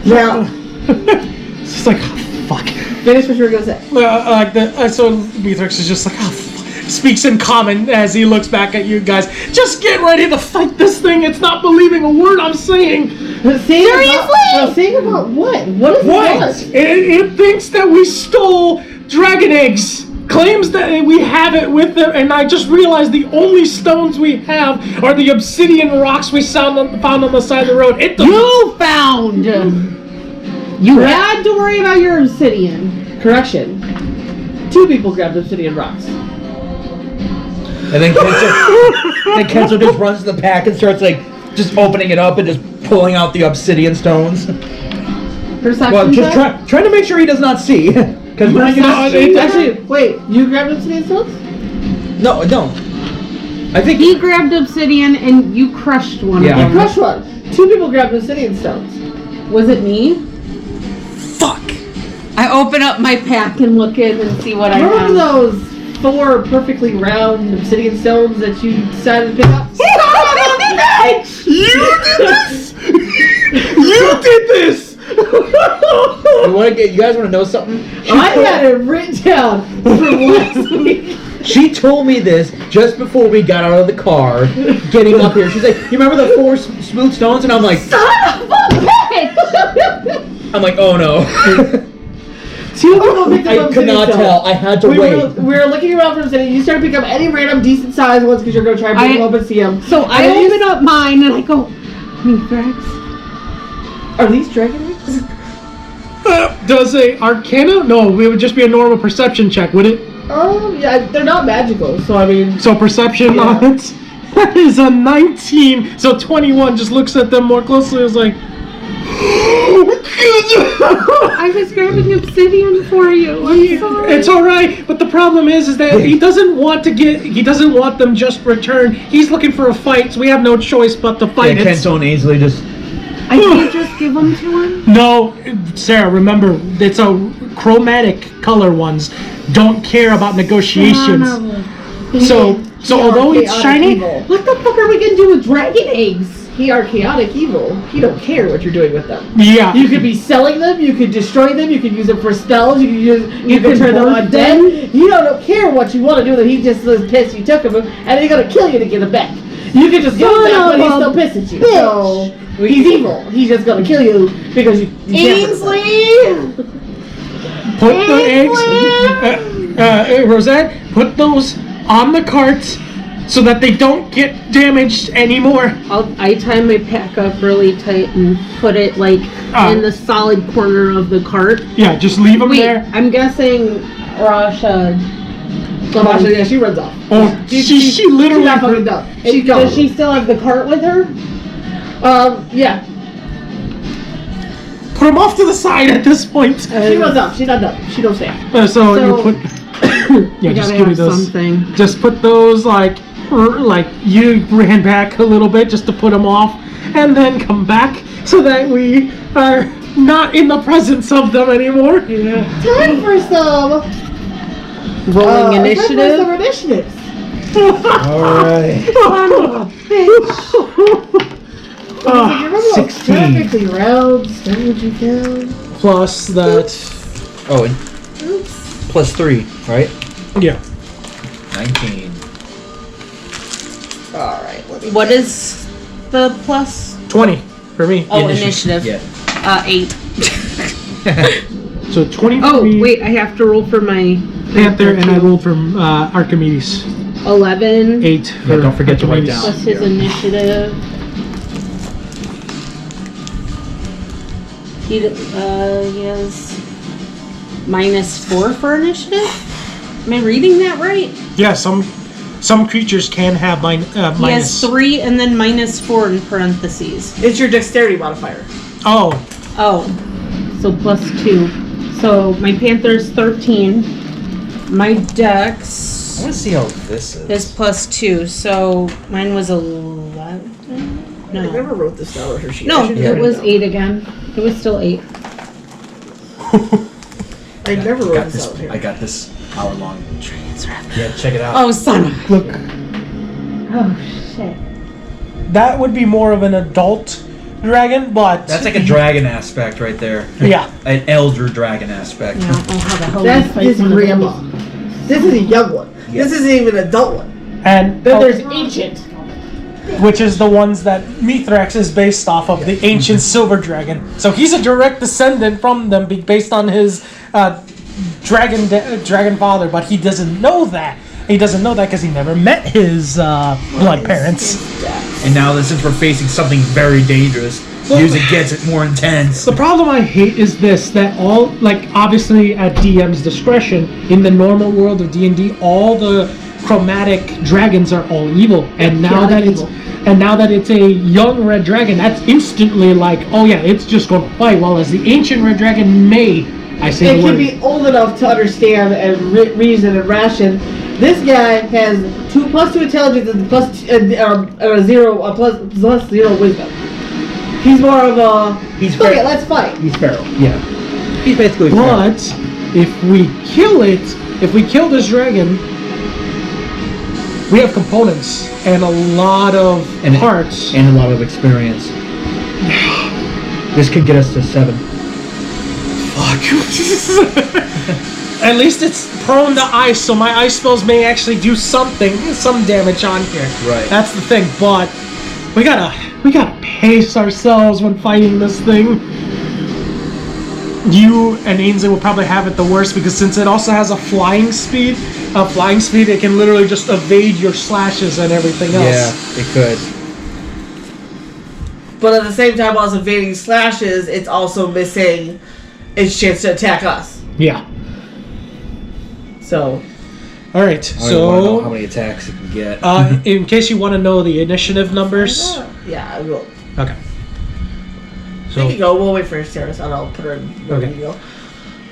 Now, It's just like, oh, fuck. finish what you were going to say. So Beatrix is just like, oh, fuck. Speaks in common as he looks back at you guys. Just get ready to fight this thing. It's not believing a word I'm saying. Saying about what? What is What? It thinks that we stole dragon eggs. Claims that we have it with them, and I just realized the only stones we have are the obsidian rocks we found on the side of the road. You found! You had to worry about your obsidian. Correction. 2 people grabbed obsidian rocks. And then Kenzo just runs to the pack and starts like just opening it up and just pulling out the obsidian stones. Perception Well, just check? trying to make sure he does not see. Because Actually, wait, you grabbed obsidian stones? no. I think He grabbed obsidian and you crushed one Yeah. of You them. crushed one. 2 people grabbed obsidian stones. Was it me? Fuck! I open up my pack and look in and see what I Remember have. those 4 perfectly round obsidian stones that you decided to pick up? You did this! You did this! you guys want to know something? I had it written down from last week. She told me this just before we got out of the car, getting up here. She's like, "You remember the 4 smooth stones?" And I'm like, "Oh no!" 2 people picked up I could obsidian not stones. tell. I had to We wait. were looking around for obsidian. You started picking up any random decent sized ones because you're going to try and pick them up and see them. So I And then you open up mine and I go, Mithrax? Are these dragon eggs? Does a Arcana? No, it would just be a normal perception check, would it? Oh, yeah, they're not magical, so I mean... So perception Yeah. on it. That is a 19. So 21 just looks at them more closely. Is like, I was grabbing obsidian for you. I'm sorry. it's all right. But the problem is that he doesn't want them just returned. He's looking for a fight. So we have no choice but to fight it. Kenzo and Ainsley just. I can't just give them to him? No, Sarah. Remember, it's a chromatic color ones. Don't care about negotiations. So although it's chaotic shiny, evil. What the fuck are we gonna do with dragon eggs? He are chaotic evil. He don't care what you're doing with them. yeah. You could be selling them, you could destroy them, you could use them for spells, you could could turn them burn undead. You don't care what you want to do with them. He just was pissed you took them, and he's gonna kill you to get them back. You could just give them back, but he's still pissed at you. So he's evil. He's just gonna kill you because you can't. Put the eggs, Rosette. Put those on the carts so that they don't get damaged anymore. I tie my pack up really tight and put it like in the solid corner of the cart. Yeah, just leave them Wait, there. I'm guessing Rasha. Rasha, yeah, she runs off. Oh, she literally. She's not fucking dumb. She's Does gone. she still have the cart with her? Yeah. Put them off to the side at this point. She runs off. She's not dumb. She don't stay. So you So- put. Yeah, You just gotta give me have those. something. Just put those like you ran back a little bit just to put them off, and then come back so that we are not in the presence of them anymore. Yeah. Time for some Rolling Time for initiative. some initiatives. Alright. Remember those 16. technically rounds, damage you down. Plus that. Oh, and plus 3, right? Yeah. 19. Alright, let me. What is the plus? 20 for me. Oh, initiative. Yeah. 8. So 20 for Oh, me. wait, I have to roll for my Panther, and I rolled from Archimedes. 11 8. Yeah, don't forget to write Archimedes. down. plus his initiative. He has -4 for initiative. Am I reading that right? Yeah, some creatures can have He minus. has 3 and then -4 in parentheses. It's your dexterity modifier. Oh, Oh, so +2. So my Panther's 13. My I Dex want to see how this is. is +2. So mine was 11. I No, never wrote this down on her sheet. I no, should've it written was down. 8 again. It was still 8. I never wrote got this this. down here. I got this hour long. Yeah, check it out. Oh, son of. look. Oh shit. That would be more of an adult dragon, but That's like a dragon aspect right there. yeah. An elder dragon aspect. I don't know how the hell. That's we fight his one of those. grandma. This is a young one. Yeah. This isn't even an adult one. And Then there's ancient. which is the ones that Mithrax is based off of, the ancient silver dragon. So he's a direct descendant from them based on his dragon father, but he doesn't know that. He doesn't know that because he never met his blood parents. And now, since we're facing something very dangerous, music gets it more intense. The problem I hate is this, that all, like, obviously at DM's discretion, in the normal world of D&D, all the chromatic dragons are all evil. And now that it's a young red dragon, that's instantly like, oh yeah, it's just going to fight. While as the ancient red dragon may, I say It the can word. be old enough to understand and reason and ration. This guy has +2 intelligence and plus 0 wisdom. He's more of a. He's Okay, fair. let's fight. He's feral. Yeah. He's basically feral. But if we kill this dragon, we have components and a lot of parts. And a lot of experience. This could get us to 7. At least it's prone to ice, so my ice spells may actually do some damage on here. Right. That's the thing, but we gotta pace ourselves when fighting this thing. You and Ainsley will probably have it the worst because since it also has a flying speed, it can literally just evade your slashes and everything else. Yeah, it could. But at the same time, while it's evading slashes, it's also missing its chance to attack us. Yeah. So. All right. I don't want to know how So, many attacks it can get. in case you want to know the initiative numbers. Yeah, I will. Okay. There you go. We'll wait for Sarah's and I'll put her in. There Okay. you go.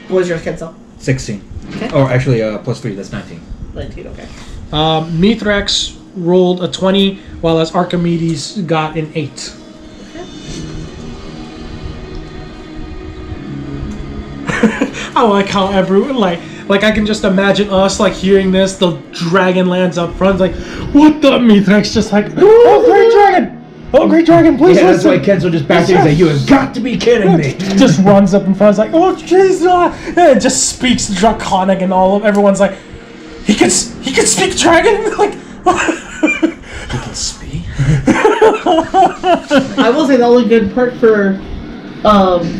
What was yours, Kenzo? 16. Okay. Or actually, +3. That's 19. 19, okay. Mithrax rolled a 20, while as Archimedes got an 8. I like how everyone like I can just imagine us like hearing this. The dragon lands up front, like, what the? Mithrax just like, oh great dragon, please Yeah, that's listen. why Kenzo just back there. He's like, "You have got to be kidding me!" Just runs up in front, is like, oh jeez, and just speaks Draconic, and everyone's like, he can speak dragon, like. He can speak. I will say the only good part for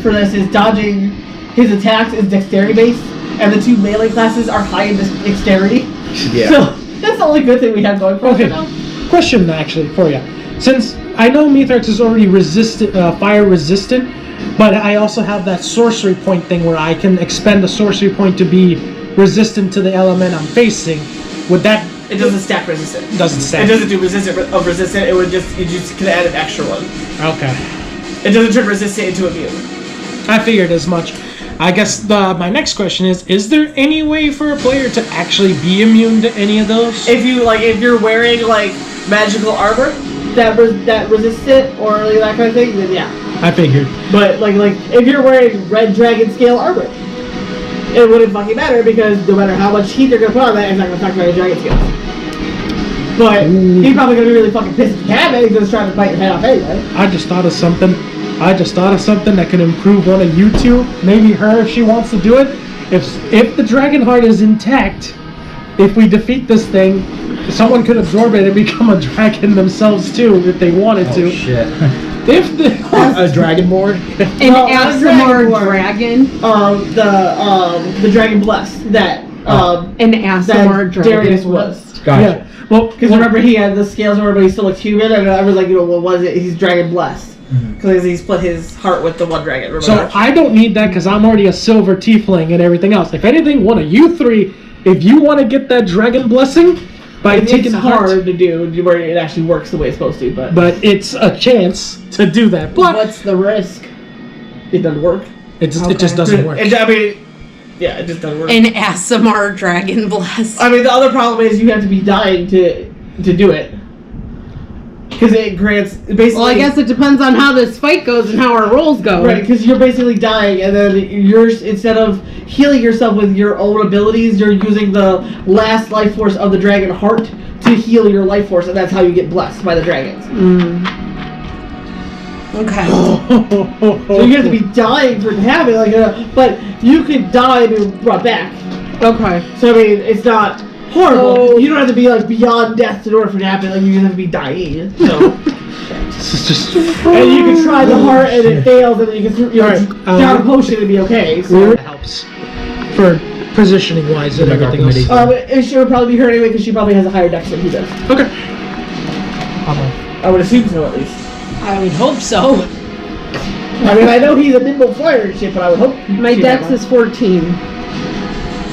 this is dodging his attacks is dexterity based, and the 2 melee classes are high in dexterity. Yeah. So That's the only good thing we have going for us Okay. right now. Question actually for you. Since I know Mithrax is already fire resistant, but I also have that sorcery point thing where I can expend a sorcery point to be resistant to the element I'm facing. Would that It doesn't stack resistant. doesn't It stack? doesn't do resistant. It would just you just can add an extra one. Okay. It doesn't turn resistant into immune. I figured as much. I guess my next question is there any way for a player to actually be immune to any of those? If you're wearing like magical armor that resists it or like, that kind of thing, then yeah. I figured. But like if you're wearing red dragon scale armor, it wouldn't fucking matter because no matter how much heat they're gonna put on that, it's not gonna affect red dragon scales. But he's probably gonna be really fucking pissed if you have it. He's gonna try to bite your head off anyway. I just thought of something that can improve one of you two. Maybe her if she wants to do it. If the dragon heart is intact, if we defeat this thing, someone could absorb it and become a dragon themselves too if they wanted to. Oh shit. If the A dragonborn? An No, not a Asimar dragonborn. dragon. The dragon blessed that An Asimar that dragon. Darius was. Gotcha. yeah, well, Because remember he had the scales or whatever, but he still looked human, and I was like, what was it? He's dragon blessed. Because he split his heart with the one dragon, remember? so I don't need that because I'm already a silver tiefling and everything else. If anything, one of you three, if you want to get that dragon blessing by taking it's the hard heart, to do where it actually works the way it's supposed to, but but it's a chance to do that. But What's the risk? it doesn't work. it just doesn't work. I mean, yeah, it just doesn't work. An Asimar dragon blessed. I mean, the other problem is you have to be dying to do it. Because it grants basically. Well, I guess it depends on how this fight goes and how our rolls go. Right, because you're basically dying, and then you're instead of healing yourself with your own abilities, you're using the last life force of the dragon heart to heal your life force, and that's how you get blessed by the dragons. Okay. So you have to be dying for having but you could die and be brought back. Okay. So I mean, it's not horrible. So- You don't have to be beyond death in order for it to happen. Like you just have to be dying. So. This is just And you can try the heart and it fails, and then you can Alright, down a potion and be okay. So. it helps for positioning wise and Like everything Archimedes. else. She would probably be her anyway because she probably has a higher dex than he does. Okay. I would assume so at least. I would hope so. I mean, I know he's a nimble flyer and shit, but I would hope. My she'd dex have is 14. one.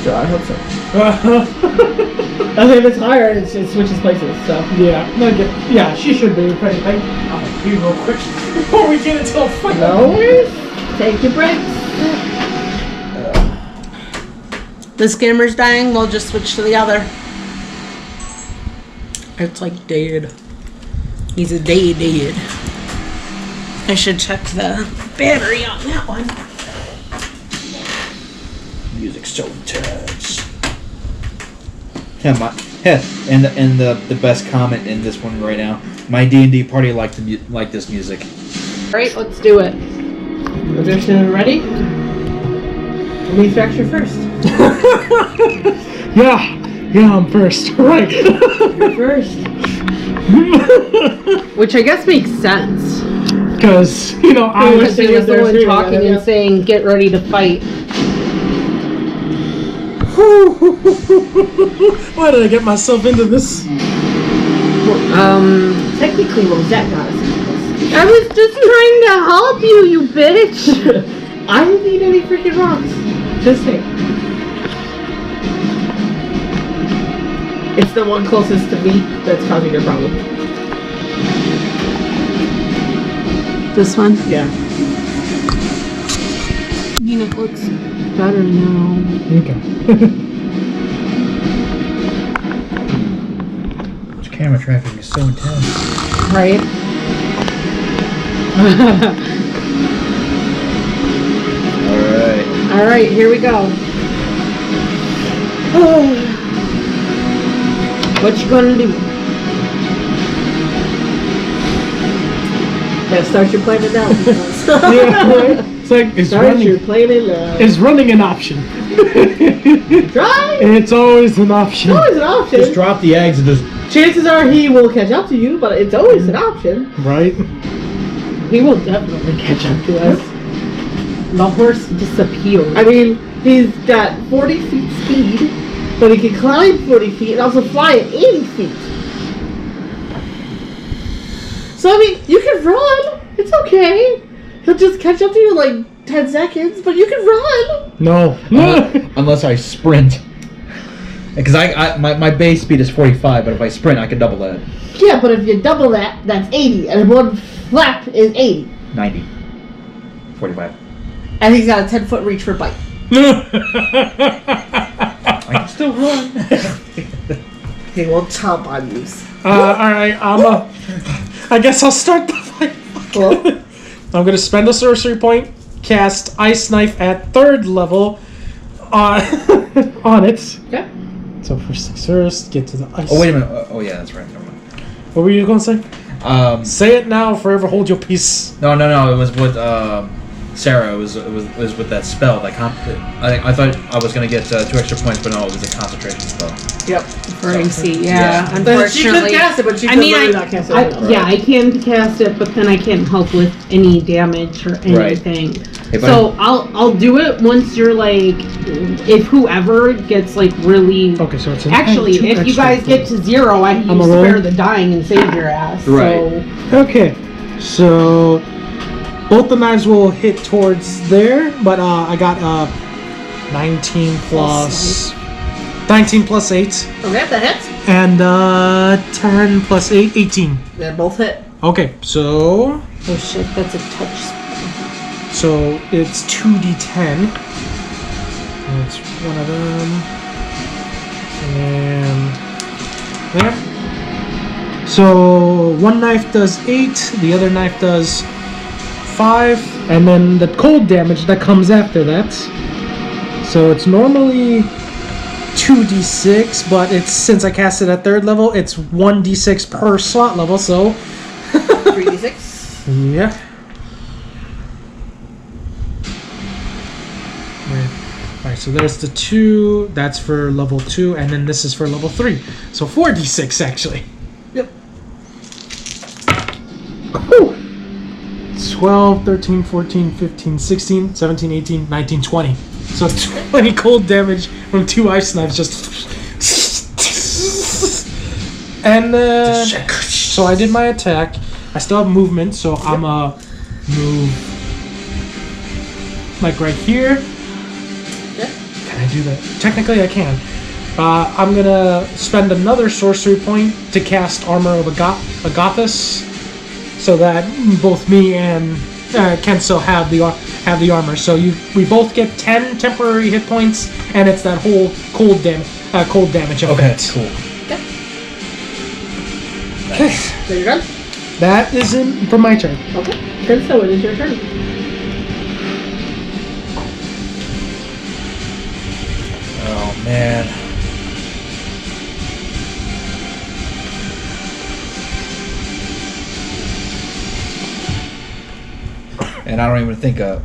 So I hope so. I think if it's higher, it switches places. So. Yeah, she should be. If anything, I'll be real quick before we get into a fight. No worries. Take your breaks. The skimmer's dying, we'll just switch to the other. It's like dead. He's a dead. I should check the battery on that one. Music's so intense. Yeah, and the best comment in this one right now. My D&D party liked this music. Alright, let's do it. Magician ready? Me fracture first. Yeah, I'm first. Right. You're first. Which I guess makes sense. Because, I Because he was the one There, talking yeah. and saying, get ready to fight. Why did I get myself into this? Technically, what was that goddess? I was just trying to help you, you bitch! I didn't need any freaking rocks. Just saying. It's the one closest to me that's causing your problem. This one? Yeah. I mean, it looks better now. Okay. This camera tracking is so intense. Right? Alright. Alright, here we go. What you gonna do? Yeah, start your plan now. It's like, Start your plan now. is running an option. Try! It's always an option. It's always an option. Just drop the eggs and just... Chances are he will catch up to you, but it's always an option. Right? He will definitely catch up to us. The horse disappeared. I mean, he's got 40 feet speed, But he can climb 40 feet and also fly at 80 feet. So, I mean, you can run. It's okay. He'll just catch up to you in like 10 seconds, but you can run. No. Unless I sprint. Because my base speed is 45, but if I sprint, I can double that. Yeah, but if you double that, that's 80. And one flap is 80. 90. 45. And he's got a 10-foot reach for bite. I can still run. He will chomp on you. Alright, I guess I'll start the fight. Well, I'm gonna spend a sorcery point, cast Ice Knife at 3rd level on it. okay. So first things first, get to the ice. Oh, wait a minute. Oh, yeah, that's right. Never mind. What were you gonna say? Say it now, forever hold your peace. No. It was with Sarah. It was with that spell. Like, I thought I was gonna get 2 extra points, but no, it was a concentration spell. Yep. For AC, yeah. But she could Unfortunately. cast it, but she I could mean, literally not cast it. Yeah, I can cast it, but then I can't help with any damage or anything. Hey, So I'll do it once you're like, if whoever gets like really. Okay, so it's Actually, if you guys get to 0, I can I'm a roll. spare the dying and save your ass. Right. Okay, so both the knives will hit towards there, but I got 19 plus 8, Okay, that hits. and 10 plus 8, 18. They both hit. Okay, so Oh shit, that's a touch spell. so it's 2d10. That's one of them, and there. So one knife does 8, the other knife does 5, and then the cold damage that comes after that. So it's normally 2d6, but it's since I cast it at 3rd level, it's 1d6 per slot level. So 3d6. yeah. Alright, so there's the 2, that's for level 2, and then this is for level 3. So 4d6 actually. Yep. Whew. 12, 13, 14, 15, 16, 17, 18, 19, 20. So 20 cold damage from 2 ice knives just... And then... So I did my attack. I still have movement, so I'm move... like right here. Can I do that? Technically I can. I'm gonna spend another sorcery point to cast Armor of Agathis, so that both me and can still have the armor. So we both get 10 temporary hit points, and it's that whole cold damage effect. Cool. Okay, So you're done? that is it for my turn. Okay. Then so it is your turn. Oh, man. And I don't even think I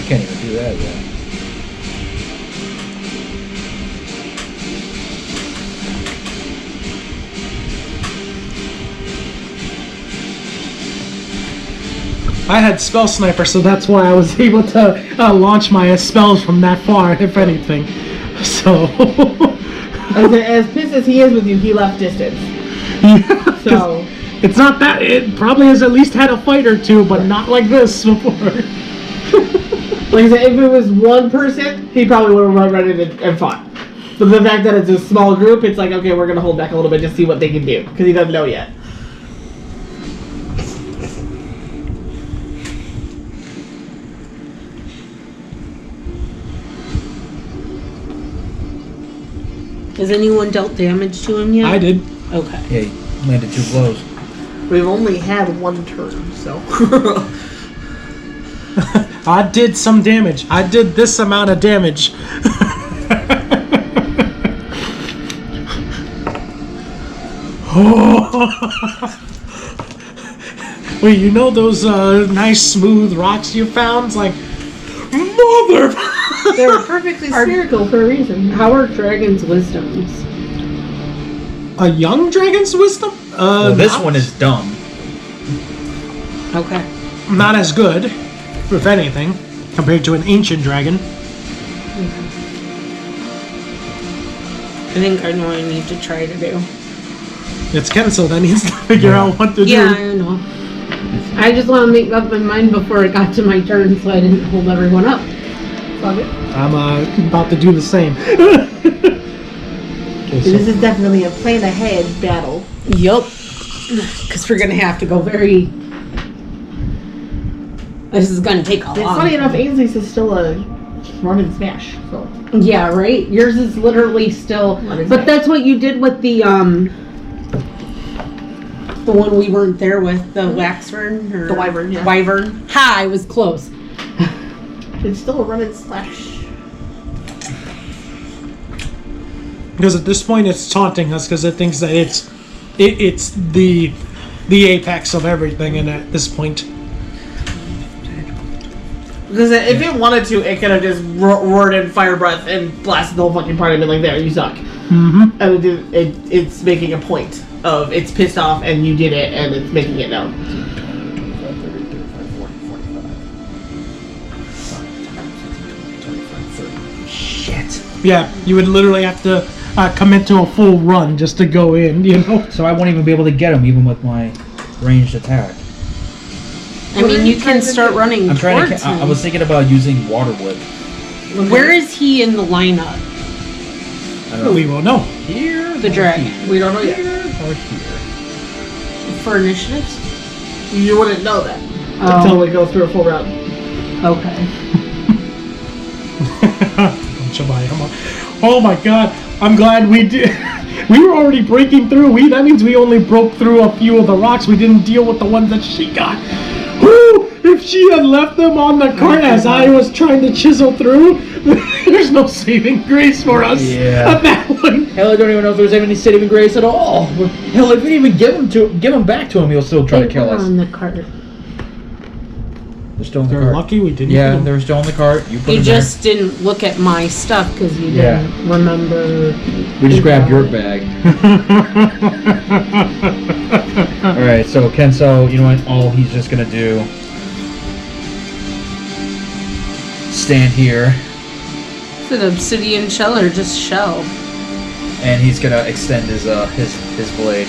can't even do that yet. I had Spell Sniper, so that's why I was able to launch my spells from that far, if anything. So... As pissed as he is with you, he left distance. yeah, So... it's not that. It probably has at least had a fight or two, but not like this before. Like I said, if it was one person, he probably would have run right in and fought. But the fact that it's a small group, it's like, okay, we're going to hold back a little bit to see what they can do. Because he doesn't know yet. Has anyone dealt damage to him yet? I did. Okay. Yeah, he landed 2 blows. We've only had one turn, so... I did some damage. I did this amount of damage. Wait, you know those nice smooth rocks you found? It's like, mother. They were perfectly spherical for a reason. How are dragons' wisdoms? A young dragon's wisdom? Well, this not- one is dumb. Okay. not as good, if anything, compared to an ancient dragon. think I know what I need to try to do. It's Kenzo that needs to figure out what to Yeah, do. I know. I just want to make up my mind before it got to my turn so I didn't hold everyone up. Fuck it. I'm about to do the same. This is definitely a plan ahead battle. Yup. Because we're going to have to go very... This is going to take a It's long funny enough, time. Ainsley's is still a run and smash. So Yeah, right? Yours is literally still... What is But that? that's what you did with the one we weren't there with, the Waxfern? Or The Wyvern, yeah. Wyvern. Ha, I was close. it's still a run and slash. Because at this point, it's taunting us because it thinks that it's the apex of everything. And at this point, Because if it wanted to, it could have just roared in fire breath and blasted the whole fucking party and been like, there, you suck. mm-hmm. And it's making a point of it's pissed off and you did it and it's making it known. Shit. Yeah, you would literally have to commit to a full run just to go in. You know. So I won't even be able to get him even with my ranged attack. I mean, you can start running I'm trying towards to. him. I was thinking about using water whip. Where is he in the lineup? I don't know. We will know. Here, The or dragon. here, We don't know yet. or here. For initiatives? You wouldn't know that Oh. until we go through a full round. Okay. Oh my god! I'm glad we did. We were already breaking through. That means we only broke through a few of the rocks. We didn't deal with the ones that she got. Woo! If she had left them on the cart as I was trying to chisel through, there's no saving grace for us Yeah. at that point. Hell, I don't even know if there's any saving grace at all. Hell, if we didn't even give him back to him, he'll still try to They kill were us. on the cart. They're still in the They're cart. lucky we didn't. Yeah, get they're still in the cart. You put You them just didn't look at my stuff because you Yeah. didn't remember. there. We just grabbed your bag. All right, so Kenso, you know what? All he's just gonna do, stand here, Is it obsidian shell or just shell? and he's gonna extend his blade.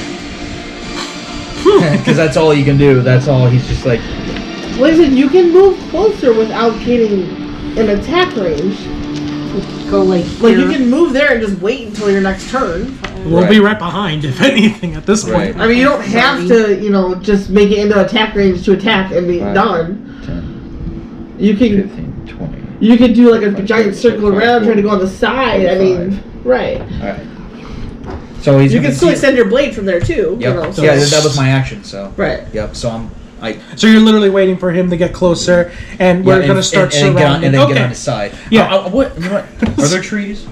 Because that's all he can do. That's all. He's just like, Listen, you can move closer without getting an attack range. Go like Like you here. can move there and just wait until your next turn. We'll be right behind, if anything, at this point. Right. I mean, you don't have to, just make it into attack range to attack and be 5, done. 10, You can 15, 20. you could do like a 25, giant circle 35, around trying to go on the side. I mean, 45. right. Alright. So he's You gonna can still see- extend your blade from there too. Yep. So. Yeah, that was my action. So. Right. Yep. So So you're literally waiting for him to get closer, and we're gonna start and surrounding. then get on his side. Yeah. What? You know what? Are there trees?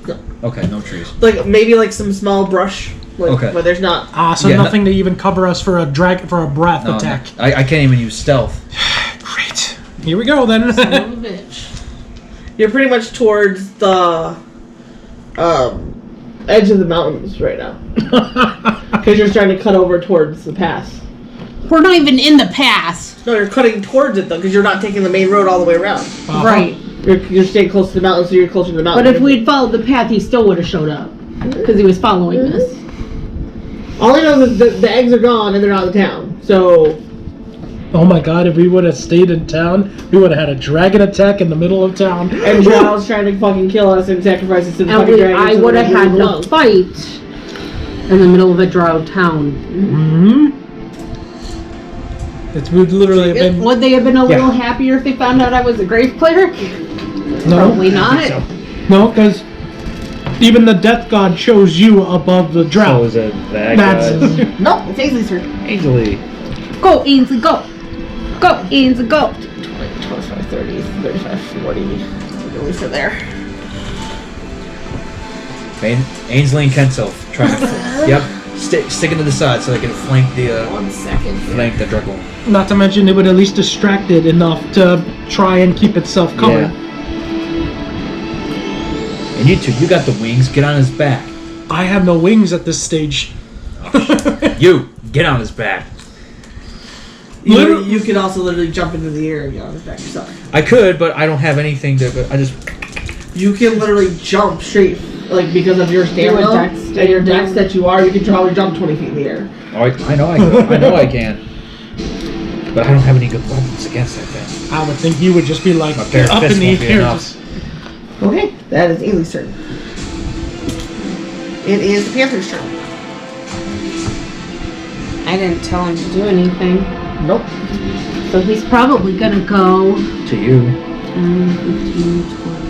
No. Okay, no trees. Like maybe like some small brush. Like, Okay. But there's not. So Yeah, nothing to even cover us for a breath No, attack. I can't even use stealth. Great. Here we go then. Son of a bitch. You're pretty much towards the edge of the mountains right now. Because you're trying to cut over towards the pass. We're not even in the pass. No, you're cutting towards it though, because you're not taking the main road all the way around. Uh-huh. Right. You're staying close to the mountain, so you're closer to the mountain. But if we'd followed the path, he still would have showed up. Because he was following us. all I know is that the eggs are gone and they're not in town. So Oh my god, if we would have stayed in town, we would have had a dragon attack in the middle of town. and Drow's trying to fucking kill us and sacrifice us to the And fucking dragon. I so would that have we had leave to alone. fight in the middle of a drow town. Mm-hmm. It would literally have been... Would they have been a Yeah. little happier if they found out I was a grave cleric? No. Probably not. No, because even the death god chose you above the drought. it that That's... No, it's Ainsley's turn. Easily. Go, Ainsley, go! Go, Ainsley, go! 25, 30, 35, 40. At least in there. Ainsley and Kenso trying to. Yep. Sticking to the side so they can flank the 1 second. flank the Druckle. Not to mention, it would at least distract it enough to try and keep itself covered. And you two, you got the wings. Get on his back. I have no wings at this stage. You get on his back. You can also literally jump into the air and get on his back yourself. I could, but I don't have anything to. I just. You can literally jump straight like because of your stamina dex and your dex that you are, you can probably jump 20 feet in the air. Oh, I know I can. I know I can. But I don't have any good weapons against that thing. I would think you would just be like My pair of up in fists the won't be air. enough. Just, Okay, that is Ainsley's turn. It is the Panther's turn. I didn't tell him to do anything. Nope. So he's probably gonna go To you. 15, 20.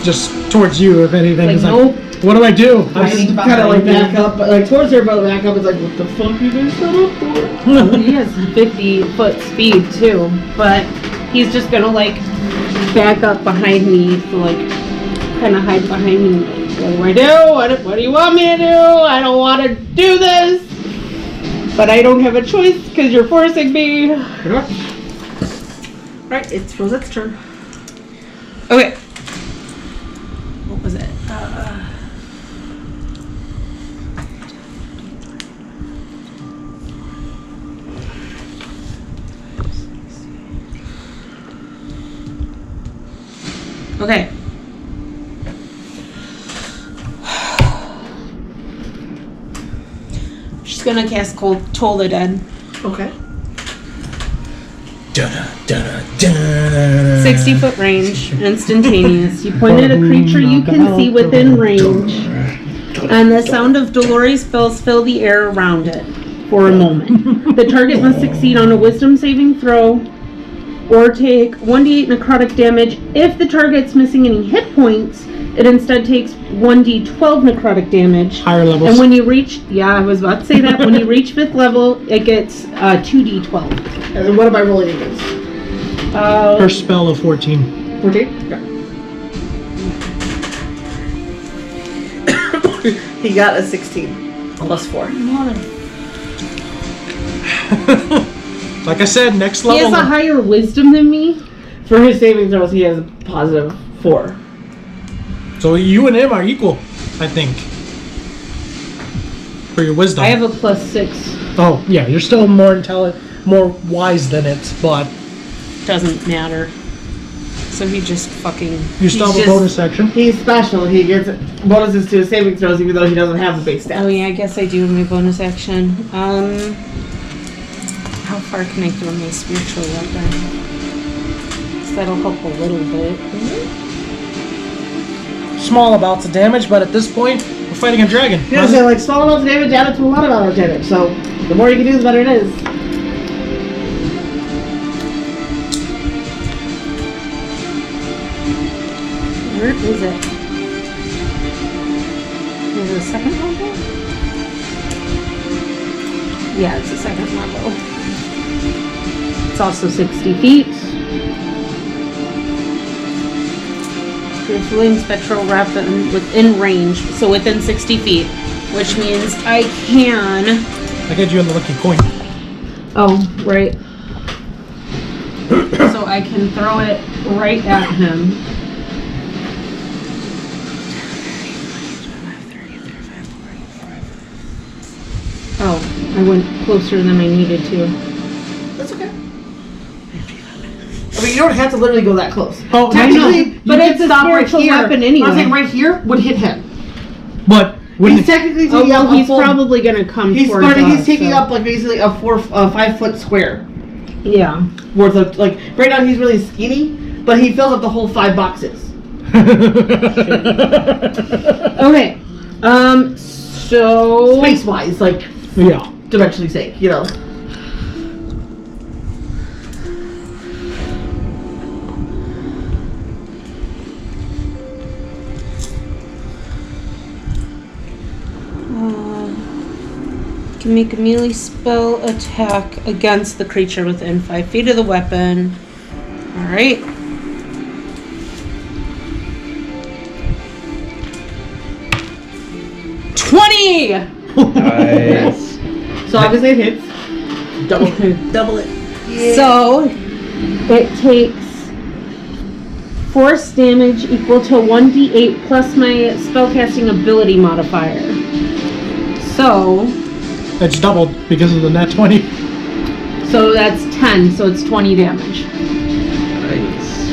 just towards you, if anything. Like, It's nope. what do I do? I need to kind of like back up, but like towards her, but back up is like, what the fuck you guys set up for? He has 50-foot speed too, but he's just gonna like back up behind me, so like kind of hide behind me. What do I do? What do you want me to do? I don't want to do this, but I don't have a choice because you're forcing me. Right, it's Rosette's turn. Okay. What was it? Okay. She's gonna cast Toll the Dead. Okay. 60-foot range, instantaneous. You point at a creature you can see within range, and the sound of Dolores bells fill the air around it for a moment. The target must succeed on a wisdom saving throw or take 1d8 necrotic damage. If the target's missing any hit points, it instead takes 1d12 necrotic damage. Higher levels. And when you reach, I was about to say that, when you reach 5th level, it gets 2d12. And then what am I rolling against? Her spell of 14. 14? Okay. He got a 16 plus 4. Like I said, next He level. has a higher wisdom than me. For his saving throws, he has a positive 4. So you and him are equal, I think. For your wisdom. I have a +6. Oh, yeah, you're still more intelligent, more wise than it, but Doesn't matter. So he just fucking. you still have a he's bonus action. He's special. He gets bonuses to his saving throws even though he doesn't have the base stat. Oh yeah, I guess I do my bonus action. How far can I throw my spiritual weapon? 'Cause that'll help a little bit. Small amounts of damage, but at this point, we're fighting a dragon. Yeah, so like small amounts of damage added to a lot of amount of damage. So the more you can do, the better it is. Where is it? Is it a second level? Yeah, it's a second level. It's also 60 feet. Flaming spectral weapon within range, so within 60 feet, which means I can. I get you on the lucky coin. Oh, right. So I can throw it right at him. Oh, I went closer than I needed to. That's okay. I mean, you don't have to literally go that close. Oh, Technically, But you it's could a stop right spiritual here. weapon anyway. I'm saying right here would hit him. But wouldn't He's technically Oh, taking up well, a he's full. probably gonna come He's towards starting. us. He's taking so- up like basically a 5-foot square Yeah. worth of like. Right now he's really skinny, but he fills up the whole 5 boxes. Okay. So. Space wise, like yeah. dimensionally sake, you know. Can make a melee spell attack against the creature within 5 feet of the weapon. Alright. Nice. So obviously it hits. Double it. So it takes force damage equal to 1d8 plus my spellcasting ability modifier. So It's doubled because of the net 20. that's 10, so it's 20 damage. Nice.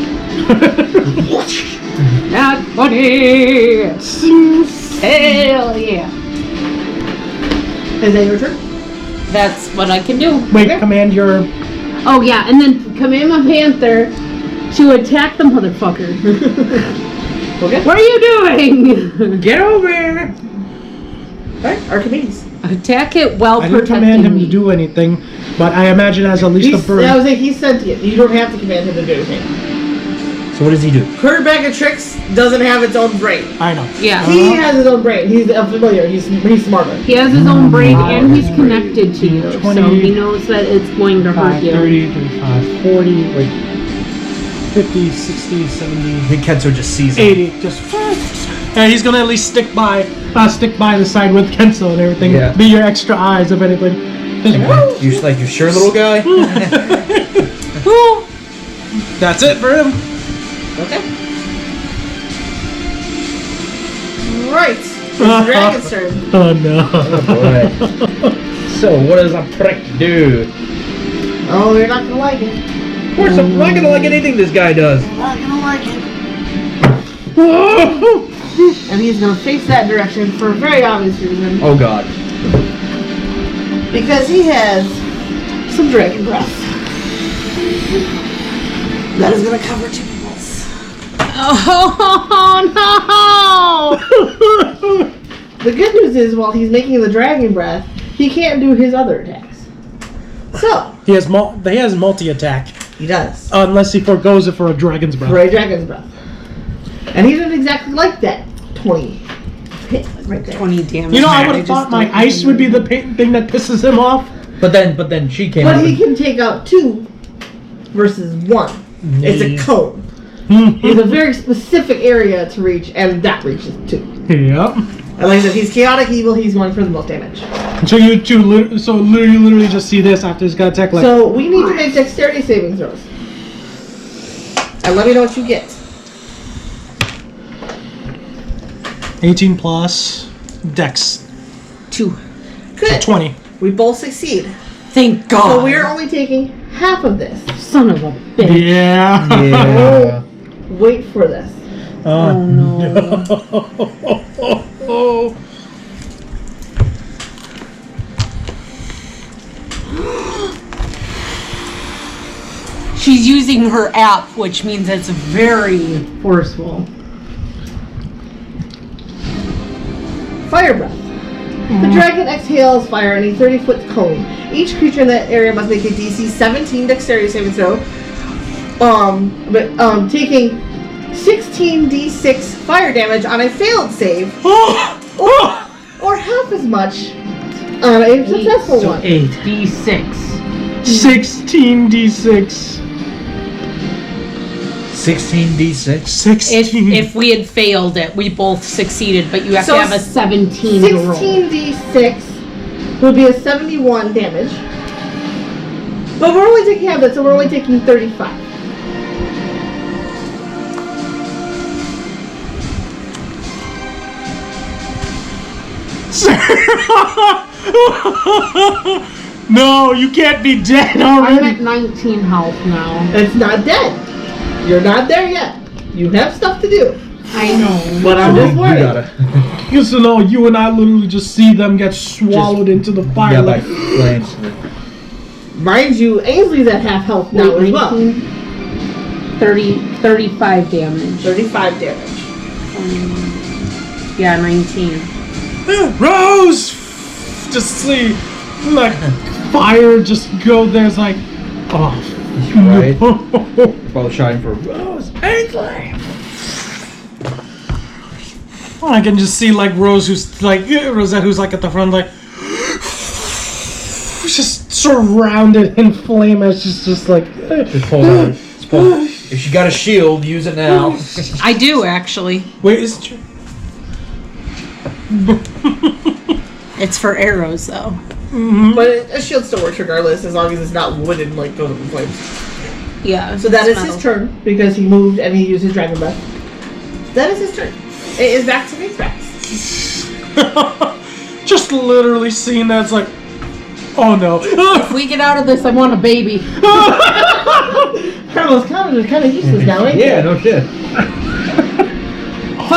Not funny. Hell yeah. Is that your turn? That's what I can do. Wait, command your. Oh yeah, and then command my panther to attack the motherfucker. Okay. What are you doing? Get over here. Alright, Archimedes. Attack it while I didn't protecting command him me. to do anything, but I imagine as at least a bird. I was like, he's sentient. You don't have to command him to do anything. So what does he do? Her bag of tricks doesn't have its own brain. I know. Yeah. He has his own brain. He's familiar. He's smarter. He has his own brain and he's connected to you, so 20, he knows that it's going to hurt 5, you. 30, 35, 40, 50, 60, 70, I think Kenzo just sees him. 80. Just. Yeah, he's gonna at least stick by the side with Kenzo and everything. Yeah. Be your extra eyes, if anything. Just, You like, you sure, little guy? that's it for him. Okay. Right. It's the dragon's turn. Oh no. Boy. So what does a prick do? Oh, you're not gonna like it. Of course, I'm not gonna like anything this guy does. You're not gonna like it. And he's gonna face that direction for a very obvious reason. Oh God. Because he has some dragon breath. That is gonna cover 2 people's. Oh no! The good news is, while he's making the dragon breath, he can't do his other attacks. So, He has multi-attack, he does. unless he forgoes it for a dragon's breath. For a dragon's breath. And he didn't exactly like that 20 hit right there. 20 damage. You know, I would have thought my ice would be the thing that pisses him off. But then she came But up. he can take out 2 versus 1. It's a cone. He has a very specific area to reach, and that reaches 2. Yep. And like I said, he's chaotic evil, he's going for the most damage. So you literally just see this after he's got attack like. So we need to make dexterity saving throws. And let me know what you get. 18 plus Dex 2. Good. 20. We both succeed. Thank God. So we're only taking half of this. Son of a bitch. Yeah. Yeah. Wait for this. Oh no. Oh. She's using her app, which means it's very forceful. Fire breath. The dragon exhales fire in a 30-foot cone. Each creature in that area must make a DC 17 dexterity saving throw. Taking 16d6 fire damage on a failed save, or half as much on a successful one. 8d6. 16d6. 16d6. 16. If we had failed it, we both succeeded, but you have So to have a 17 to roll. 16d6 would be a 71 damage. But we're only taking half that, so we're only taking 35. No, you can't be dead I'm already. at 19 health now. It's not dead. You're not there yet. You have stuff to do. I know. But I'm just You worried. gotta. So no, you and I literally just see them get swallowed into the fire. Yeah, like, by flames. Mind you, Ainsley's at half health now as well. 35 damage. 35 damage. Yeah, 19. Rose! Just see, like, fire just go there. It's like, oh. Right. Both shouting for Rose. Ainsley. I can just see, like, Rose, who's like, Rosette, who's like at the front, like, just surrounded in flame. It's just like, Just hold on. Just pull. If you got a shield, use it now. I do, actually. wait, is it? It's for arrows, though. But a shield still works regardless, as long as it's not wooden, like goes up in flames. Yeah. So that it's is his metal. turn, because he moved and he used his dragon breath. That is his turn. It is back to Mixbax. Just literally seeing that, it's like, oh no. If we get out of this, I want a baby. Carlos Commons is kind of useless now, ain't Yeah, he? no shit.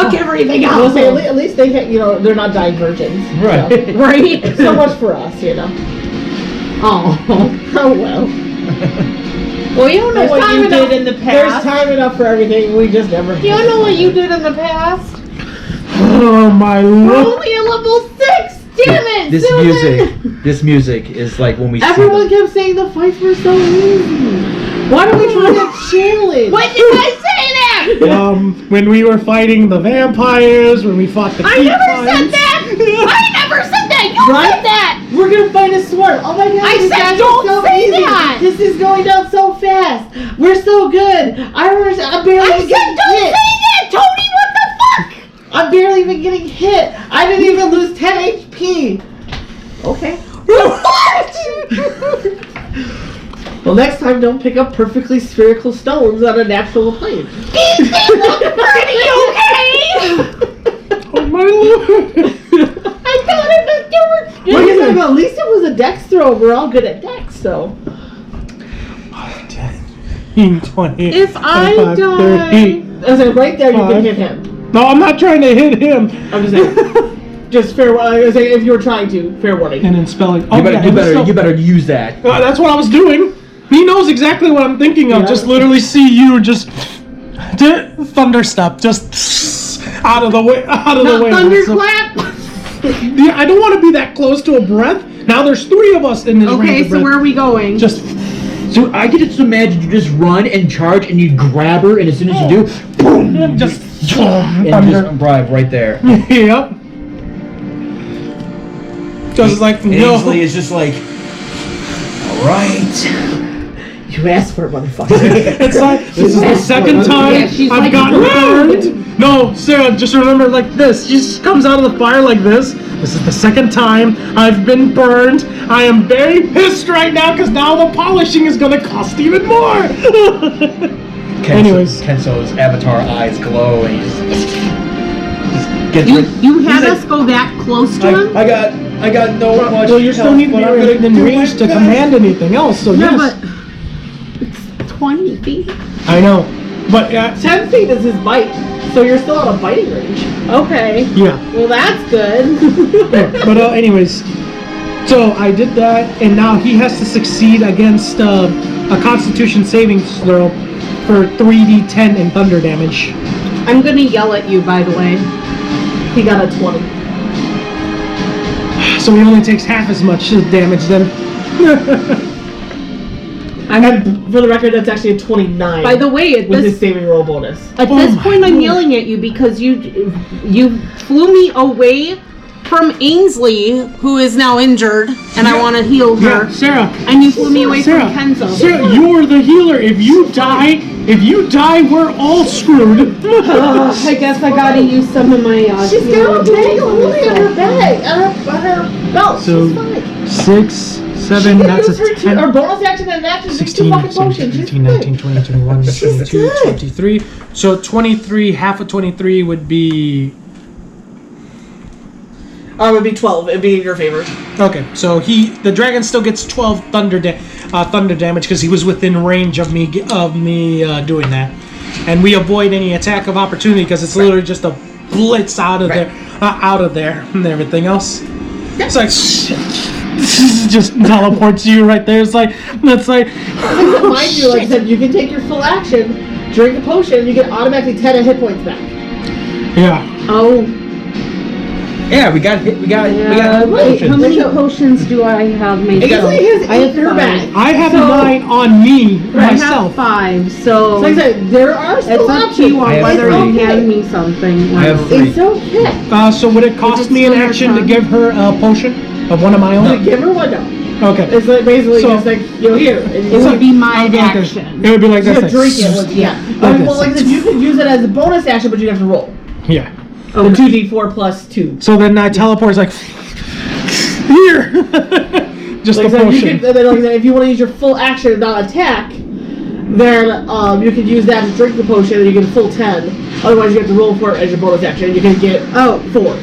fuck everything I will else. say, at least they, they're not dying virgins. Right. So, Right? so much for us, Oh. Oh well. Well, you don't know There's what time you enough- did in the There's past. time enough for everything. We just never. You don't know what you did in the past. Oh my We're lord! only at level 6. Damn it, This Susan. music is like when we Everyone see kept saying the fights were so easy. Why don't we try that challenge? When did I say that? When we were fighting the vampires, when we fought the I never Keypines. said that. I never said that. You Right? said that. We're gonna fight a sword. Oh my god! I this said guy's don't so say easy. that. This is going down so fast. We're so good. I'm barely I even said getting don't hit. say that, Tony. What the fuck? I'm barely even getting hit. I didn't even lose 10 HP. Okay. What? Well, next time, don't pick up perfectly spherical stones on a natural plane. These things look pretty okay. Oh my lord! I thought it was doing. What are you talking about? At least it was a dex throw. We're all good at dex, so. 10, 20, If I 25, die- 30. I was like, right there, you can Five. hit him. No, I'm not trying to hit him. I'm just saying. Just fair warning. I was saying, if you were trying to, fair warning. And then spelling. you better use that. That's what I was doing. He knows exactly what I'm thinking of. Yeah. Just literally see you just thunderstep, just out of the way, out of the way. Thunderclap. Yeah, I don't want to be that close to a breath. Now there's 3 of us in this range Okay, of so breath. where are we going? Just So I get to just imagine you just run and charge and you grab her and as soon as you do, boom, just and just arrive right there. yep. Just like no. Ainsley is just like, all right. You asked for it, motherfucker. It's like this is the second time Yeah, she's I've like, gotten "Run!" burned. No, Sarah, just remember like this. She just comes out of the fire like this. This is the second time I've been burned. I am very pissed right now because now the polishing is gonna cost even more. Anyways. Kenso's avatar eyes glow and he just gets You had us go that close to him? I got no much. Well, you still health, need to but be I'm gonna in do range my to best. command anything else. So No, yes, but it's 20 feet. I know. But 10 feet is his bite, so you're still out of biting range. Okay. yeah. Well, that's good. Yeah, but anyways, so I did that, and now he has to succeed against a Constitution saving throw for 3d10 and thunder damage. I'm gonna yell at you, by the way. He got a 20. So he only takes half as much damage then. And for the record, that's actually a 29. By the way, at with his this saving roll bonus. this my point, I'm Lord. yelling at you because you flew me away from Ainsley, who is now injured, and I want to heal her. Yeah, Sarah. And you flew me away Sarah, from Kenzo. Sarah, you're the healer. If you die, we're all screwed. I guess I gotta use some of my. She's got a bag of lily on her bag, on her belt. So, She's fine. 6, 7, She can that's use a her 10. her bonus action and action. 2 16, fucking 17, potions. She's 18, 19, fine. 20, 21, She's 22, good. 23. So 23, half of 23 would be... It would be 12. It'd be in your favor. Okay, so the dragon still gets 12 thunder damage because he was within range of me doing that, and we avoid any attack of opportunity because it's literally just a blitz out of there, and everything else. It's like just teleports you right there. It's like Mind you, like I said, you can take your full action, drink a potion, and you get automatically 10 hit points back. yeah. Oh. Yeah, we got Wait, potions. how many potions do I have myself? Ainsley has I 8 have in her 5. bag. I have 9 on me I myself. have 5, so Like I said, there are still it's up to options. you on I have whether three. you hand me something. I have 3. It's okay. So would it cost it's me an still your action to turn. give her a potion of one of my You own? give her one now. Okay. It's like basically So- just like, here. And It you would be my Okay. action. It would be like you this. could drink it. With, yeah. Like Well, this. like I said, you could use it as a bonus action, but you'd have to roll. Yeah. The 2d4 plus 2. So then I teleport like here. Just Like a I said, potion. you could, then, like I said, if you want to use your full action and not attack, then you could use that to drink the potion and you get a full 10. Otherwise, you have to roll for it as your bonus action and you can get 4.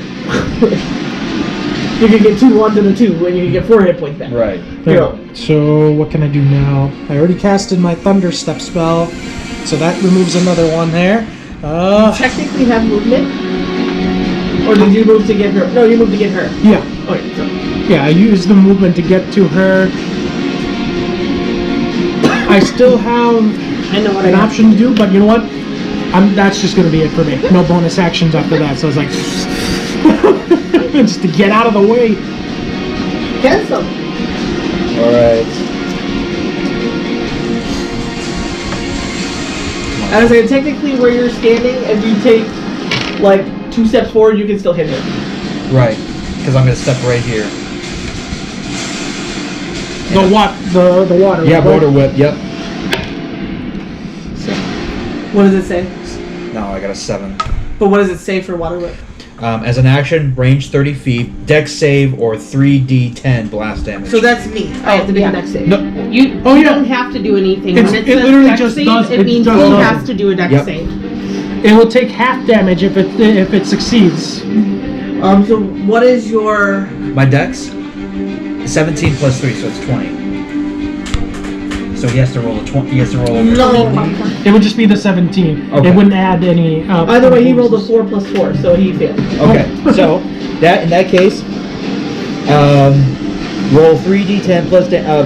You can get 2 1 to the 2 and you can get 4 hit points back. Right. Here. So what can I do now? I already casted my Thunder Step spell, so that removes another one there. Technically have movement, Or did you move to get her? No, you moved to get her. Yeah. Okay, so. Yeah, I used the movement to get to her. I still have I know what an I got. option to do, but you know what? That's just gonna be it for me. No bonus actions after that. So I was like, just to get out of the way. Cancel. All right. I was saying, technically, where you're standing, if you take like 2 steps forward, you can still hit him. Right. Because I'm gonna step right here. The water. Yeah, right? border whip. Yep. What does it say? No, I got a 7. But what does it say for water whip? As an action, range 30 feet, dex save, or 3d10 blast damage. So that's me. I have to make yeah. a dex save. No, You Oh, yeah. don't have to do anything. It's- When it it says literally dex just save, does- it it means just he does has it. to do a dex Yep. save. It will take half damage if it succeeds. So what is your? my dex? 17 plus 3, so it's 20. So he has to roll a 20. He has to roll over. No. It would just be the 17. Okay. It wouldn't add any. Either way, he rolled a 4 plus 4, so he failed. Okay, so in that case, roll 3d10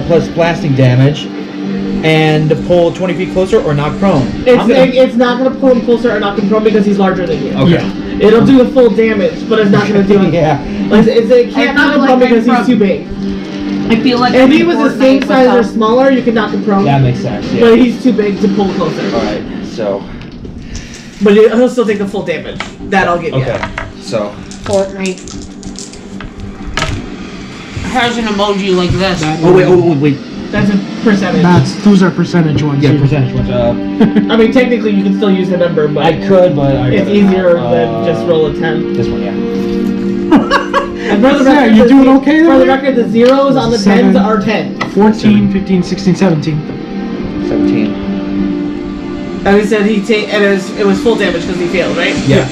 plus blasting damage, and pull 20 feet closer or knock prone. It's not gonna pull him closer or knock him prone because he's larger than you. Okay. Yeah. It'll do the full damage, but it's not gonna do it. Yeah. Like it can't knock him like prone because I'm he's too big. I feel like If I'm he in was the Fortnite same with size or the- smaller, you could knock him prone. That makes sense. But Yeah. he's too big to pull closer. All right. So. But he'll still take the full damage. That I'll give you. Okay. So. Fortnite has an emoji like this. Oh wait. That's a percentage. Those are percentage ones. Yeah, percentage ones. I mean, technically, you can still use the number, but I could, but it's easier than just roll a 10. This one, yeah. And for the Yeah, record, you doing okay For there? the record, the zeros on the 10s are 10. 14, 15, 16, 17. 17. And he said it was full damage because he failed, right? Yeah.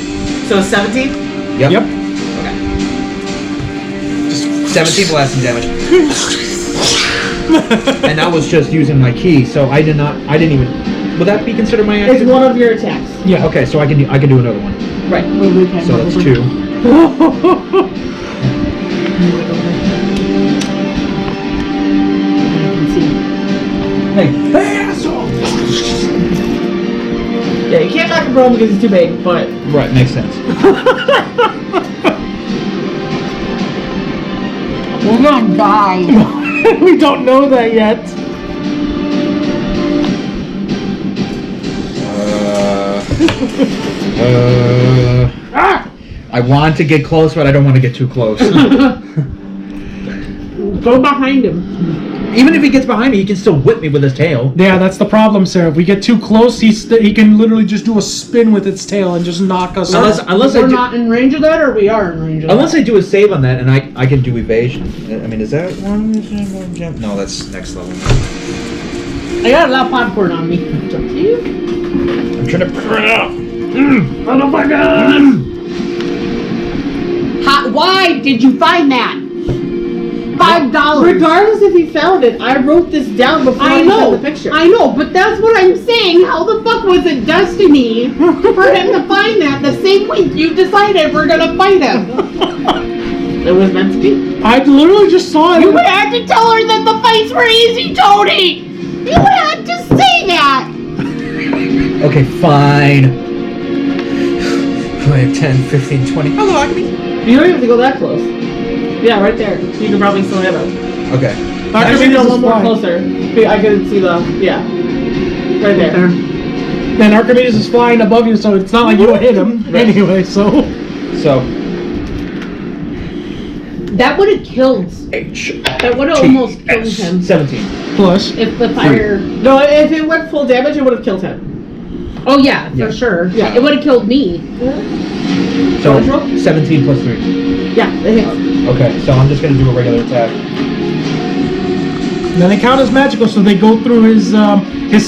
So 17. Yep. Yep. 17 blasting damage. And that was just using my key, so I didn't even. Would that be considered my action? It's one of your attacks. Yeah. Okay, so I can do another one. Right. So that's 2. Hey, asshole! Yeah, you can't knock him prone because he's too big, but Right, makes sense. We're gonna die. We don't know that yet. I want to get close, but I don't want to get too close. Go behind him. Even if he gets behind me, he can still whip me with his tail. Yeah, that's the problem, sir. If we get too close, he can literally just do a spin with its tail and just knock us out. Unless We're I do, not in range of that, or we are in range of unless that. I do a save on that, and I can do evasion. I mean, is that one jump? No, that's next level. I got a lot of popcorn on me. It's up to you. I'm trying to figure it out. Why did you find that? $5. regardless if he found it, I wrote this down before I I know, sent the picture. I know, but that's what I'm saying. How the fuck was it destiny for him to find that the same week you decided we're gonna fight him? It was meant to be. I literally just saw it. You had to tell her that the fights were easy, Tony! You had to say that! Okay, fine. 5, 10, 15, 20. Hello, Acme. You don't even have to go that close. Yeah, right there. You can probably still hit him. Okay. Actually, Archimedes no, is one more fine. closer. I can see the right there. Then Archimedes is flying above you, so it's not like you hit him anyway. So So, That would have killed. H. That would have almost killed him 17. plus. if the fire. No, if it went full damage, it would have killed him. Oh yeah, Yeah. for sure. Yeah. It would have killed me. So, Damage roll? 17 plus 3. Yeah, it hits. Okay, so I'm just gonna do a regular attack. Then they count as magical, so they go through his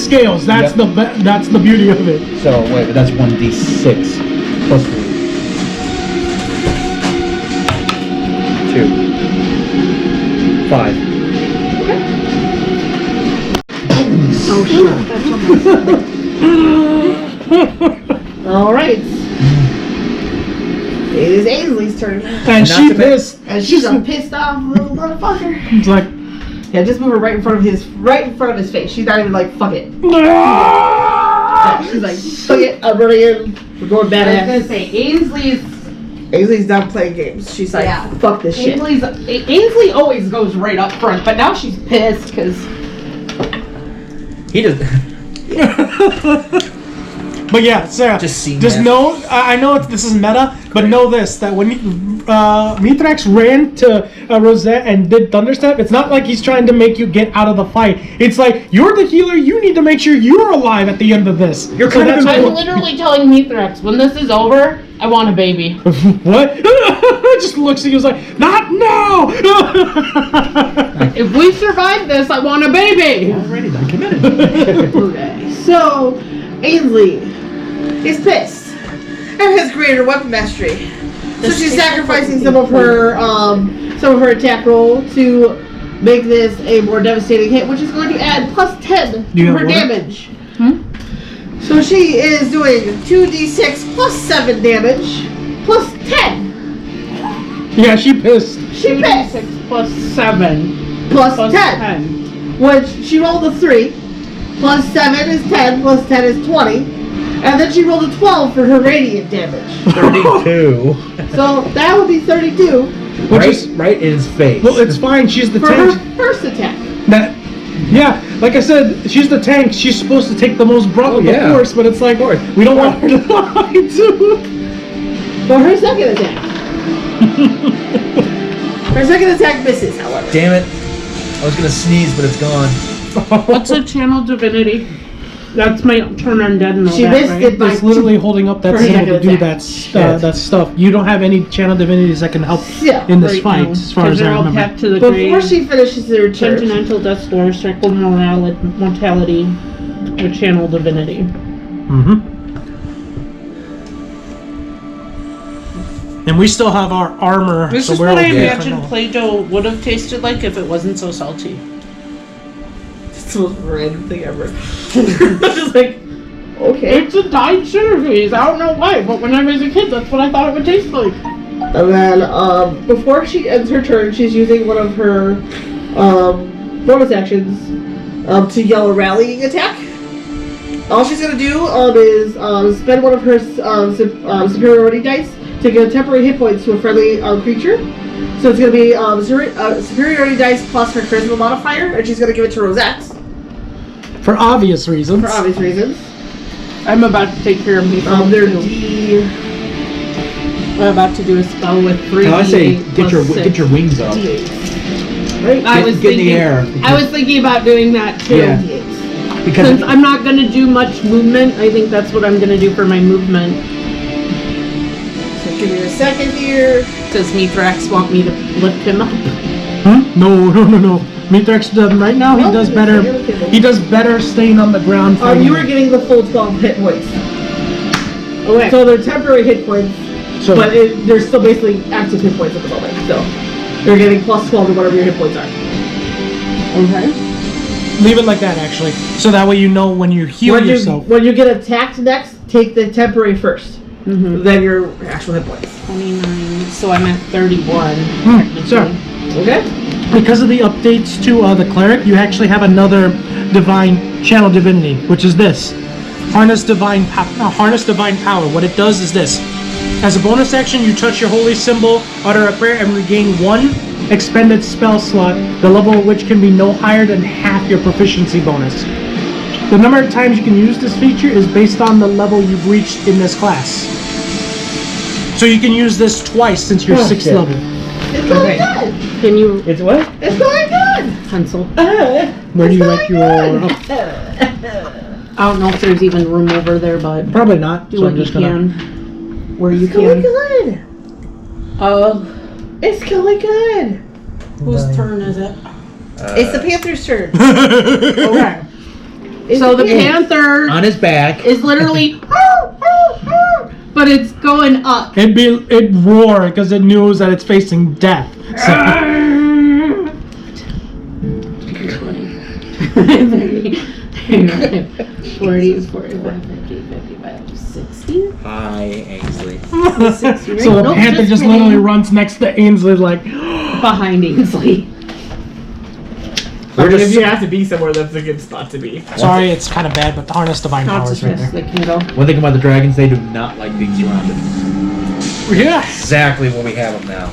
scales. That's Yep. that's the beauty of it. So, wait, but that's 1d6 plus 3. 2. 5. Oh sure. All right. It is It's Ainsley's turn. And she to pissed. And she's a pissed off little motherfucker. It's like, Yeah, just move her right in front of his face. She's not even like, fuck it. Yeah, she's like, fuck it, I'm running in. We're going I was badass. gonna say Ainsley's Ainsley's done playing games. She's like, Yeah. fuck this shit. Ainsley always goes right up front, but now she's pissed because He does. but yeah, Sarah. Just seen Just that. know, I know this is meta, but know this: that when Mithrax ran to Rosette and did Thunderstep, it's not like he's trying to make you get out of the fight. It's like you're the healer. You need to make sure you're alive at the end of this. You're kind of I'm important. literally telling Mithrax, when this is over, I want a baby. What? Just looks at you, was like, not now. If we survive this, I want a baby. Already done committed. Okay. So, Ainsley is pissed and has greater weapon mastery. So she's sacrificing some of her attack roll to make this a more devastating hit, which is going to add plus 10 You to have her what? damage. So she is doing 2d6 plus 7 damage plus 10. Yeah, she pissed. She pissed 6 plus 7 plus plus 10. 10. Which she rolled a 3, plus 7 is 10, plus 10 is 20, and then she rolled a 12 for her radiant damage. 32. So that would be 32 Right in his face. Well, it's fine. She's the for her tank. first attack. That, yeah, like I said, she's the tank. She's supposed to take the most brunt with the yeah. force, but it's like we don't want her to die too. For her second attack. Her second attack misses, however. Damn it. I was gonna sneeze, but it's gone. What's a channel divinity? That's my turn undead and all She that, missed right? it by It's literally holding up that For her symbol to second do attack. that stuff. You don't have any channel divinities that can help Yeah, in this Right fight, now, as far 'cause as I they're all remember. packed to the Before grave. she finishes her turn. Continental Death Door, Circle Mortality, with channel divinity. Mm-hmm. And we still have our armor. This so is we're what I okay for imagined now. Play-Doh would have tasted like if it wasn't so salty. It's the most random thing ever. Just like, okay. It's a dyed centerpiece. I don't know why, but when I was a kid, that's what I thought it would taste like. And then, before she ends her turn, she's using one of her bonus actions to yell a rallying attack. All she's gonna do is spend one of her superiority dice to give temporary hit points to a friendly creature. So it's gonna be superiority dice plus her charisma modifier, and she's gonna give it to Rosette For obvious reasons. for obvious reasons. I'm about to take care of me. They're D. I'm about to do a spell with 3 No, I say D8 get plus 6. your wings up. D8. Right? I was Get in the thinking, air. I was thinking about doing that too. Yeah. D8. Because Since I'm not gonna do much movement, I think that's what I'm gonna do for my movement. So give me a second here. Does Mithrax want me to lift him up? No. Mithrax does right now. He does better. He does better staying on the ground. You were getting the full 12 hit points. Okay. So they're temporary hit points, So but they're still basically active hit points at the moment. So you're getting plus 12 to whatever your hit points are. Okay. leave it like that actually, so that way you know when you heal yourself. When you get attacked next, take the temporary first. Then your actual hit points. 29. So I'm at 31. Sure. Okay? Because of the updates to the cleric, you actually have another divine channel divinity, which is this. Harness divine power. What it does is this. As a bonus action, you touch your holy symbol, utter a prayer, and regain 1 expended spell slot, the level of which can be no higher than half your proficiency bonus. The number of times you can use this feature is based on the level you've reached in this class. So you can use this twice since you're 6th shit. level. It's going good! Can you it's what? It's going good! pencil? Where do you like your... I don't know if there's even room over there, but Probably not, do so what I'm you just gonna... can. Where you It's going can. good! It's going good! Whose turn is it? It's the Panther's turn. Okay. It's So the Panther. panther On his back. is literally, but it's going up. It roared because it knows that it's facing death. So, 40, 45, 50, 55, 60? Hi, Ainsley. 60, right? So the Nope, panther just kidding. literally runs next to Ainsley like, Behind Ainsley. We're If just you have to be somewhere, that's a good spot to be. sorry, it's kind of bad, but the harness divine powers right Consciousness there. that can go. one thing about the dragons, they do not like being surrounded. Yeah. Exactly what we have them now.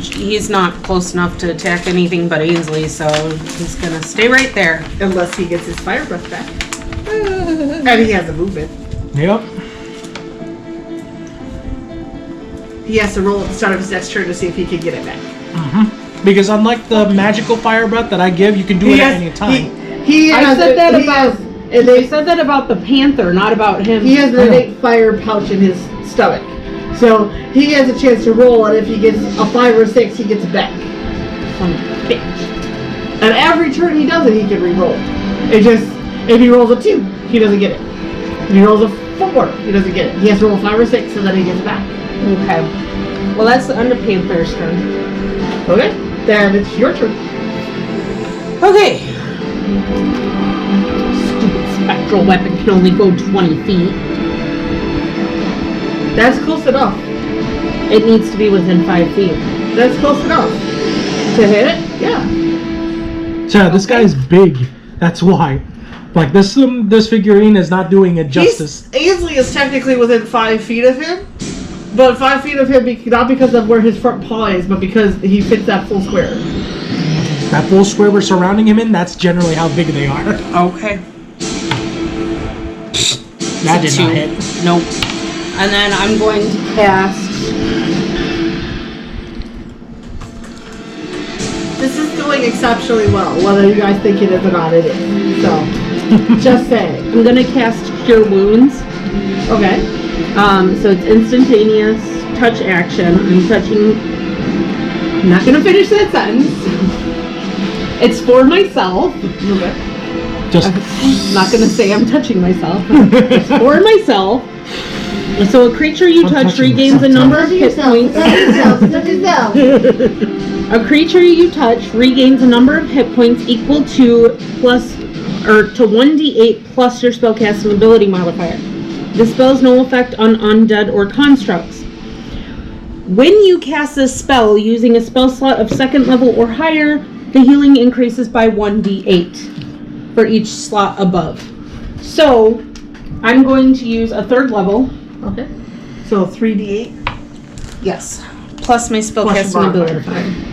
He's not close enough to attack anything but Ainsley, so he's gonna stay right there. Unless he gets his fire breath back. And he has a movement. Yep. He has to roll at the start of his next turn to see if he can get it back. Because unlike the magical fire breath that I give, you can do it at any time. He I has said that he about. has- They said that about the panther, not about him. He has an innate fire pouch in his stomach. So he has a chance to roll, and if he gets a 5 or 6, he gets it back. Son of a bitch. And every turn he does it, he can re-roll. It just, if he rolls a 2, he doesn't get it. If he rolls a 4, he doesn't get it. He has to roll 5 or 6, and then he gets it back. Okay. Well, that's the end of Panther's turn. Okay? Then it's your turn. Okay. Stupid spectral weapon can only go 20 feet. That's close enough. It needs to be within 5 feet. That's close enough. To hit it? Yeah. So this guy is big. That's why. Like this figurine is not doing it justice. Ainsley is technically within 5 feet of him. But 5 feet of him, not because of where his front paw is, but because he fits that full square. That full square we're surrounding him in, that's generally how big they are. Okay. That did Two. not hit. Nope. And then I'm going to cast. This is going exceptionally well, whether you guys think it is or not, it is. So, just saying. I'm gonna cast Cure Wounds. Okay. So it's instantaneous touch action. I'm touching. I'm not gonna finish that sentence. It's for myself. Okay. Just I'm not gonna say I'm touching myself. It's for myself. So a creature you I'm touch touching regains a myself. number of hit points. A creature you touch regains a number of hit points equal to to 1d8 plus your spellcasting ability modifier. The spell has no effect on undead or constructs. When you cast this spell using a spell slot of 2nd level or higher, the healing increases by 1d8 for each slot above. So, I'm going to use a 3rd level. Okay. So 3d8. Yes. Plus my Plus your spellcasting ability. modifier.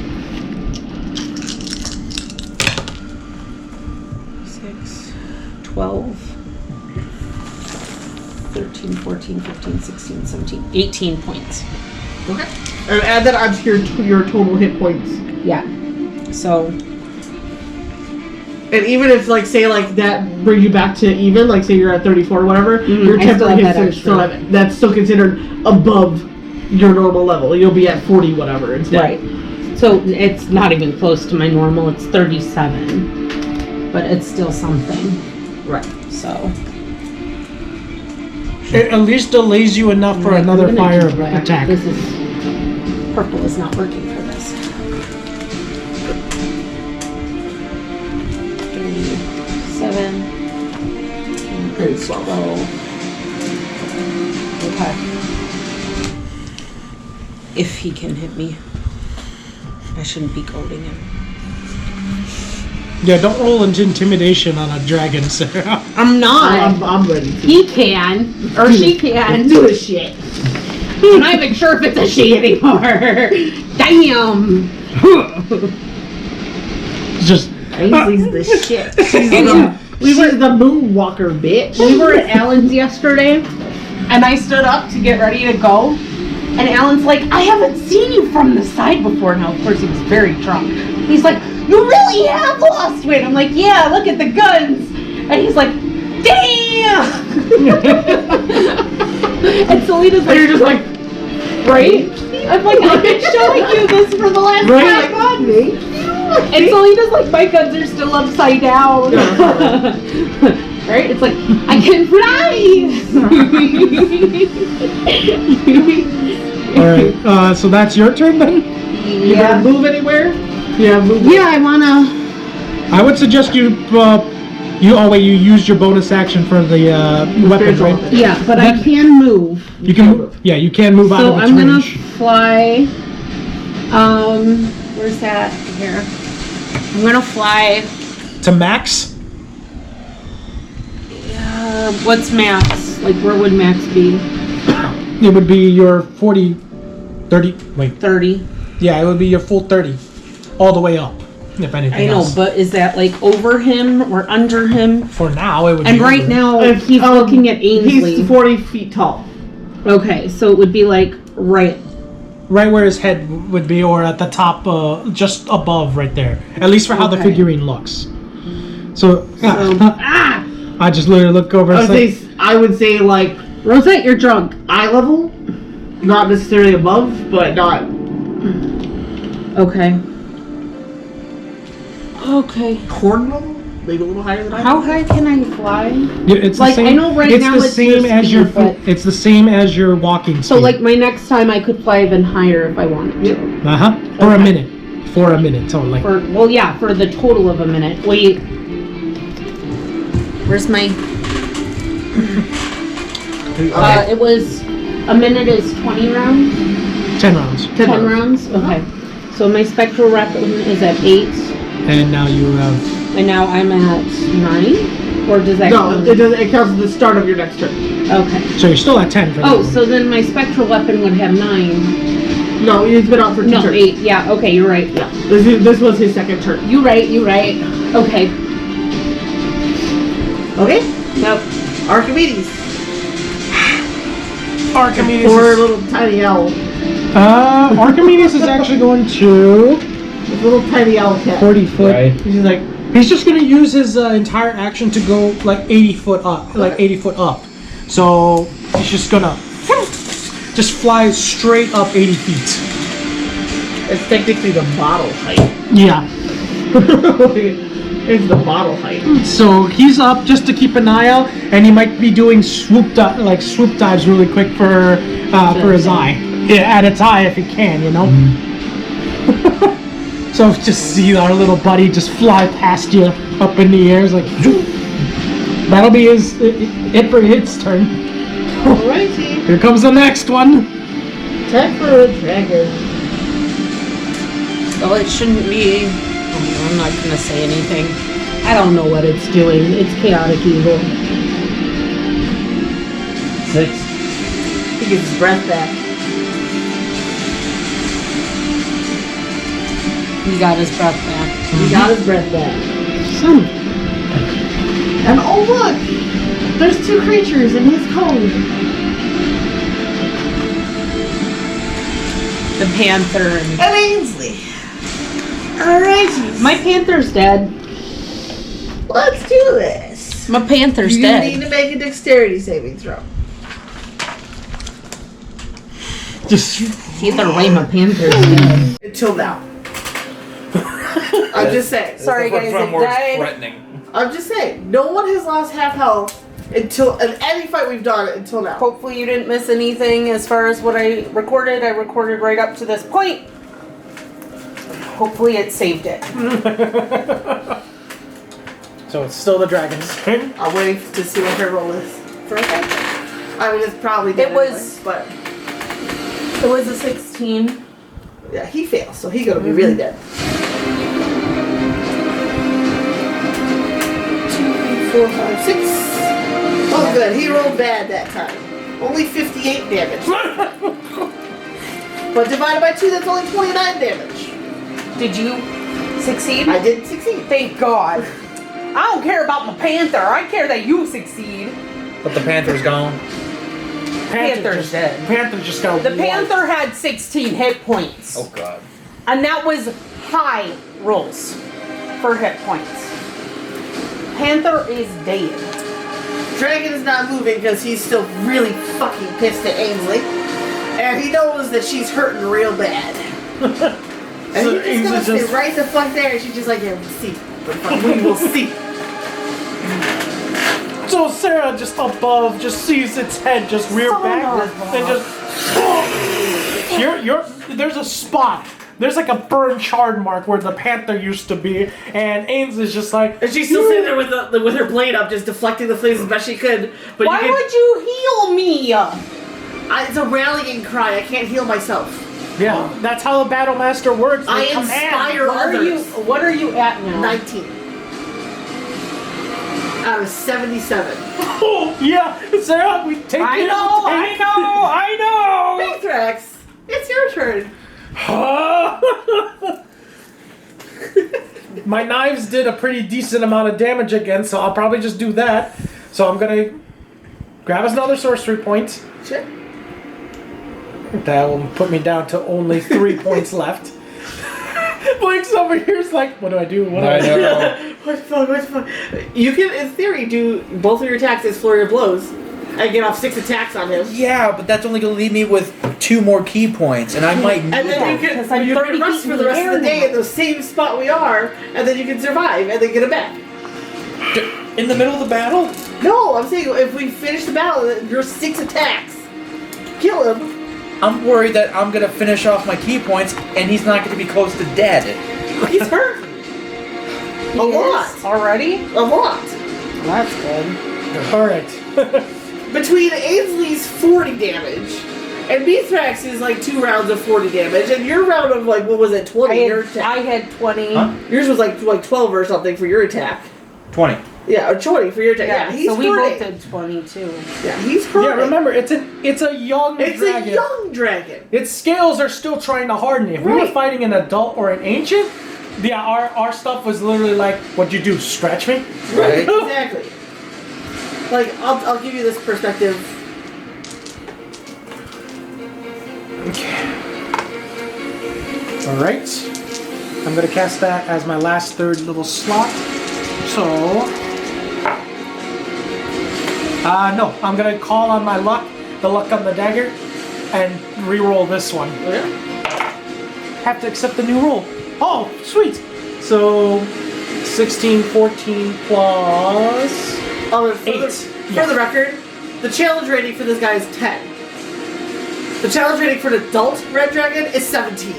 6, 12, 13, 14, 15, 16, 17, 18 points. Okay. And add that onto your total hit points. Yeah. So, And even if, like, say, like, that brings you back to even, like, say you're at 34 or whatever, your I still temporary have that hits still extra. have, that's still considered above your normal level. You'll be at 40 whatever instead. right. So it's not even close to my normal. It's 37. But it's still something. Right. So. it at least delays you enough for I'm another gonna fire do black. attack. This is. Purple is not working for this. 37. And 12. Okay. If he can hit me. I shouldn't be goading him. Yeah, don't roll into intimidation on a dragon, Sarah. I'm not. I'm ready to. He can. Or she can. Do this shit. I'm not even sure if it's a she anymore. Damn. Just Ainsley's the shit. We were She's the moonwalker, bitch. we were at Alan's yesterday, and I stood up to get ready to go, and Alan's like, I haven't seen you from the side before. Now, of course, he was very drunk. He's like, you really have lost weight. I'm like, yeah, look at the guns. And he's like, damn. And Selena's like, And you're just like, right? I'm like, I've been showing you this for the last 5 months. And Selena's like, my guns are still upside down. Right? It's like, I can fly! Alright, so that's your turn then? you gonna move anywhere? Yeah, move. Yeah, I wanna. I would suggest you You used your bonus action for the weapon, right? Yeah, but I can move. You can. Yeah, you can move out So of its I'm gonna range. fly. Where's that? Here. I'm gonna fly. To max. What's max? Like, where would max be? It would be your 40, 30. Wait. 30. Yeah, it would be your full 30, all the way up. If anything I know, else. but is that like over him or under him? For now, it would. And be right over. now, If, he's looking at Ainsley. He's 40 feet tall. Okay, so it would be like right. Right where his head would be, or at the top, just above, right there. At least for how the Okay. figurine looks. So, Ah! I just literally look over and say, I would say like Rosette, you're drunk. eye level, not necessarily above, but not. Okay. Okay. Horn level? Maybe a little higher than I How am. high can I fly? Yeah, it's Like, the same. I know right it's now the it's same your as speed, your. but- It's the same as your walking speed. So, like, my next time I could fly even higher if I wanted to. For a Okay. minute. For a minute, totally. For the total of a minute. Wait. Where's my? It was a minute is 20 rounds. 10 rounds. 10 rounds. Okay. So my spectral weapon is at 8, And now you have. and now I'm at 9. Or does that? No, count? it doesn't. It counts at the start of your next turn. Okay. So you're still at 10 for Oh, that one. so then my spectral weapon would have 9. No, he's been out for 2 No, turns. 8. Yeah. Okay, you're right. Yeah, this was his second turn. You right. Okay. Okay, Yep. Archimedes. Archimedes. Poor little tiny owl. Archimedes is actually going to This little tiny owl cat. 40 foot. Right. He's just like, He's just gonna use his entire action to go like 80 foot up, So he's just gonna just fly straight up 80 feet. it's technically the bottle height. Yeah. It's the bottle height. So he's up just to keep an eye out, and he might be doing swoop dives really quick for his eye. Yeah, at its eye if he can, you know. So just see our little buddy just fly past you up in the air. It's like that'll be it for his turn. Alrighty. Here comes the next one. Time for a dragon. Well, it shouldn't be. I'm not gonna say anything. I don't know what it's doing. It's chaotic evil. 6. He gets his breath back. He got his breath back. He got his breath back. Some. And oh look! There's 2 creatures in his cone. The panther. And Ainsley. Alrighty. My panther's dead. Let's do this. My panther's You dead. need to make a dexterity saving throw. Just Either way, my panther's dead. Until now. I'm just saying. Sorry, guys. It died. Threatening. I'm just saying. No one has lost half health in any fight we've done until now. Hopefully, you didn't miss anything as far as what I recorded. I recorded right up to this point. Hopefully, it saved it. so it's still the dragon's turn. I'm waiting to see what her roll is. For I mean, it's probably dead It was- anyway, but It was a 16. yeah, he fails, so he's gonna be really dead. 2, 4, 5, 6. Oh, good. He rolled bad that time. Only 58 damage. But divided by 2, that's only 29 damage. Did you succeed? I did succeed. Thank God. I don't care about my panther. I care that you succeed. But the panther's gone. Panther's dead. Panther just got The panther had 16 hit points. Oh god. And that was high rolls for hit points. Panther is dead. Dragon is not moving because he's still really fucking pissed at Ainsley. And he knows that she's hurting real bad. And So he's just gonna Ainsley stay right the fuck there, and she's just like, yeah, we'll see. We will see. So Sarah just above just sees its head just rear Son back of a- and just there's a spot there's like a burn charred mark where the panther used to be, and Ains is just like, And she's still sitting there with her blade up, just deflecting the flames as best she could. But Why you would you heal me? it's a rallying cry. I can't heal myself. yeah, that's how the battle master works. I They command. inspire others. What are you at now? 19 out of 77. Oh, yeah, Sarah, we take I it. know, I know. Mithrax, it's your turn. My knives did a pretty decent amount of damage again, so I'll probably just do that. So I'm gonna grab us another sorcery point. Shit. That will put me down to only 3 points left. Blake's over here's like, what do I do? What do I do? What the fuck? What the fuck? You can, in theory, do both of your attacks as flurry of blows and get off 6 attacks on him. Yeah, but that's only gonna leave me with 2 more key points, and I might need And then them. you can, because I'm you 30 can rest feet for the in the rest of the air day now. at the same spot we are, and then you can survive and then get it back. In the middle of the battle? No, I'm saying if we finish the battle, your 6 attacks. Kill him. I'm worried that I'm gonna finish off my key points, and he's not gonna be close to dead. He's hurt. A lot. Already? A lot. That's good. Alright. Between Ainsley's 40 damage and Mithrax is like 2 rounds of 40 damage, and your round of like, what was it, 20? Your attack. I had 20. Huh? Yours was like 12 or something for your attack. 20. Yeah, or 20 for your attack. Yeah, he's so we hurting. both did 22. Yeah, he's hurting. Yeah, remember, it's a young It's dragon. a young dragon. Its scales are still trying to harden. If we were Right. fighting an adult or an ancient, yeah, our stuff was literally like, what'd you do, scratch me? Right. Exactly. Like, I'll give you this perspective. Alright. I'm gonna cast that as my last third little slot. So... no, I'm gonna call on my luck, the luck on the dagger, and re-roll this one. Okay. Have to accept the new roll. Oh, sweet! So, 16, 14 plus... For 8. the record, the challenge rating for this guy is 10. The challenge rating for an adult red dragon is 17.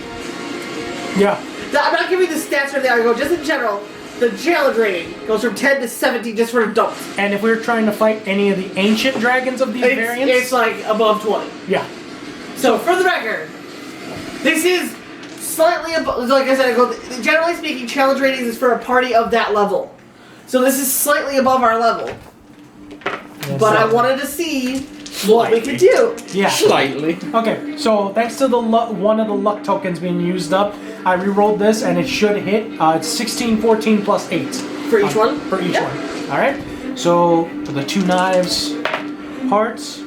Yeah. Now, I'm not giving the stats right there. I go just in general. The challenge rating goes from 10 to 17 just for adults. And if we were trying to fight any of the ancient dragons of these variants... It's like above 20. Yeah. So, for the record, this is slightly above, like I said, I go, generally speaking, challenge ratings is for a party of that level. So this is slightly above our level. But I wanted to see what we could do. Yeah. Slightly. Okay, so thanks to the one of the luck tokens being used up, I re-rolled this and it should hit. It's 16, 14 plus 8. For each one? For each Yeah. one. Alright, so for the 2 knives, hearts,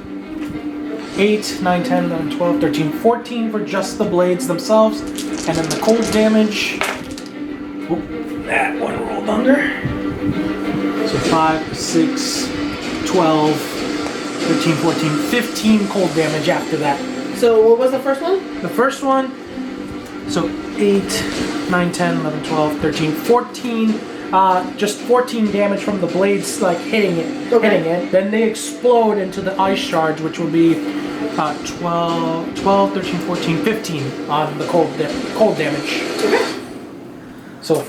8, 9, 10, 11, 12, 13, 14 for just the blades themselves. And then the cold damage. Oop, that one rolled under. So 5, 6, 12, 13, 14, 15 cold damage after that. So what was the first one? The first one, so 8, 9, 10, 11, 12, 13, 14, just 14 damage from the blades, like hitting it. Then they explode into the ice shards, which would be 12, 13, 14, 15 on the cold damage. Okay. So,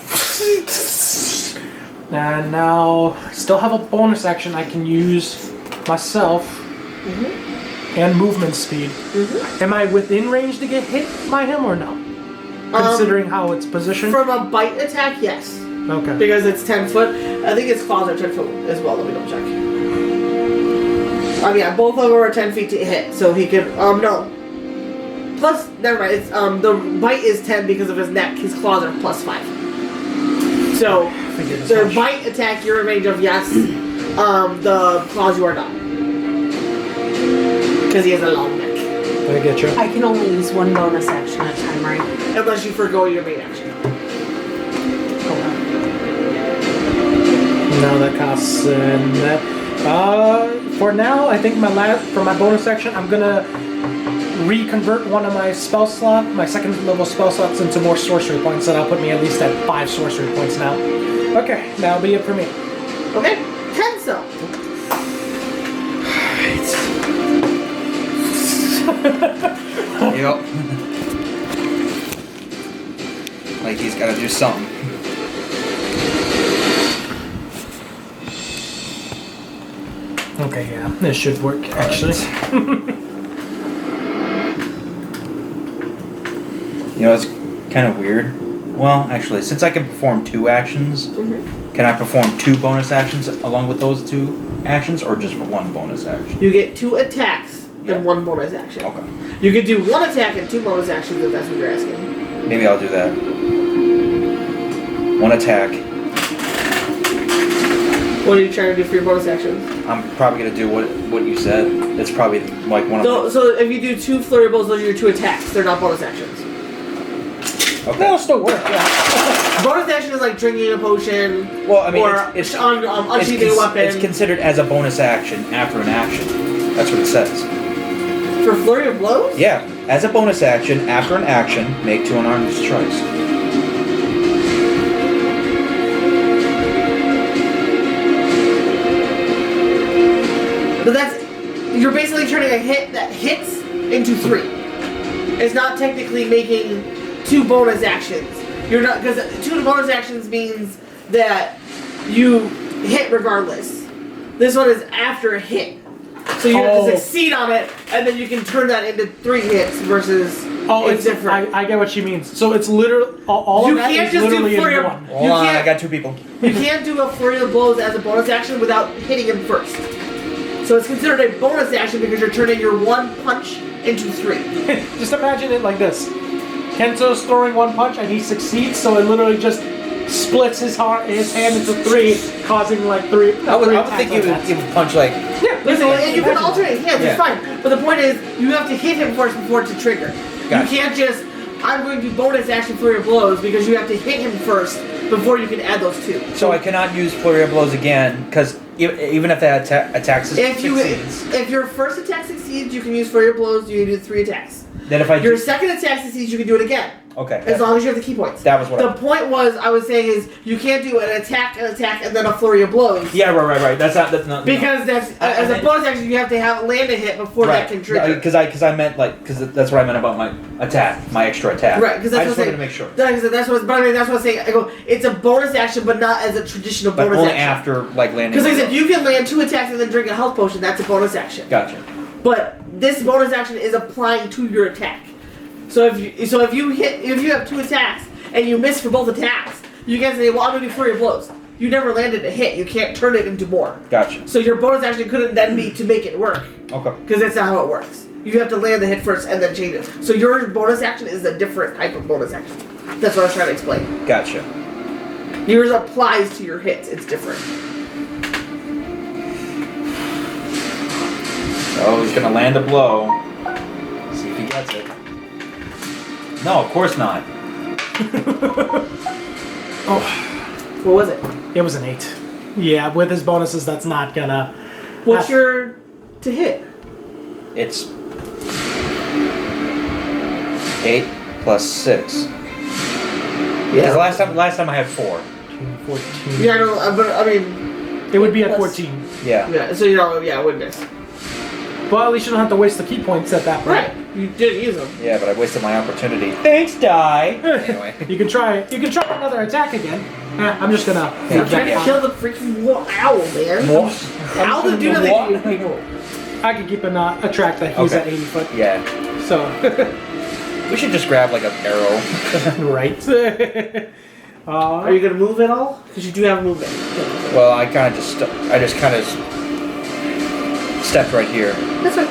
and now I still have a bonus action I can use myself and movement speed. Am I within range to get hit by him or no? Considering how it's positioned? From a bite attack, yes. Okay. Because it's 10 foot. I think its claws are 10 foot as well, let me double check. Yeah, both of them are 10 feet to hit, so he could, no. Plus, never mind, it's, the bite is 10 because of his neck, his claws are plus 5. So, the bite attack you're in range of, yes. The claws you are not. Because he has a long neck. I get you. I can only use one bonus action at a time, right? Unless you forgo your main action. Now that costs that. For now, I think for my bonus action, I'm gonna reconvert one of my spell slot, my second level spell slots, into more sorcery points. That'll put me at least at 5 sorcery points now. Okay, that'll be it for me. Okay, Kenzo. Yep. Like he's got to do something. Okay, yeah, this should work actually. You know, it's kind of weird. Well, actually, since I can perform 2 actions, can I perform 2 bonus actions along with those 2 actions, or just 1 bonus action? You get 2 attacks Yeah. and 1 bonus action. Okay. You can do 1 attack and 2 bonus actions if that's what you're asking. Maybe I'll do that. 1 attack. What are you trying to do for your bonus actions? I'm probably gonna do what you said. It's probably like one of So if you do 2 flurry blows, those are your 2 attacks. They're not bonus actions. Okay. That'll still work, yeah. Bonus action is like drinking a potion, Well, I mean, or it's unsheathing a weapon. It's considered as a bonus action after an action. That's what it says. For flurry of blows? Yeah, as a bonus action after an action, make 2 unarmed strikes. But you're basically turning a hit that hits into 3. It's not technically making 2 bonus actions. You're not, because 2 bonus actions means that you hit regardless. This one is after a hit. So you have to succeed on it, and then you can turn that into 3 hits versus it's different. I get what she means. So it's literally all You of that can't is just do literally flurry in of- one. Hold on, I got 2 people. You can't do a flurry of blows as a bonus action without hitting him first. So it's considered a bonus action because you're turning your 1 punch into 3. Just imagine it like this. Kento's throwing 1 punch and he succeeds, so it literally just splits his hand into 3, causing like 3. I would attacks think like you that. would punch like. Yeah, Listen, and you can alternate hands, Yeah. it's fine. But the point is, you have to hit him first before to trigger. Gotcha. You can't just, I'm going to do bonus action flurry of blows because you have to hit him first before you can add those 2. So I cannot use flurry of blows again because even if that attack succeeds. If your first attack succeeds, you can use flurry of blows. You can do 3 attacks. Then if I Your second attack succeeds, you can do it again. okay. As long as you have the key points. That was what The point was, I was saying is, you can't do an attack, and then a flurry of blows. Yeah, right. That's not Because that's as a bonus action, you have to have land a hit before that can trigger. Because I meant because that's what I meant about my attack, my extra attack. Right, because that's I just what wanted I'm to make sure. That's what. But I mean, that's what I'm saying. I go. It's a bonus action, but not as a traditional But bonus only action. after like landing. Because like I said, you can land 2 attacks and then drink a health potion. That's a bonus action. Gotcha. But this bonus action is applying to your attack. So if you have 2 attacks and you miss for both attacks, you can say, well, I'm gonna do flurry of blows. You never landed a hit. You can't turn it into more. Gotcha. So your bonus action couldn't then be to make it work. Okay. Because that's not how it works. You have to land the hit first and then change it. So your bonus action is a different type of bonus action. That's what I was trying to explain. Gotcha. Yours applies to your hits. It's different. So he's gonna land a blow. See if he gets it. No, of course not. What was it? It was an 8. Yeah, with his bonuses, that's not gonna. What's your to hit? It's 8 plus 6. Because last time I had 4. 14. Yeah, no, but I mean, It would be at Plus- 14. Yeah. yeah. So you know, yeah, I would miss. Well, at least you don't have to waste the key points at that point. Right. You didn't use them. Yeah, but I wasted my opportunity. Thanks, die. Anyway. You can try it. You can try another attack again. I'm just gonna. I'm trying to kill the freaking owl, man. Owl to do nothing to you. I could keep a track that he's Okay. at 80 foot. Yeah. So, We should just grab like an arrow. right. Are you gonna move at all? Because you do have movement. Well, I just kind of stepped right here. That's fine.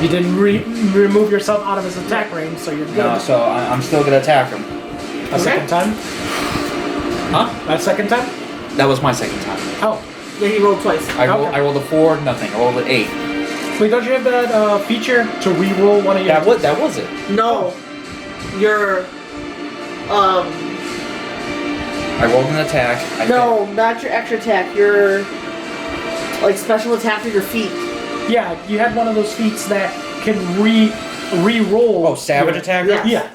You didn't remove yourself out of his attack range, so you're good. No, so I'm still gonna attack him. A second time? Huh? A second time? That was my second time. Oh. Yeah, he rolled twice. I Okay. rolled a 4, nothing. I rolled an 8. Wait, don't you have that feature to re-roll one of your... That was it. No. Your I rolled an attack. no, not your extra attack. Your like special attack with your feet. Yeah, you had one of those feats that can re-roll. Oh, savage your- attack? Yeah. Yeah.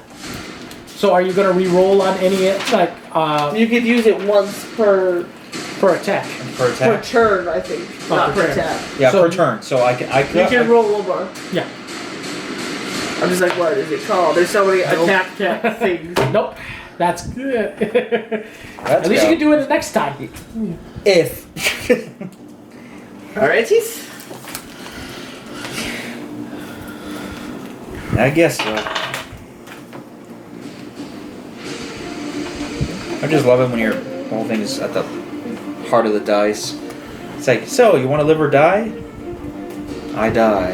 So are you gonna re-roll on any like You could use it once per attack? Per attack. turn, I think. Oh, Not per per turn. attack. Yeah, So- per turn. So I can. You can roll one more. Yeah. I'm just like, what is it called? There's so many attack things. Nope. That's good. Let's At least go. you can do it next time. If. Alrighties. I guess so. I just love it when your whole thing is at the heart of the dice. It's like, so, you want to live or die? I die.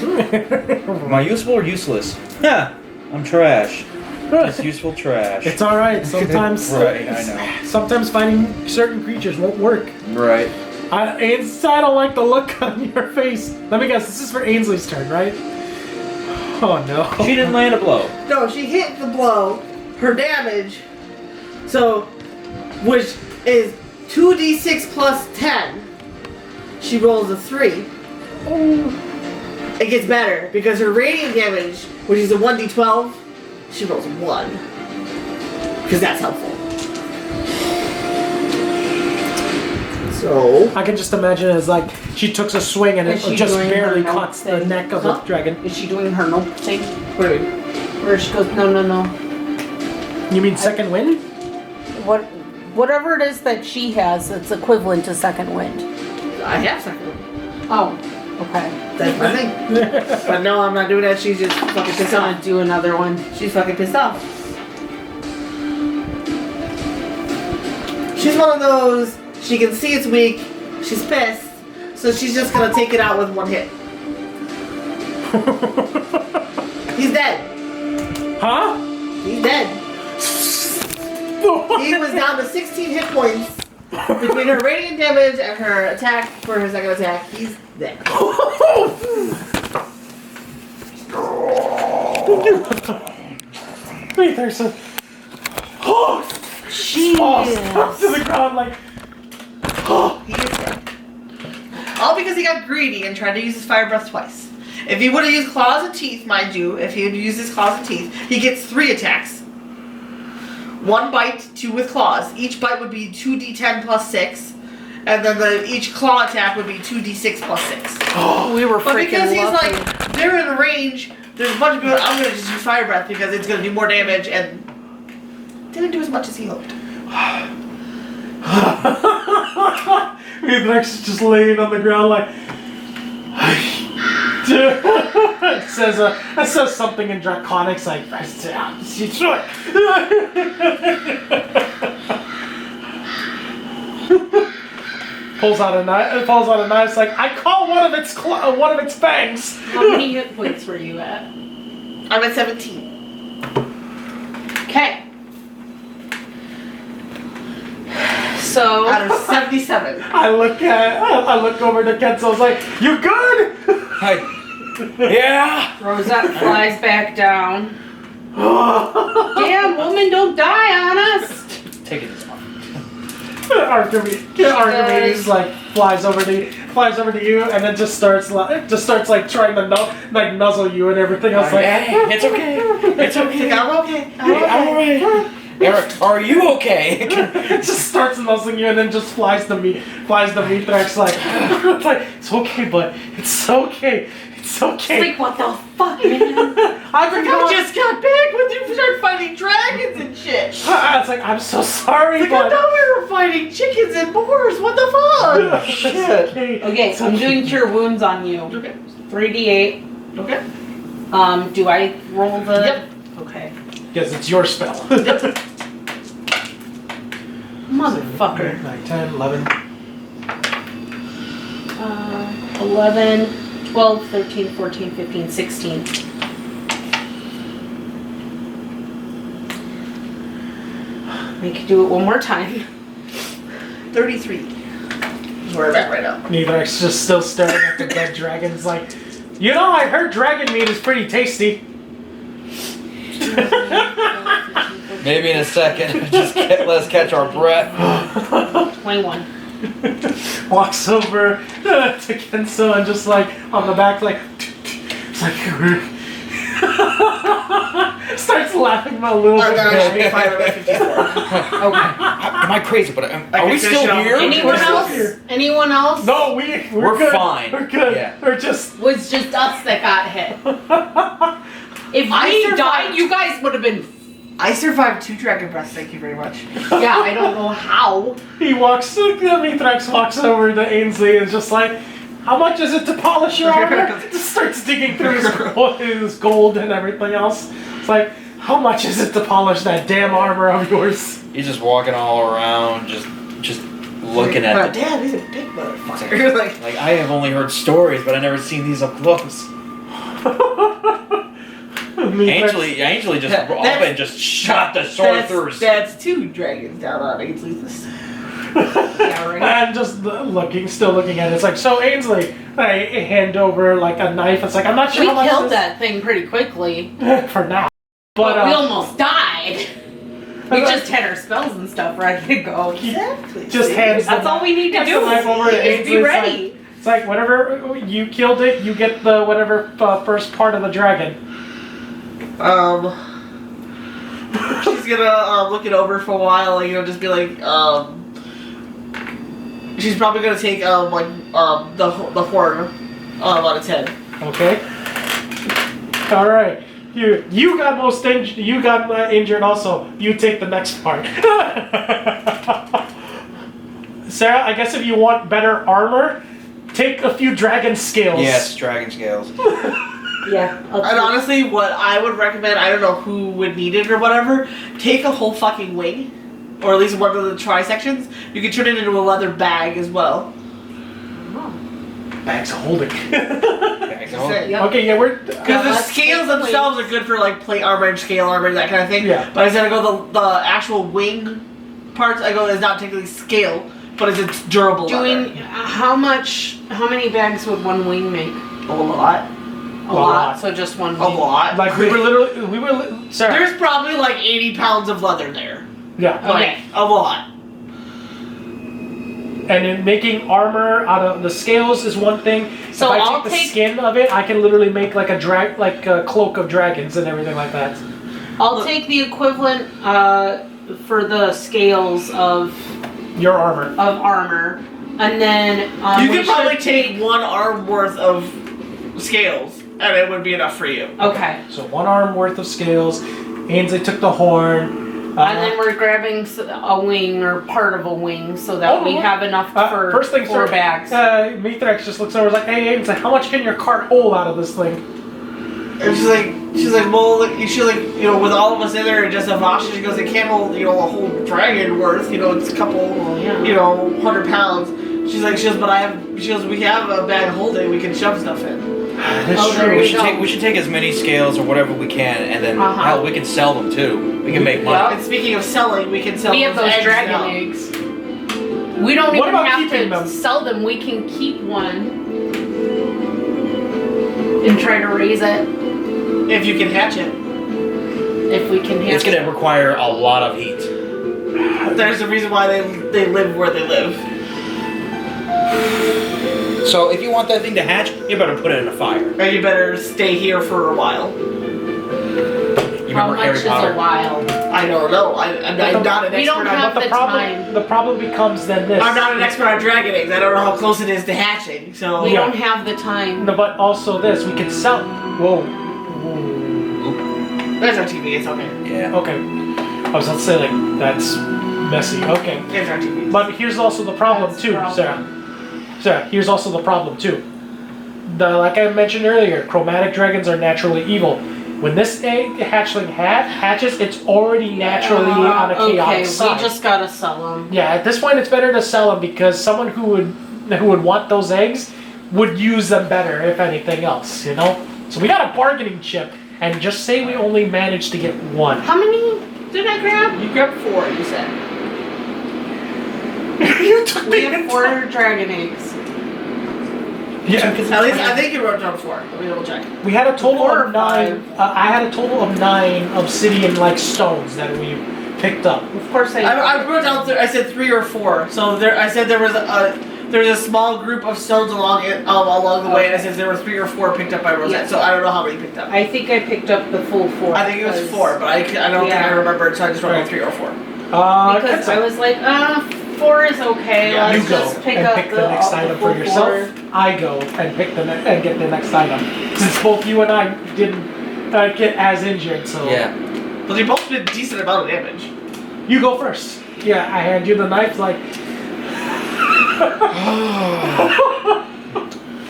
Am I useful or useless? Ha! I'm trash. It's useful trash. It's alright. Sometimes, Right, I know. Sometimes finding certain creatures won't work. Right. I don't like the look on your face. Let me guess, this is for Ainsley's turn, right? Oh no. She didn't land a blow. No, she hit the blow. Her damage, so, which is 2d6 plus 10. She rolls a 3. It gets better because her radiant damage, which is a 1d12, she rolls a 1. Because that's helpful. So. I can just imagine it as like she took a swing and it Is she just doing barely her cuts the thing? neck of Huh? the dragon. Is she doing her nope thing? What do you mean? Where she goes, no, no, no. You mean second wind? Whatever it is that she has, it's equivalent to second wind. I have second one. Oh, okay. That's my thing. But no, I'm not doing that. She's just fucking She's pissed gonna off. do another one. She's fucking pissed off. She's one of those, she can see it's weak, she's pissed, so she's just gonna take it out with one hit. He's dead. Huh? He's dead. He was down to 16 hit points between her radiant damage and her attack for her second attack. He's dead. Wait, there's a. Oh! Falls down to the ground like. Oh! He is dead. All because he got greedy and tried to use his fire breath twice. If he would have used claws and teeth, mind you, if he had used his claws and teeth, he gets 3 attacks. 1 bite, 2 with claws. Each bite would be 2d10 plus 6. And then each claw attack would be 2d6 plus 6. We were But freaking because he's lucky. like, they're in range, there's a bunch of people, I'm gonna just use fire breath because it's gonna do more damage and didn't do as much as he hoped. Rex is just laying on the ground like. It says something in Draconics like. Pulls out a knife. It's like I call one of its fangs. How many hit points were you at? I'm at 17. Okay. So Out of 77. I look over to Kenzo. I was like, "You good?" Hi. Yeah. Rosette flies back down. Damn, woman, don't die on us. Take it this off. Archimedes like flies over to you and then just starts like trying to nuzzle you and everything. I was like, Hey, it's okay. It's okay. I'm okay. I'm alright. Eric, are you okay? it just starts nuzzling you and then just flies the meat Thrax like, it's like, it's okay, but it's okay. It's okay. Like, what the fuck, man? I've been I going. just got back when you started fighting dragons and shit. It's like, I'm so sorry, Like, I but. thought we were fighting chickens and boars. What the fuck? Shit. Okay, so I'm doing cure wounds on you. Okay. 3d8. Okay. Do I roll the? Yep. Okay. Because it's your spell. Motherfucker. 9, 10, 11. 11, 12, 13, 14, 15, 16. We could do it one more time. 33. Is where I'm at right now. Neithrax just still staring at the dead dragons like, you know, I heard dragon meat is pretty tasty. Maybe in a second. Let us catch our breath. 21. Walks over to Kenzo and just like on the back like it's like starts laughing a little I'm bit. actually fine at 54. Okay. Am I crazy? But are I we can still finish it off. here? Anyone We're still else? here. Anyone else? No, we're We're good. fine. We're good. Yeah. We're just Was just us that got hit. If I we survived. died, you guys would have been I survived 2 dragon breaths, thank you very much. Yeah, I don't know how. He walks, Mithrax walks over to Ainsley and is just like, how much is it to polish your armor? Just starts digging through his gold and everything else. It's like, how much is it to polish that damn armor of yours? He's just walking all around, just looking at the. Dad, he's a big motherfucker. Like I have only heard stories, but I never seen these up close. Angeli just up and just shot the sword through her. That's 2 dragons down on Ainsley's list. Yeah, right. And just still looking at it. It's like, so Ainsley, I hand over like a knife. It's like, I'm not sure We how much killed that thing pretty quickly. for now. But But we almost died. We just had our spells and stuff ready to go. Exactly. just hands That's all we need to hands do. the knife over to Is Ainsley. be ready. It's like whatever you killed it, you get the whatever first part of the dragon. She's gonna look it over for a while, you know, just be like, she's probably gonna take the horn on its head. Okay. All right. You got most injured. You got injured also. You take the next part. Sarah, I guess if you want better armor, take a few dragon scales. Yes, dragon scales. Yeah. And honestly, what I would recommend, I don't know who would need it or whatever, take a whole fucking wing, or at least one of the tri-sections. You can turn it into a leather bag as well. Bags of holding. Yep. Okay, yeah, we're. Because the let's scales take themselves are good for like plate armor and scale armor and that kind of thing. Yeah. But instead I go the actual wing parts, I go is not technically scale, but it's durable. Doing leather. how many bags would one wing make? A lot. A lot. So just one A wing. lot. Like we were Sarah. There's probably like 80 pounds of leather there. Yeah. Okay. Like, a lot. And in making armor out of the scales is one thing. So if I I'll take the take- skin of it, I can literally make like a cloak of dragons and everything like that. I'll take the equivalent for the scales of Your armor. armor, and then You we could probably should take 1 arm worth of scales, and it would be enough for you. Okay. So 1 arm worth of scales. Ainsley took the horn. And then we're grabbing a wing or part of a wing so that we have enough for first thing, 4 sir, bags. Mithrax just looks over and is like, hey, Ainsley, how much can your cart hold out of this thing? And she's like, well, she's like, you know, with all of us in there and just a Vasha, she goes, it can't hold, you know, a whole dragon worth, you know, it's a couple, you know, 100 pounds. She goes, we have a bag holding, we can shove stuff in. That's Oh, there true. we We go. should take as many scales or whatever we can, and then hell, we can sell them too. We can make money. And speaking of selling, we can sell We have those eggs dragon now. eggs. We don't What even about have keeping to them? sell them. We can keep one and try to raise it If you can hatch it. if we can. It's Hatch gonna require a lot of heat. There's a reason why they live where they live. So if you want that thing to hatch, you better put it in a fire. And you better stay here for a while. You How remember much Harry is Potter? a while? I don't know. I'm not an We don't expert have on the time. The problem becomes then this. I'm not an expert on dragon eggs. I don't know how close it is to hatching. So We Yeah. don't have the time. No, but also this, we can sell. Whoa. there's our TV. It's okay. Yeah. Okay. I was about to say, like, that's messy. Okay. There's our TV. But here's also the problem, That's too, the problem. Sarah. Sarah, here's also the problem, too. Like I mentioned earlier, chromatic dragons are naturally evil. When this egg hatchling hatches, it's already naturally on a chaotic okay, side. we just gotta sell them. Yeah, at this point, it's better to sell them because someone who would want those eggs would use them better, if anything else, you know? So we got a bargaining chip, and just say we only managed to get 1. How many did I grab? You grabbed 4. You said. You took We the have 4 dragon eggs. Yeah, At least I think you wrote down 4. Let me double check. we had a total 4 or of 9. I had a total of 9 obsidian-like stones that we picked up. Of course I. I wrote down. I said 3 or 4. So there. I said there was a small group of stones along the way, and I said there were 3 or 4 picked up by Rosette. Yeah. So I don't know how many picked up. I think I picked up the full 4. I think it was because- 4, but I don't think I Yeah. remember. So I just wrote down Right. 3 or 4. Because I was like, 4 is okay. Yeah, You Let's go just pick and up pick the next all the item full for yourself. 4. I go and pick and get the next item. Since both you and I didn't get as injured, so Yeah. But they both did a decent amount of damage. You go first. Yeah, I hand you the knife. Like,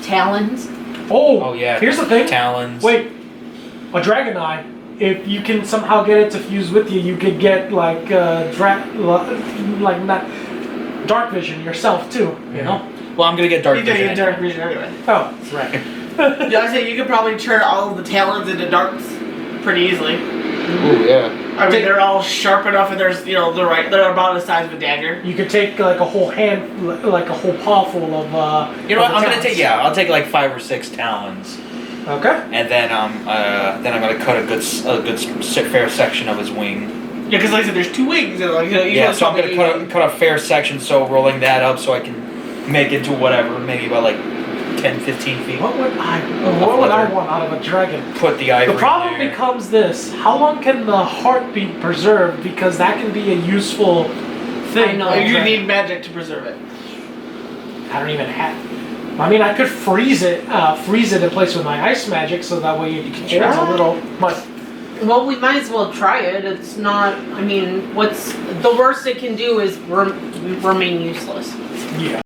Talons. Oh yeah. Here's the thing. Talons. Wait, a dragon eye. If you can somehow get it to fuse with you, you could get like like not dark vision yourself too. You know. Well, I'm gonna get dark You gotta vision. get dark vision anyway. Oh, that's right. Yeah, I say you could probably turn all of the talons into darks pretty easily. Ooh yeah. I mean, they're all sharp enough, and there's, they're about the size of a dagger. You could take like a whole hand, like a whole paw full of. You know what? of I'm the gonna take talons. I'll take like 5 or 6 talons, Okay. and then I'm gonna cut a good fair section of his wing. Yeah, because like I said, there's 2 wings. And like, Yeah, so I'm gonna cut a fair section, so rolling that up so I can make it to whatever, maybe about like 10, 15 feet. What would I leather. want out of a dragon? Put the ivory The problem in there. becomes this: how long can the heart be preserved? Because that can be a useful thing. I know. You need magic to preserve it. I don't even have. I mean, I could freeze it in place with my ice magic, so that way you can change a little. But Well, we might as well try it. It's not. I mean, what's the worst it can do is remain useless. yeah,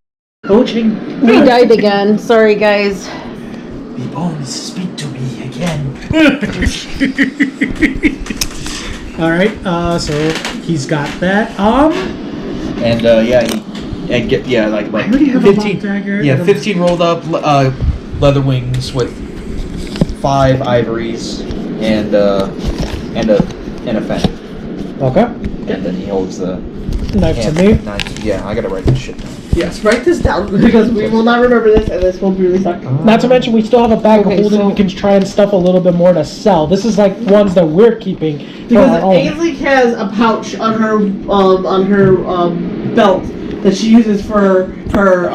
coaching. We died again. Sorry, guys. The bones speak to me again. All right. So he's got that. And like I already have a 15. long dagger. Yeah, 15 rolled up leather wings with 5 ivories and a fennec. Okay. And then he holds the Knife to hand- me. knife. Yeah, I gotta write this shit down. Yes, write this down because we will not remember this, and this will really suck. Not to mention, we still have a bag Okay, of holding. so- We can try and stuff a little bit more to sell. This is like ones that we're keeping for Because our own. Ainsley has a pouch on her belt that she uses for her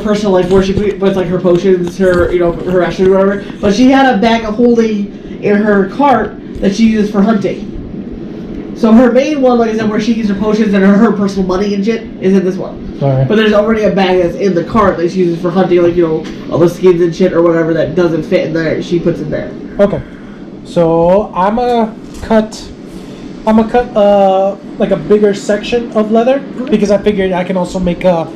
personal life, where she puts like her potions, her her rations or whatever. But she had a bag of holding in her cart that she uses for hunting. So her main one, like I said, where she keeps her potions and her personal money and shit, is in this one. Alright. But there's already a bag that's in the cart that she uses for hunting, like all the skins and shit or whatever that doesn't fit in there. She puts in there. Okay. So I'm gonna cut like a bigger section of leather because I figured I can also make a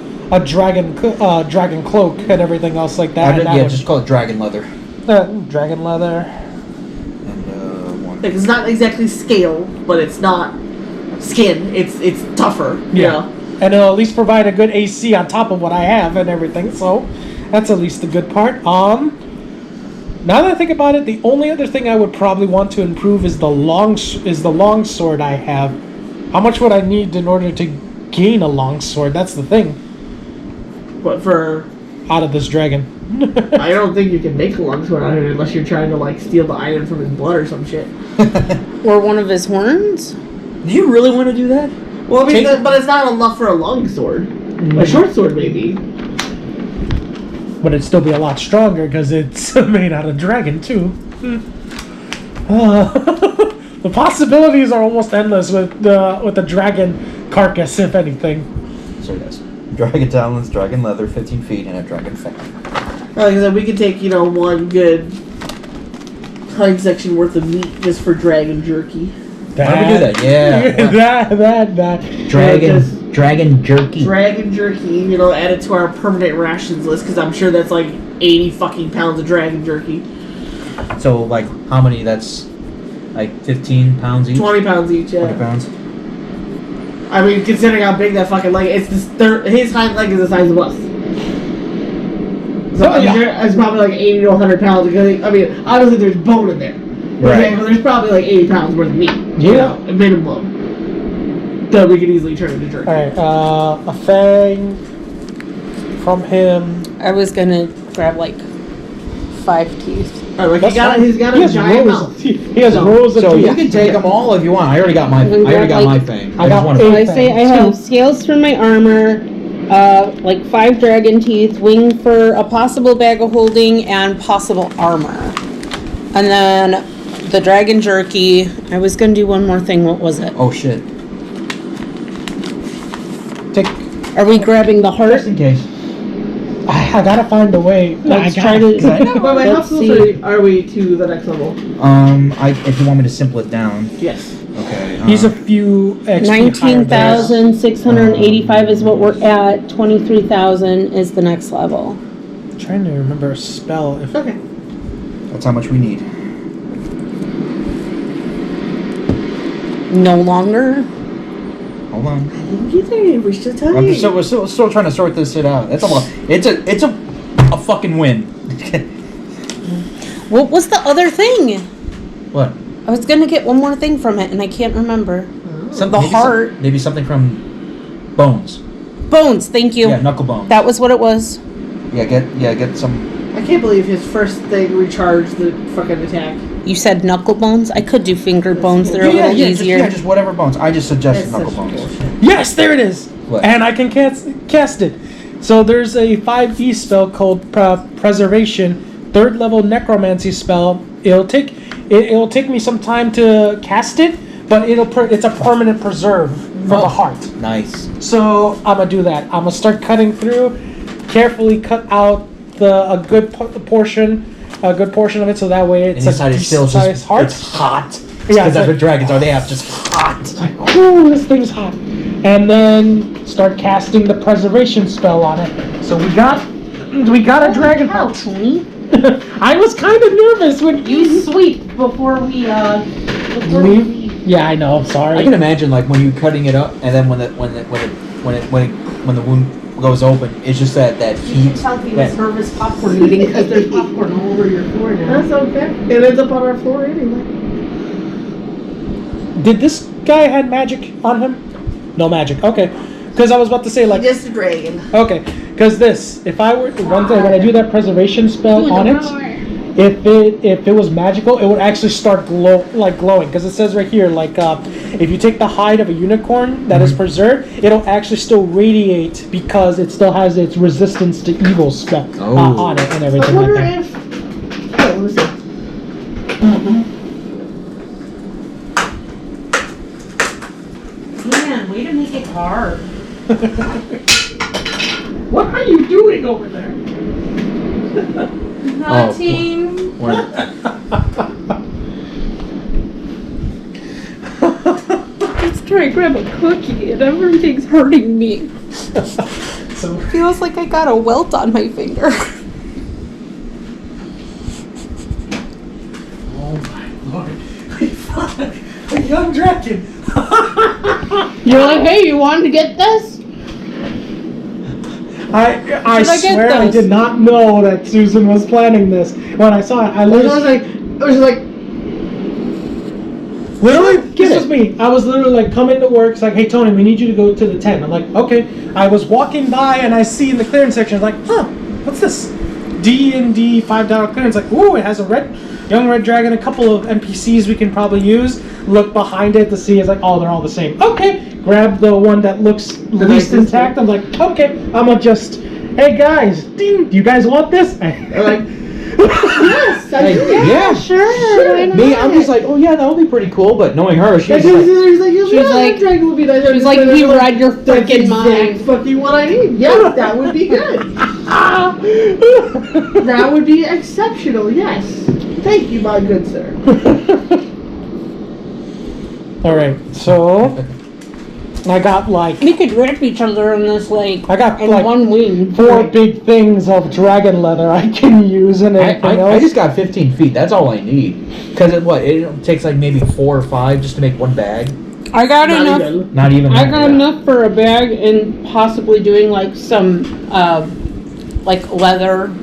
dragon cloak and everything else like that. And that would- just call it dragon leather. dragon leather. And one. Like, it's not exactly scale, but it's not skin. It's tougher. You know? And it'll at least provide a good AC on top of what I have and everything. So that's at least the good part. Now that I think about it, the only other thing I would probably want to improve is the long sword I have. How much would I need in order to gain a long sword? That's the thing. But for Out of this dragon. I don't think you can make a longsword out of it unless you're trying to like steal the iron from his blood or some shit. Or one of his horns? Do you really want to do that? Well, I mean, Take- but it's not enough for a longsword. A short sword maybe. But it'd still be a lot stronger because it's made out of dragon too. The possibilities are almost endless with the dragon carcass, if anything. So yes, dragon talons, dragon leather, 15 feet, and a dragon fang. Like I said, we could take one good hunting section worth of meat just for dragon jerky. Why don't we do that? Yeah. that. Dragon jerky. Dragon jerky, add it to our permanent rations list because I'm sure that's like 80 fucking pounds of dragon jerky. So like, how many? That's like 15 pounds each. 20 pounds each, 20 yeah. pounds. I mean, considering how big that fucking leg is, his hind leg is the size of us. So I'm sure it's probably like 80 to 100 pounds because, I mean, obviously there's bone in there. Right. But there's probably like 80 pounds worth of meat. Yeah. A minimum. That we could easily turn into jerky. Alright, a fang from him. I was gonna grab like 5 teeth. Alright, That's like fine. he's got He a has giant rows mouth. of teeth. He has rows of So teeth. you can take them all if you want. I already got my. my thing. I got just want eight. to. I say I have scales for my armor, like 5 dragon teeth, wing for a possible bag of holding, and possible armor. And then the dragon jerky. I was gonna do one more thing. What was it? Oh shit! Take Are we grabbing the heart? Just in case. I gotta find a way. Let's try to. Wait, how Let's close see. are we to the next level? If you want me to simple it down. Yes. Okay. He's a few XP higher than us. 19,685 is what we're at. 23,000 is the next level. I'm trying to remember a spell. If Okay. That's how much we need. No longer. Hold on. You think we should tell you? We're still trying to sort this shit out. That's a lot. It's a fucking win. What was the other thing? What? I was gonna get one more thing from it, and I can't remember. The Maybe heart. Maybe something from Bones. Bones. Thank you. Yeah, knuckle bones. That was what it was. Yeah, get some. I can't believe his first thing recharged the fucking attack. You said knuckle bones. I could do finger bones. They're a little easier. Just whatever bones. I just suggested That's knuckle such bones. bullshit. yes, there it is. What? And I can cast it. So there's a 5e spell called Preservation, 3rd level necromancy spell. It'll take me some time to cast it, but it's a permanent preserve for the heart. Nice. So I'm gonna do that. I'm gonna start cutting through, carefully cut out a good portion of it, so that way it's And inside it's still decent-sized just heart. it's hot. Yeah, Because it's that's like- what dragons are. They have just hot. It's like, ooh, this thing's hot. And then start casting the preservation spell on it. So we got a dragon How, heart. Tony? I was kind of nervous when You sweep before we leave. Yeah, I know. Sorry. I can imagine like when you're cutting it up, and then when the wound goes open, it's just that heat. that- nervous popcorn eating because there's popcorn all over your floor now. That's okay. It ends up on our floor anyway. Did this guy had magic on him? No magic. Okay. Because I was about to say like. Just a dragon. Okay. Because if I were when I do that preservation spell on it, if it was magical, it would actually start glowing. Because it says right here, like if you take the hide of a unicorn that is preserved, it'll actually still radiate because it still has its resistance to evil spell on it and I everything wonder like that. if. Oh, let me see. Man, way to make it hard. What are you doing over there? Nothing. Let's try and grab a cookie and everything's hurting me. So Feels like I got a welt on my finger. oh my lord, we found a young dragon. You're like, hey, you wanted to get this? I Should I get swear I this? did not know that Susan was planning this. When I saw it, I It was literally, like, literally this was me. I was literally like coming to work. It's like, hey Tony, we need you to go to the tent. I'm like, okay. I was walking by and I see in the clearance section, I was like, huh, what's this? D&D $5 clearance. Like, ooh, it has a young red dragon, a couple of NPCs we can probably use. Look behind it to see. It's like, oh, they're all the same. Okay. Grab the one that looks least intact. I'm like, okay, I'm gonna just, hey guys, ding, do you guys want this? they're like, yes, I do. Yeah, Sure. Me, I'm just like, oh yeah, that would be pretty cool. But knowing her, she's She's like, like, dragon would be nice. She's like, you read your That's freaking mind. exact fucking what I need. Yes, that would be good. That would be exceptional. Yes. Thank you, my good sir. All right, so I got like We could wrap each other in this like I got in like one wing. 4 big things of dragon leather I can use and anything I else. just got 15 feet. That's all I need. Because it takes like maybe 4 or 5 just to make one bag. I got Not enough. even. Not even. I that, got yeah. enough for a bag and possibly doing like some like leather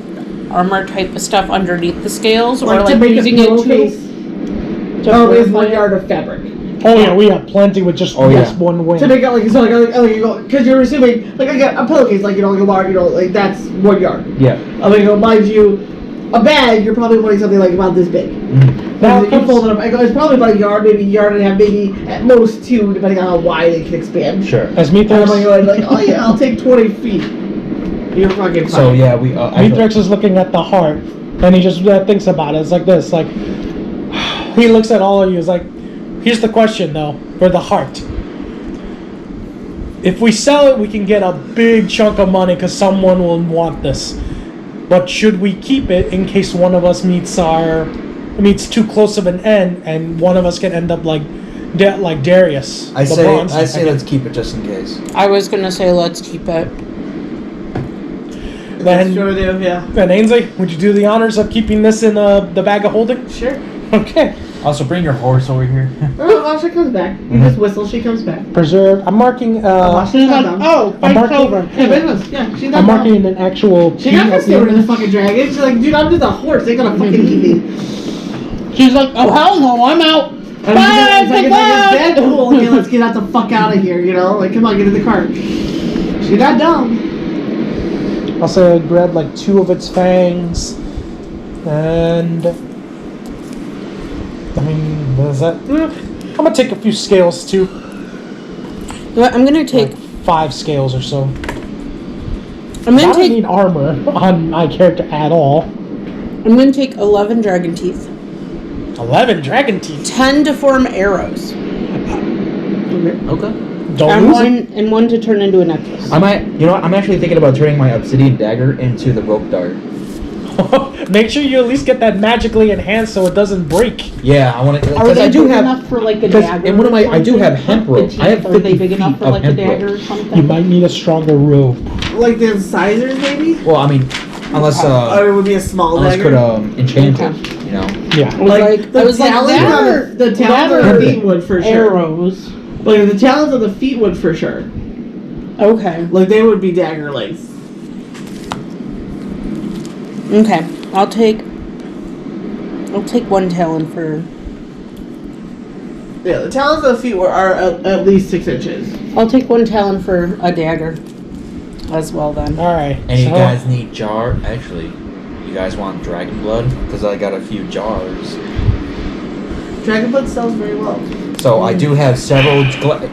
armor type of stuff underneath the scales, or to like make using a it pillowcase. to Oh, it's fortify 1 it. yard of fabric. Oh yeah, we have plenty with just Oh, yeah. this one wing. To make it like so, because you're assuming like I got a pillowcase, like like a large, like that's 1 yard. Yeah. I mean, mind you, a bag you're probably wanting something like about this big. Now Now, you fold it up. It's probably about a yard, maybe a yard and a half, maybe at most 2, depending on how wide it can expand. Sure. As And I'm Mithrax, like, oh yeah, I'll take 20 feet. You're fucking fine. So yeah, we. Mithrax is looking at the heart, and he just thinks about it. It's like this, like he looks at all of you. It's like, here's the question though, for the heart. if we sell it, we can get a big chunk of money because someone will want this. But should we keep it in case one of us meets too close of an end, and one of us can end up like Darius? I the say bronze dragon. let's keep it just in case. I was gonna say let's keep it. Then, Sure do, yeah. then Ainsley, would you do the honors of keeping this in the bag of holding? Sure. Okay. Also, bring your horse over here. Oh, she comes back. You just whistle, she comes back. Preserve. I'm marking. She's She's not like, done. oh, I'm fight marking- over. Yeah, business. Yeah, she's not I'm done. marking an actual. She got to stay rid of the fucking dragon. She's like, dude, I'm just a horse. They're gonna fucking eat me. She's like, oh hell no, I'm out. And it's like, it's Deadpool. Okay, let's get out the fuck out of here, you know? Like, come on, get in the cart. She's not dumb. I'll say I grab like 2 of its fangs, and I mean, does that? I'm gonna take a few scales too, I'm gonna take. like 5 scales or so. I'm I gonna don't take. need armor on my character at all. I'm gonna take 11 dragon teeth, 11 dragon teeth. 10 to form arrows, Okay. Don't and lose one to turn into a necklace. I might, you know what? I'm actually thinking about turning my obsidian dagger into the rope dart. it. Make sure you at least get that magically enhanced so it doesn't break. Yeah, I want to. Are they big enough for like a because dagger? in one of my- or I do have something? hemp rope. The I have teeth, are they 50 big enough feet for of like a hemp rope. dagger or something? You might need a stronger rope. Like the incisors, maybe? Well, I mean, unless Or it would be a small unless dagger. could enchant it, you know. Yeah. I was like, the I was like, talons that on or the talons on the feet would for sure. arrows. Like the talons on the feet would for sure. Okay. Like they would be dagger lengths. Okay. I'll take 1 talon for. Yeah, the talons on the feet are at least 6 inches. I'll take 1 talon for a dagger, as well then. All right. And you so- guys need jar. Actually, you guys want dragon blood? Because I got a few jars. Dragon blood sells very well. So I do have several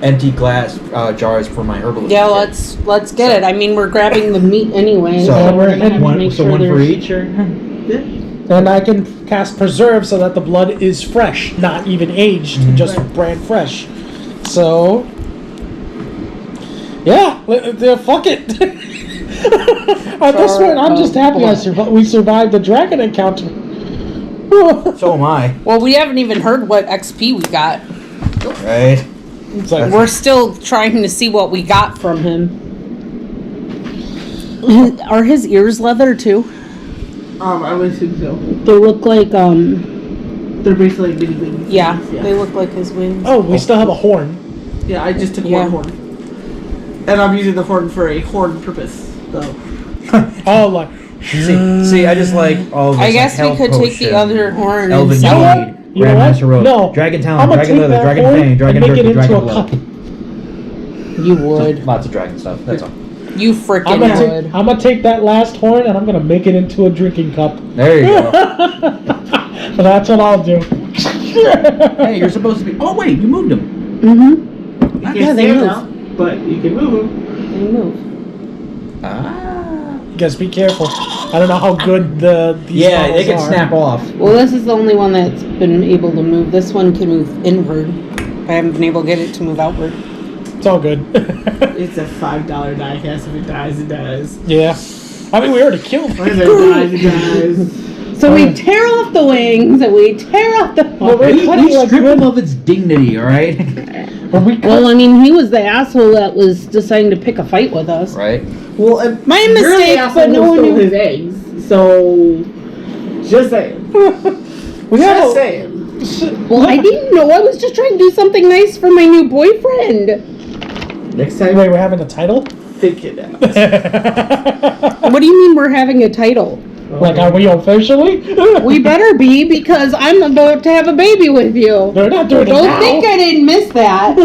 empty glass jars for my herbalism. Yeah, kit. let's get it. I mean, we're grabbing the meat anyway, So, so we're gonna have to one- make so sure one for there's- each, or? And I can cast preserve so that the blood is fresh, not even aged, just brand fresh. So, yeah, fuck it. At this point, I'm just happy we survived the dragon encounter. So am I. Well, we haven't even heard what XP we got. Right? It's like, We're still trying to see what we got from him. Are his ears leather too? I would assume so. They look like They're basically like mini wings. yeah, they look like his wings. oh, we still have a horn. Yeah, I just took Yeah. one horn. And I'm using the horn for a horn purpose, though. Oh, like, See, I just like all of this. I guess like, we health could take the potion, other horn and Elven sell it. Mead, You know what? Grandmaster Road, No. Dragon I'm Talon, gonna Dragon take Leather, that Dragon horn Fang, Dragon and make Jerky, it into Dragon a Blood. cup. You would. Lots of dragon stuff, that's all. You freaking would. I'm gonna take that last horn and I'm gonna make it into a drinking cup. There you go. That's what I'll do. Hey, you're supposed to be. Oh, wait, you moved him. Mm-hmm. You can't Yeah, they stand move. now, but you can move them. They move. Ah. You guys be careful. I don't know how good these Yeah, they models can are. snap off. Well, this is the only one that's been able to move. This one can move inward. I haven't been able to get it to move outward. It's all good. It's a $5 die cast. If it dies, it dies. Yeah. I mean, we already killed If him. it dies, it dies. So we tear off the wings and we tear off the. We cutting like strip wood. him of its dignity, alright? Well, I mean, he was the asshole that was deciding to pick a fight with us. Right? Well, My you're the mistake, asshole but no who one stole knew. his eggs. So, just saying. We have Just a- saying. Well, I didn't know. I was just trying to do something nice for my new boyfriend. Next time, Wait, we're having a title? think it out. What do you mean we're having a title? Like, are we officially? We better be because I'm about to have a baby with you. They're not doing it Don't now. think I didn't miss that.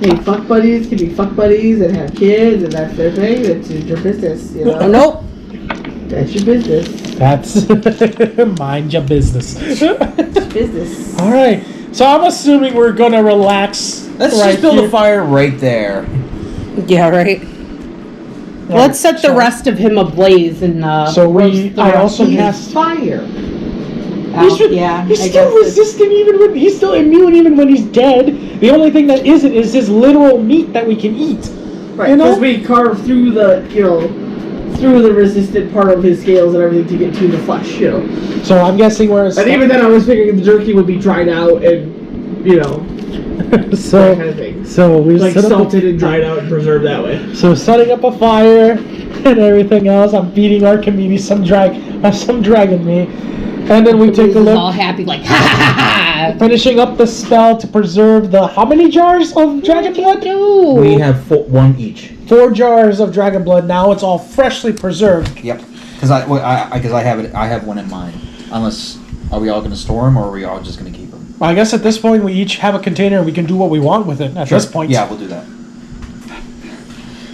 Hey, fuck buddies can be fuck buddies and have kids, and that's their thing. That's your business, you know. Oh, nope. That's your business. That's mind your business. Business. All right. So I'm assuming we're gonna relax. Let's right just build here. a fire right there. Yeah, right. Let's set the rest of him ablaze and So roast the I rest. also He is cast. fire. Yeah, He's I still guess resistant even when he's still immune even when he's dead. The only thing that isn't is his literal meat that we can eat. Right, You know? because we carve through the, through the resistant part of his scales and everything to get to the flesh, So I'm guessing whereas And even then, I was figuring the jerky would be dried out and, that so kind of thing. we Like set up salted and dried out and preserved that way. so setting up a fire and everything else. I'm feeding Archimedes some dragon meat, and then we take a all look. happy, like, ha ha ha ha. Finishing up the spell to preserve the how many jars of dragon blood? We have one each. 4 jars of dragon blood. Now it's all freshly preserved. Yep. Because I have it. I have one in mind. Unless, are we all going to store them, or are we all just going to keep them? I guess at this point we each have a container and we can do what we want with it. At this point, Yeah, we'll do that.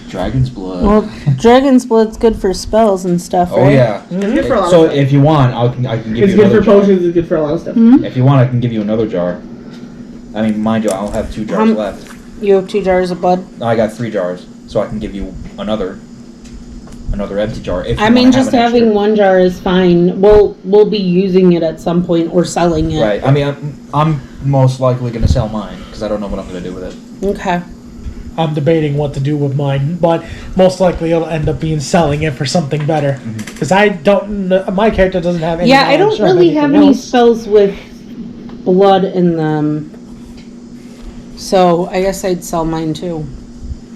Dragon's blood. Well, dragon's blood's good for spells and stuff, Oh right? yeah. It's good for a lot So of stuff. if you want, I can give It's you good another for jar. potions, it's good for a lot of stuff. If you want, I can give you another jar. I mean, mind you, I'll have 2 jars left. You have 2 jars of blood? I got 3 jars, so I can give you another empty jar. If you I mean, wanna have just an having extra. 1 jar is fine. We'll be using it at some point or selling it. Right. I mean, I'm most likely going to sell mine because I don't know what I'm going to do with it. Okay. I'm debating what to do with mine, but most likely it'll end up being selling it for something better. Because I don't, my character doesn't have any. Yeah, I don't knowledge of really have anything any else. spells with blood in them. So I guess I'd sell mine too.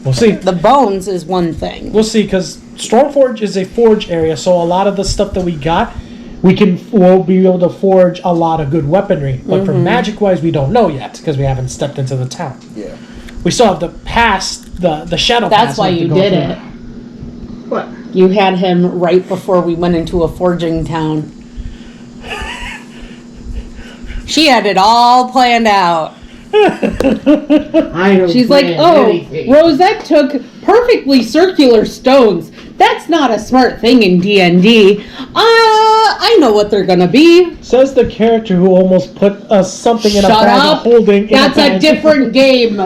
We'll see. The bones is one thing. We'll see, because Stormforge is a forge area, so a lot of the stuff that we got, we'll be able to forge a lot of good weaponry. But for magic-wise, we don't know yet, because we haven't stepped into the town. Yeah. We still have the shadow pass. That's why we have you to go did through. it. What? You had him right before we went into a forging town. She had it all planned out. I don't She's like, plan oh, anything. Rosette took perfectly circular stones. That's not a smart thing in D&D. I know what they're gonna be. Says the character who almost put something in a Shut bag up. of holding. That's a different game.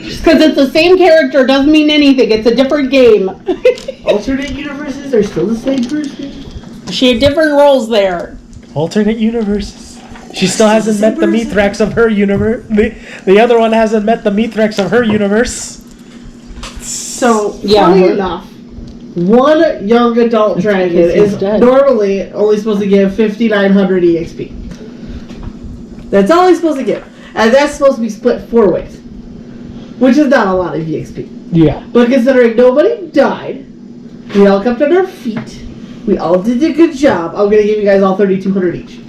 Just because it's the same character doesn't mean anything. It's a different game. Alternate universes are still the same person? She had different roles there. Alternate universes. She still hasn't met the Mithrax of her universe. The other one hasn't met the Mithrax of her universe. So, Yeah, funny we're- enough, one young adult dragon because he's is dead. normally only supposed to give 5,900 EXP. That's all he's supposed to give. And that's supposed to be split 4 ways. Which is not a lot of EXP. Yeah. But considering nobody died, we all kept on our feet, we all did a good job, I'm going to give you guys all 3,200 each.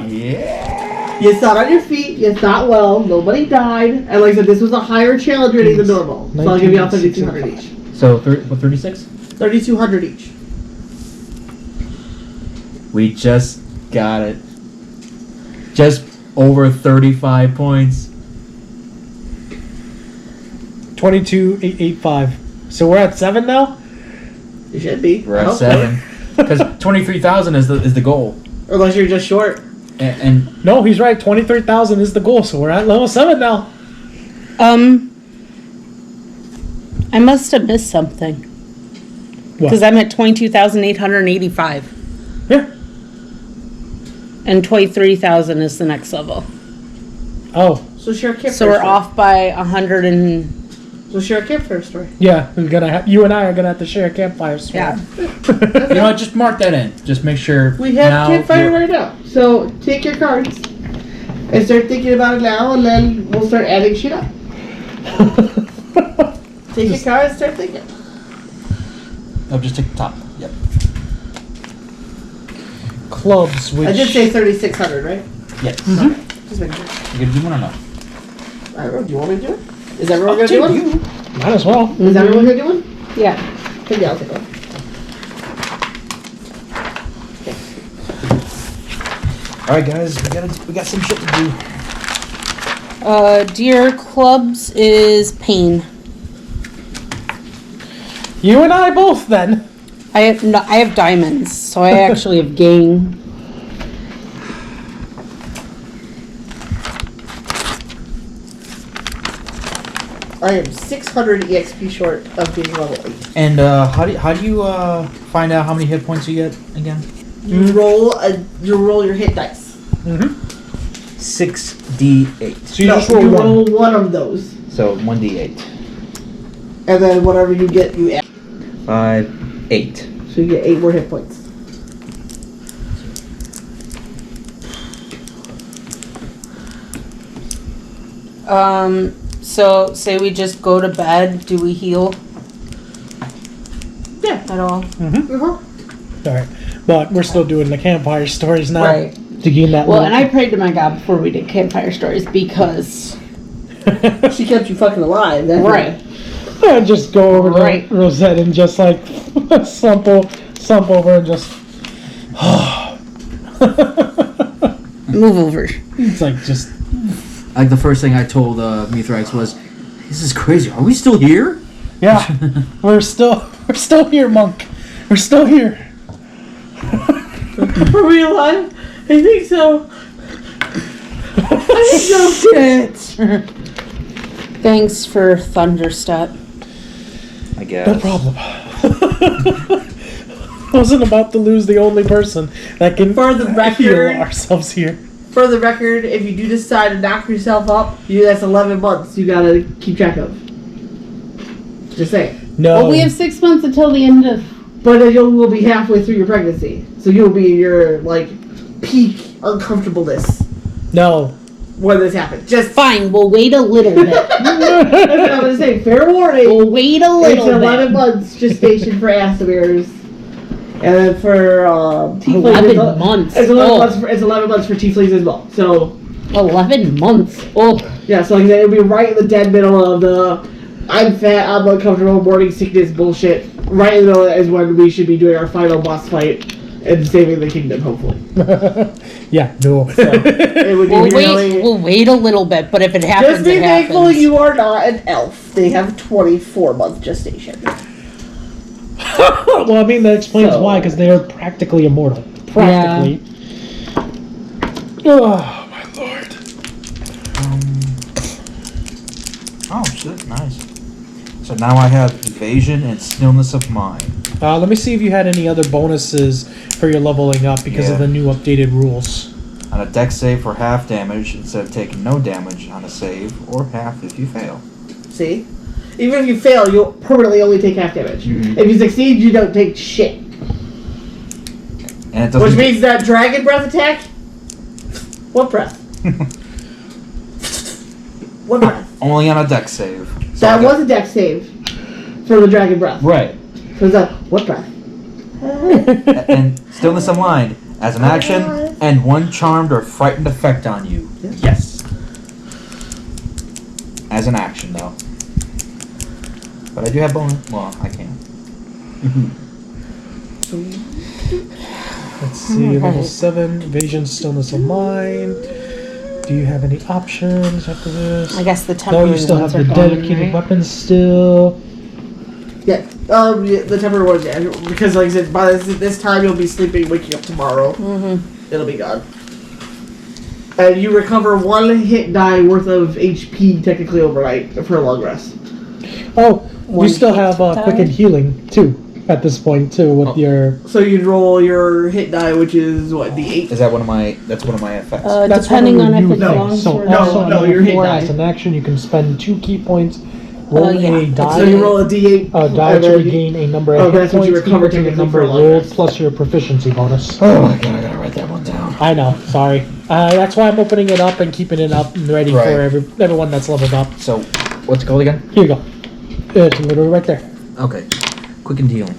Yeah. You sat on your feet, you thought well, nobody died, and like I said, this was a higher challenge rating than normal. So I'll give you all 3,200 each. So 36? 3,200 each. We just got it. Just over 35 points. 22,885. So we're at 7 now? You should be. We're I at hope so. 7. Because 23,000 is the goal. Unless you're just short. And No, he's right. 23,000 is the goal, so we're at level 7 now. I must have missed something. What? Because I'm at 22,885. Yeah. And 23,000 is the next level. Oh, So share a campfire So we're story. off by 100 and... So share a campfire story. yeah. You and I are gonna have to share a campfire story. Yeah. you know what? Just mark that in. Just make sure. We have now campfire you're- right now. So take your cards and start thinking about it now, and then we'll start adding shit up. Take your cards and start thinking. Oh, just take the top. Yep. Clubs, which I did say 3,600, right? Yes. Just making sure. You gonna do one or no? I don't know. Do you want me to do it? Is everyone gonna do one? might as well. Is everyone gonna do one? Yeah. Okay, yeah, I'll take one. All right, guys. We got some shit to do. Dear Clubs is pain. You and I both then. I have diamonds, so I actually have gain. I am 600 EXP short of being level 8. And how do you find out how many hit points you get again? You roll your hit dice. 6d8. So you just roll you one. roll one of those, So 1d8. and then whatever you get, you add. 5, 8. So you get 8 more hit points. So say we just go to bed, do we heal Yeah. at all? Uh-huh. Alright. But we're still doing the campfire stories now. Right. To gain that Well, little- and I prayed to my God before we did campfire stories because. She kept you fucking alive. That's Right. I just go over Right. to Rosette and just like slump over and just. Move over. It's like just. Like the first thing I told Mithrax was, "This is crazy. Are we still here?" Yeah, we're still here, monk. We're still here. Are we alive? I think so. I think so. Shit. Thanks for Thunderstep. I guess. No problem. Wasn't about to lose the only person that can For the heal record, ourselves here. for the record, if you do decide to knock yourself up, that's 11 months you gotta keep track of. Just saying. No. Well, we have 6 months until the end of. But then you will be halfway through your pregnancy, so you'll be in your like peak uncomfortableness No. when this happens. Just Fine, we'll wait a little bit. that's what I'm gonna say. Fair warning. We'll wait a It's little 11 bit. months gestation for Astamir's. And then for tieflings, 11 months. It's 11 Oh. months. It's 11 months for tieflings as well. So 11 months. Oh, yeah, so like I said, it'll be right in the dead middle of the I'm fat, I'm uncomfortable, morning sickness bullshit. Right in the middle is when we should be doing our final boss fight and saving the kingdom, hopefully. Yeah. No. It would be really. we'll wait a little bit, but if it happens, Just be it thankful happens. you are not an elf. They have 24-month gestation. Well, I mean that explains So- why, because they are practically immortal. Practically. Oh my lord. Oh shit, nice. So now I have evasion and stillness of mind. Let me see if you had any other bonuses for your leveling up because Yeah. of the new updated rules. On a dex save for half damage instead of taking no damage on a save, or half if you fail. See? Even if you fail, you'll permanently only take half damage. Mhm. If you succeed, you don't take shit. And it doesn't. Which means that dragon breath attack. What breath? What breath? only on a dex save. So That I got- was a dex save for the dragon breath. right. So it's a what breath? And stillness of mind as an action, and one charmed or frightened effect on you. Yes. As an action, though. But I do have bonus. Well, I can. Let's see, level 7, evasion, stillness of mind. Do you have any options after this? I guess the No, temporary you still have ones the are gone, dedicated right? weapons still. Yeah. Yeah, the temporary ones, yeah. Because like I said, by this time you'll be sleeping, waking up tomorrow. Mm-hmm. It'll be gone. And you recover 1 hit die worth of HP technically overnight for a long rest. Oh, One you still hit have die? quickened healing too at this point too with your. So you'd roll your hit die, which is what, the 8? Is that one of my? That's one of my effects. That's Depending one on of if you it's things. long So or also no, on your level hit 4 die. as an action, you can spend 2 key points. Roll yeah. a die. So you roll a D8. Die and to then- regain a number Oh, of hit that's what you points recover equal to the technically number for a long rolled rest. plus your proficiency bonus. Oh my god, I gotta write that one down. I know, sorry. That's why I'm opening it up and keeping it up and ready Right. for everyone that's leveled up. So, what's it called again? Here you go. It's literally right there. Okay. Quickened healing.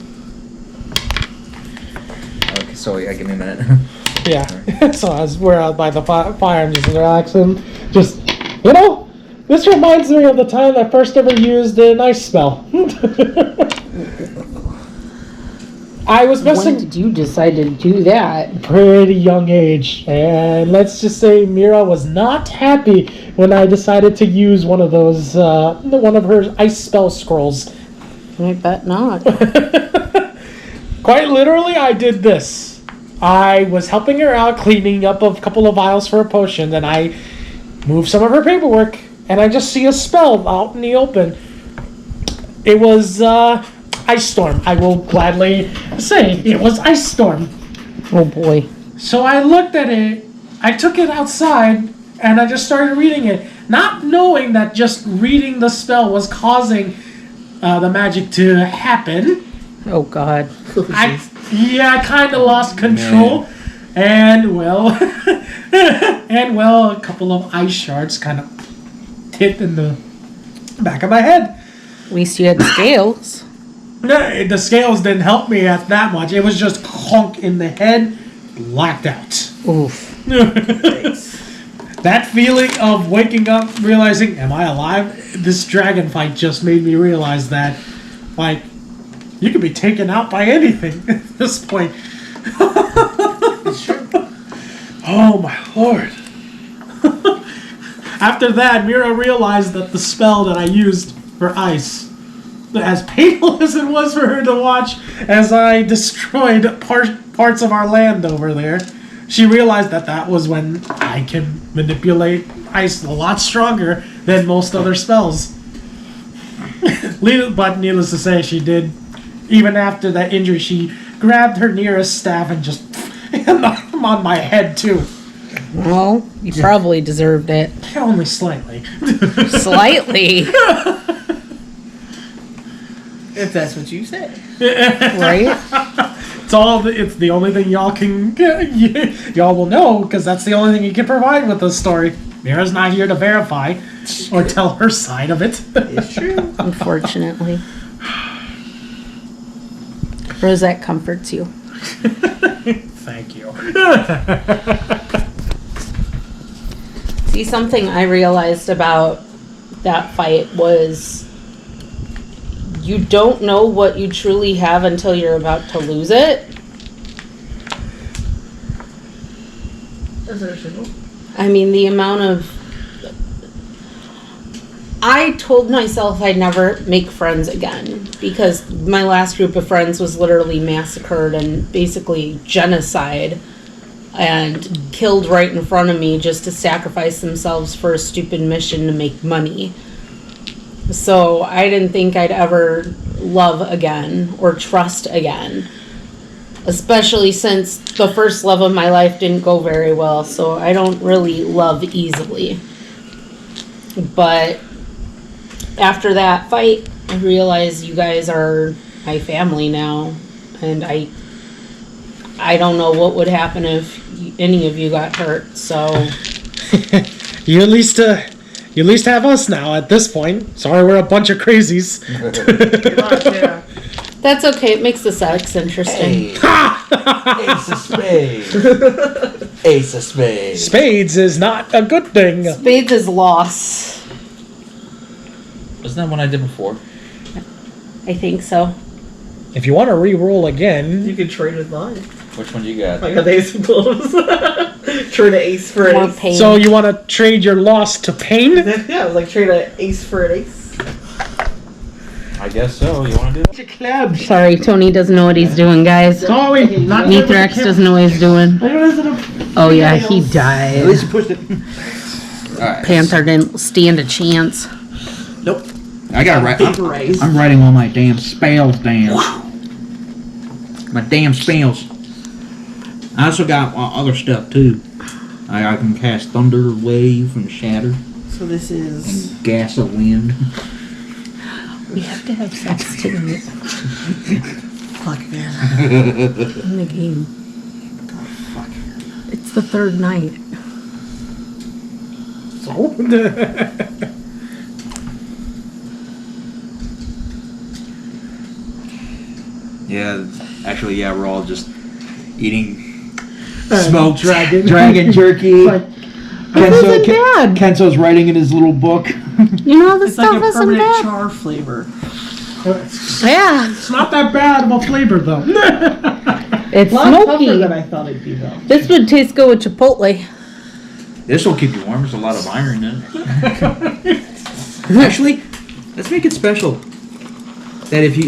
Okay, so yeah, give me a minute. Yeah. So as we're out by the fire, I'm just relaxing. Just, you know, this reminds me of the time I first ever used an ice spell. I was When messing did you decide to do that? pretty young age, and let's just say Mira was not happy when I decided to use one of those, one of her ice spell scrolls. I bet not. Quite literally, I did this. I was helping her out, cleaning up a couple of vials for a potion, and I moved some of her paperwork, and I just see a spell out in the open. It was, Ice Storm. I will gladly say it was Ice Storm. Oh boy. So I looked at it, I took it outside, and I just started reading it, not knowing that just reading the spell was causing the magic to happen. Oh god. I kind of lost control, and well, a couple of ice shards kind of hit in the back of my head. At least you had scales. No, the scales didn't help me at that much. It was just conk in the head, blacked out. Oof. That feeling of waking up, realizing, am I alive? This dragon fight just made me realize that, like, you could be taken out by anything at this point. Oh my lord. After that, Mira realized that the spell that I used for ice, as painful as it was for her to watch as I destroyed parts of our land over there, she realized that that was when I can manipulate ice a lot stronger than most other spells. But needless to say, she did. Even after that injury, she grabbed her nearest staff and just knocked them on my head too. Well, you probably deserved it. Only slightly. Slightly. If that's what you say. Right? It's the only thing y'all can y'all will know, because that's the only thing you can provide with this story. Mira's not here to verify or tell her side of it. It's true. Unfortunately. Rosette comforts you. Thank you. See, something I realized about that fight was you don't know what you truly have until you're about to lose it. That's understandable. I mean, the amount of... I told myself I'd never make friends again because my last group of friends was literally massacred and basically genocide and killed right in front of me just to sacrifice themselves for a stupid mission to make money. So I didn't think I'd ever love again or trust again. Especially since the first love of my life didn't go very well, so I don't really love easily. But after that fight, I realized you guys are my family now, and I don't know what would happen if any of you got hurt, so... You at least have us now at this point. Sorry, we're a bunch of crazies. Yeah. That's okay, it makes the sex interesting. Ace of spades. Ace of spades. Spades is not a good thing. Spades is loss. Wasn't that one I did before? I think so. If you want to re-roll again, You can trade with mine. Which one do you got? I got the ace of clubs. Trade an ace for an More ace. pain. so you want to trade your loss to pain? Yeah, it was like trade an ace for an ace. I guess so. You want to do that? Sorry, Tony doesn't know what he's doing, guys. Sorry, not Mithrax doesn't know what he's doing. Oh yeah, he died. At least you pushed it. Alright. Panther didn't stand a chance. Nope. I gotta write. I'm writing all my damn spells down. My damn spells. I also got other stuff too. I can cast Thunder, Wave, and Shatter, So this is. and Gas of Wind. We have to have sex today Fuck man. in the game. Fuck. It's the third night. So? Yeah, actually, yeah, we're all just eating Smoked Dragon jerky. This isn't bad. Kenzo's writing in his little book. You know, this It's like stuff a isn't permanent bad. char flavor. Yeah, It's not that bad of a flavor though. it's A lot tougher smoky. than I thought it'd be though. This would taste good with Chipotle. This will keep you warm. There's a lot of iron in it. Actually, let's make it special. That if you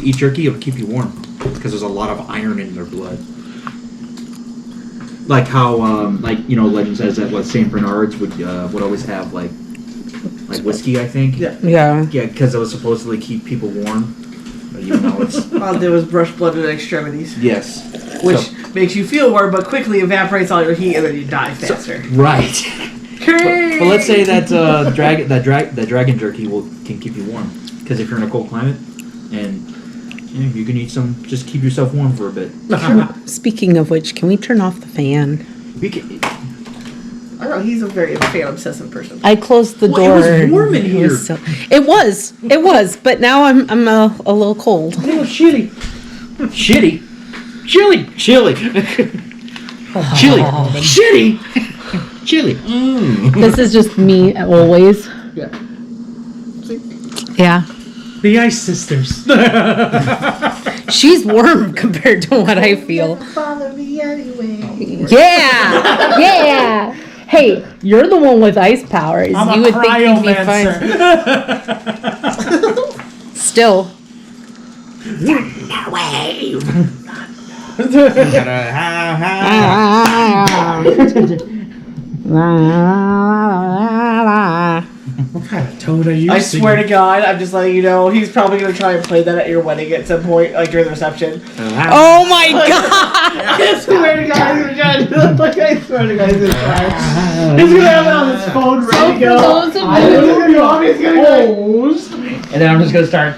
eat jerky, it'll keep you warm because there's a lot of iron in their blood. Like how, legend says that St. Bernards would always have like whiskey, I think. Yeah. Yeah. Yeah, because it was supposedly keep people warm. Even though it's All I did was brush blood to the extremities, yes. which So- makes you feel warm, but quickly evaporates all your heat, and then you die faster. right. But let's say that dragon jerky can keep you warm, because if you're in a cold climate, and you can eat some, just keep yourself warm for a bit. Speaking of which, can we turn off the fan? We can, I know he's a very fan obsessive person. I closed the Well, door. it was warm in and here. It was, but now I'm a little cold. It was shitty. Chili. Chili. Chili. Chili. Shitty. Chili. This is just me always. Yeah. Yeah. The Ice Sisters. She's warm compared to what I feel. Bother me anyway. Yeah. Yeah. Hey, you're the one with ice powers. I'm You a would think you'd be fine. cryomancer. Still. What kind of toad are you? I swear to God, I'm just letting you know, he's probably gonna try and play that at your wedding at some point, like during the reception. Oh my god! I swear to God, he's gonna try and do it. Like, I swear to God, he's gonna try. He's gonna have it on his phone ready to go. those of I you- know it's gonna be obvious, he's gonna go. And then I'm just gonna start.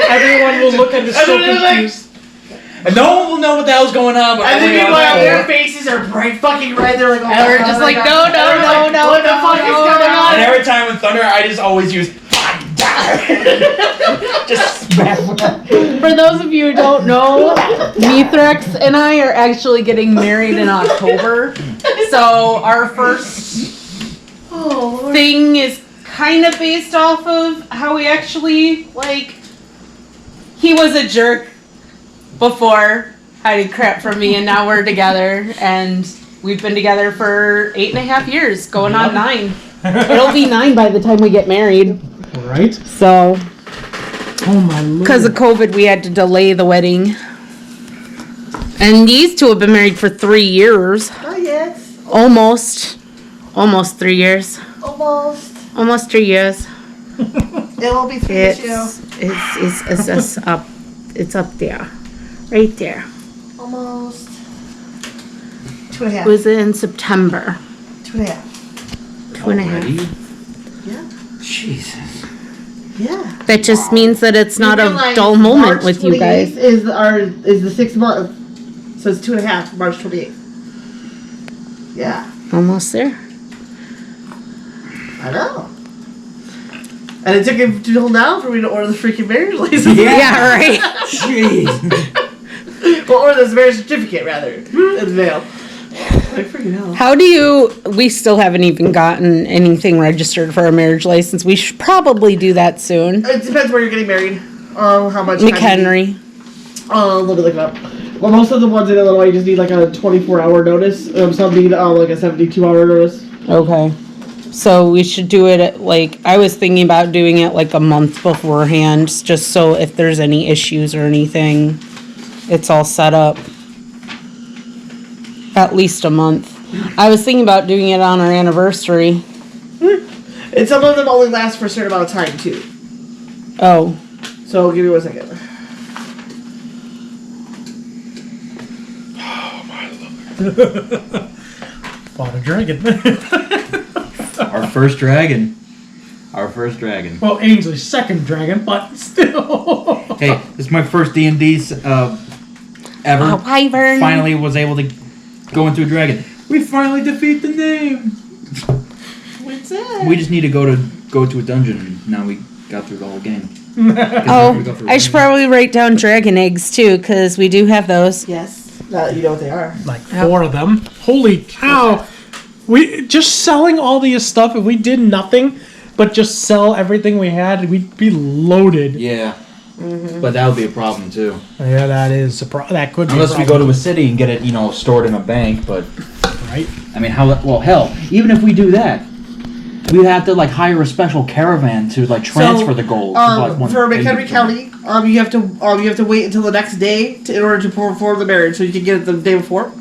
Everyone will look at the so confused. And no one will know what the hell's going on. But And then only people I out know. their faces are bright fucking red. They're like, oh, And we're my just God, like, oh my no, God. no, And we're like, no, what the no, fuck is no, going no. on? And every time with thunder, I just always use. Just For those of you who don't know, Mithrax and I are actually getting married in October. So our first thing is kind of based off of how we actually, like, he was a jerk before, hiding crap from me, and now we're together, and we've been together for 8.5 years, going on 9. It'll be 9 by the time we get married. Right? So, Oh my lord. because of COVID, we had to delay the wedding. And these two have been married for 3 years. Not yet. Almost 3 years. Almost. Almost 3 years. It will be 3 years. It's up. It's up there, right there. Almost. 2.5. It was in September. 2.5. 2.5. Yeah. Jesus. Yeah. That just means that it's not You a realize dull moment March with you 28th guys. Is the 6th month, so it's 2.5. March 28th. Yeah, Almost there. I know. And it took him till now for me to order the freaking marriage license. Yeah, right. Jeez. Well, or this marriage certificate rather in the mail. Like freaking hell. How do you? We still haven't even gotten anything registered for a marriage license. We should probably do that soon. It depends where you're getting married. How much? time you need. McHenry. Let me look it up. Well, most of the ones in Illinois just need like a 24-hour notice. Some need like a 72-hour notice. Okay. So we should do it at, like, I was thinking about doing it like a month beforehand, just so if there's any issues or anything, it's all set up. At least a month. I was thinking about doing it on our anniversary. And some of them only last for a certain amount of time too. Oh. So give me 1 second. Fought a dragon. Our first dragon. Our first dragon. Well, Ainsley's second dragon, but still. Hey, this is my first D&D ever. Oh, Wyvern. Finally was able to go into a dragon. We finally defeat the name. What's that? We just need to go to a dungeon, and now we got through the whole game. Oh, I should probably write down dragon eggs too, because we do have those. Yes. You know what they are. Like 4 of them. Holy cow! We just selling all these stuff. If we did nothing but just sell everything we had, we'd be loaded. Yeah. But that would be a problem too. Yeah, that is that could be. Unless a we go to a city and get it, stored in a bank. But right. I mean, hell, even if we do that, we'd have to hire a special caravan to transfer the gold. For McHenry County, you have to wait until the next day in order to perform the marriage, so you can get it the day before.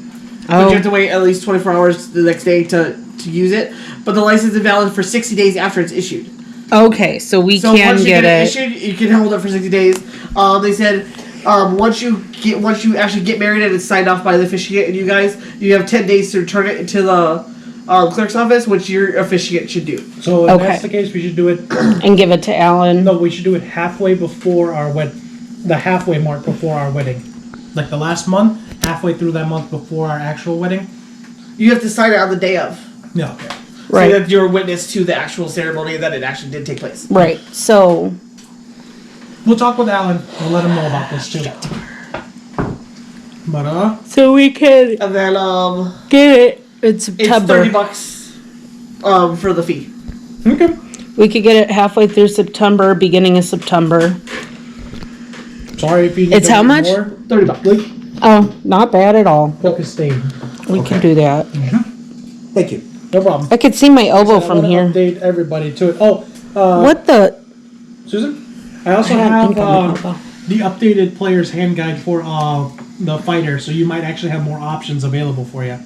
But you have to wait at least 24 hours the next day to use it. But the license is valid for 60 days after it's issued. Okay, so we So can once you get it. issued, you can hold it for 60 days. They said once you actually get married and it's signed off by the officiant and you guys, you have 10 days to return it to the clerk's office, which your officiant should do. So if Okay. that's the case, we should do it. And give it to Alan. No, we should do it halfway before our the halfway mark before our wedding, like the last month, halfway through that month before our actual wedding. You have to sign it on the day of. Yeah. Okay. Right. So that you're a witness to the actual ceremony that it actually did take place. Right. So We'll talk with Alan. We'll let him know about this too. But we can And then get it in it's September. $30 for the fee. okay. We could get it halfway through September, beginning of September. Sorry if you. Need It's to how wait much? More. $30. Like Oh, not bad at all. focus staying. We can do that. Thank you. No problem. I could see my elbow I from wanna here. Update everybody to it. Oh, What the? Susan. I also I don't have think I'm an elbow. the updated player's hand guide for the fighter, so you might actually have more options available for you.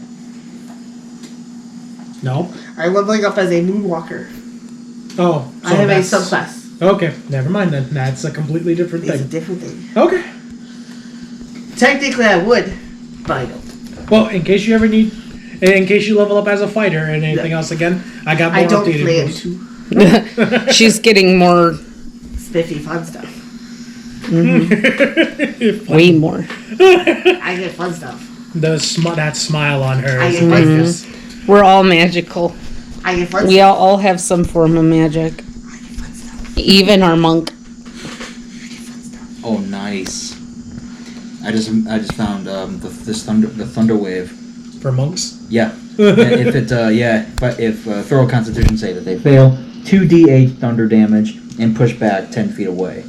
No. I'm leveling up as a moonwalker. Oh, so I have a that's- subclass. Okay, never mind then. That's a completely different It's a thing. different thing. Okay. Technically, I would, but I don't. Well, in case you level up as a fighter and anything else again, I got more I don't updated plan rules. to. She's getting more, Spiffy fun stuff. way more. I get fun stuff. That smile on her. I is get fun ridiculous. stuff. We're all magical. I get fun We stuff. all have some form of magic. Even our monk. Oh, nice. I just found the thunder wave. For monks. Yeah. If it but if throw a Constitution save if they fail, 2d8 thunder damage and push back 10 feet away.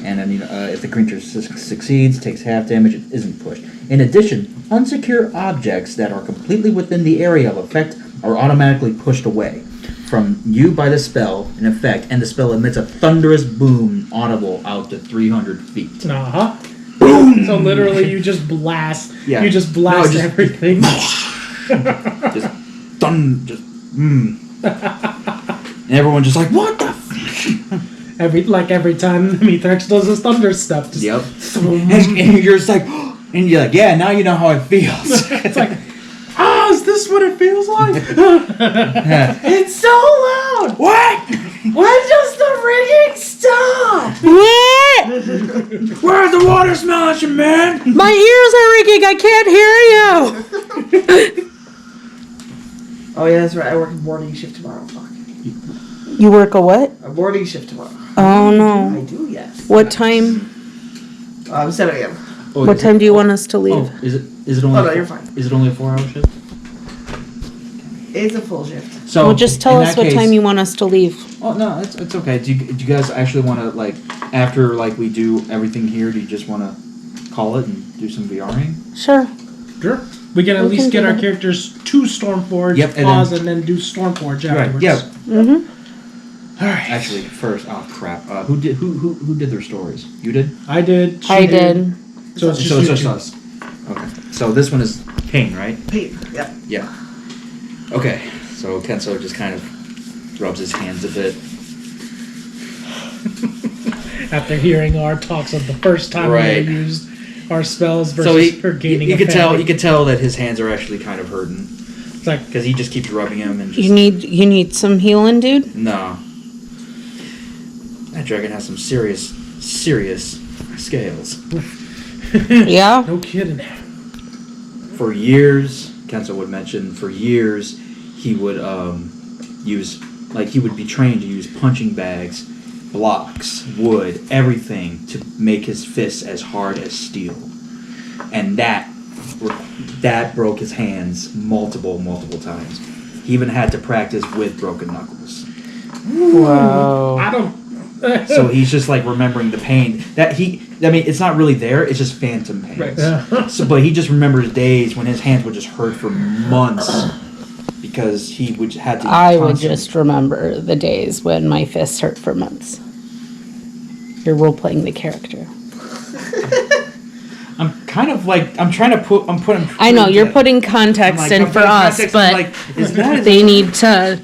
And then if the creature succeeds, takes half damage, it isn't pushed. In addition, unsecure objects that are completely within the area of effect are automatically pushed away from you by the spell in effect, and the spell emits a thunderous boom audible out to 300 feet. Uh-huh. Boom! So literally you just blast. Yeah. You just blast just- everything. Just and everyone just like, what the every time Mithrax does his thunder stuff. Just Yep. And you're just like, and you're like, yeah, now you know how it feels. It's like, is this what it feels like? It's so loud! What? When does the ringing stop? What? Where's the water smashing, man? My ears are ringing. I can't hear you. Oh yeah, that's right. I work a morning shift tomorrow. Fuck. You work a what? A morning shift tomorrow. Oh no. I do, yes. What time? 7 a.m. Oh, What time do you want us to leave? Oh, is it only? Oh, no, you're fine. Is it only a 4-hour shift? It's a full shift. So Well, just tell in us that what case- time you want us to leave. Oh no, it's okay. Do you guys actually want to after we do everything here? Do you just want to call it and do some VRing? Sure. Sure. We can at We least can get do our that. characters to Stormforge, Yep, and pause, and then do Stormforge afterwards. Yeah. Mm-hmm. Alright. Actually, first, oh crap. Who did their stories? You did. I did. she I did. So it's just, So it's you just two. us. Okay. So this one is Kane, right? Pain. Yep. Yeah. Okay. So Kenzo just kind of rubs his hands a bit. After hearing our talks of the first time Right. we used our spells versus So her gaining you a could tell family. you could tell that his hands are actually kind of hurting It's like, because he just keeps rubbing him and just You need some healing, dude? no. That dragon has some serious scales. Yeah. no kidding. For years, Kenzo would mention, for years he would use he would be trained to use punching bags, blocks, wood, everything to make his fists as hard as steel. And that broke his hands multiple times. He even had to practice with broken knuckles. Whoa. I don't. So he's just remembering the pain it's not really there, it's just phantom pain. Right. Yeah. So, but he just remembers days when his hands would just hurt for months because he would had to. I would constantly- just remember the days when my fists hurt for months. You're role playing the character. I'm kind of I'm putting. I know you're putting context in for us, but is that they need to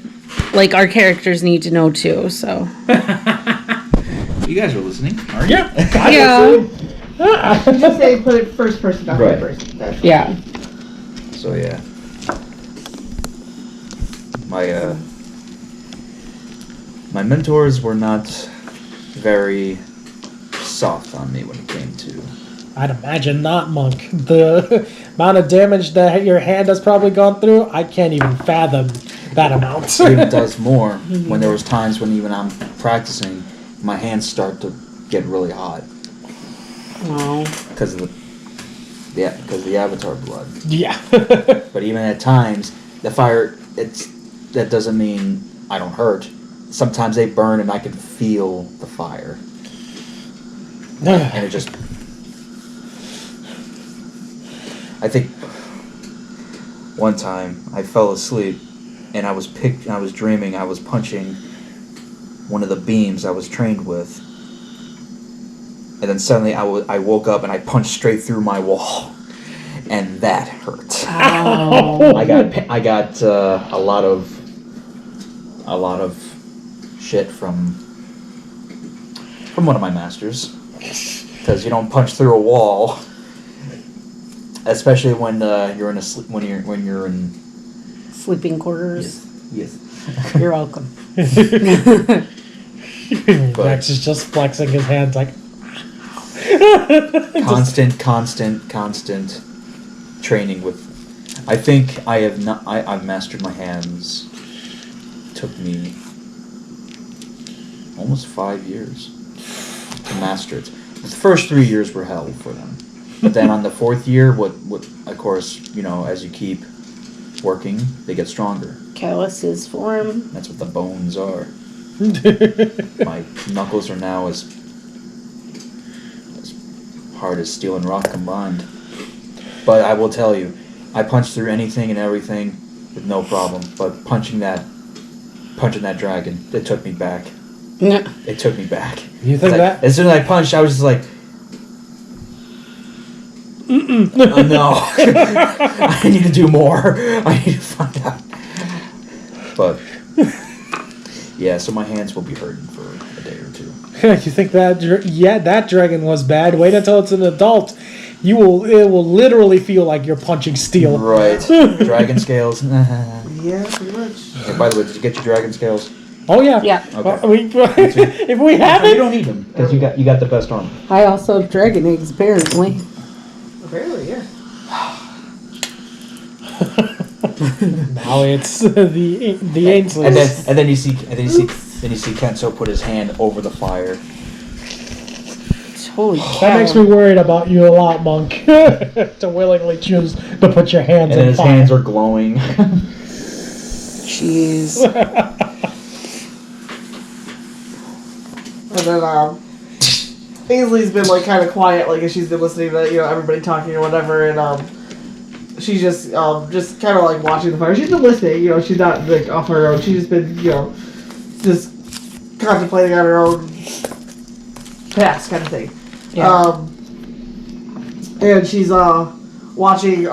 like our characters need to know too. So You guys are listening, aren't you? yeah, Just say put it first person, not Right. third person. That's yeah. So yeah, my mentors were not very soft on me when it came to. I'd imagine not, Monk. The amount of damage that your hand has probably gone through, I can't even fathom that amount. It even does more when there was times when even I'm practicing, my hands start to get really hot Wow. because of the avatar blood. Yeah. But even at times, the fire, that doesn't mean I don't hurt. Sometimes they burn and I can feel the fire. And it just... I think one time I fell asleep and I was dreaming I was punching one of the beams I was trained with. And then suddenly I woke up and I punched straight through my wall. And that hurt. Oh. I got a lot of shit from one of my masters, because you don't punch through a wall, especially when you're in when you're in Sleeping quarters. yes. You're welcome. Max is just flexing his hands like. constant training with. I think I've mastered my hands. Took me almost 5 years to master it. The first 3 years were hell for them, but then on the 4th year, what of course, as you keep working, they get stronger. Calluses form. That's what the bones are. My knuckles are now as hard as steel and rock combined. But I will tell you, I punched through anything and everything with no problem. But punching that dragon, it took me back. Yeah. It took me back. You think that? As soon as I punched, I was just like, no. I need to do more. I need to find out. But, yeah, so my hands will be hurting for a day or two. You think that dragon was bad? Wait until it's an adult. It will literally feel like you're punching steel. Right. Dragon scales. Yeah, pretty much. Hey, by the way, did you get your dragon scales? Oh yeah. Yeah. Okay. If we You haven't, don't need them, because you got the best armor. I also have dragon eggs, apparently. Apparently, yeah. now it's the Ainsley. And then you see Kenzo put his hand over the fire. Holy cow. That makes me worried about you a lot, Monk. To willingly choose to put your hands And then in his fire. hands are glowing. Jeez. And then, Ainsley's been, kind of quiet, as she's been listening to, everybody talking or whatever, and, she's just kind of, watching the fire. She's been listening, she's not, off her own. She's just been, just contemplating on her own past kind of thing. Yeah. And she's, watching,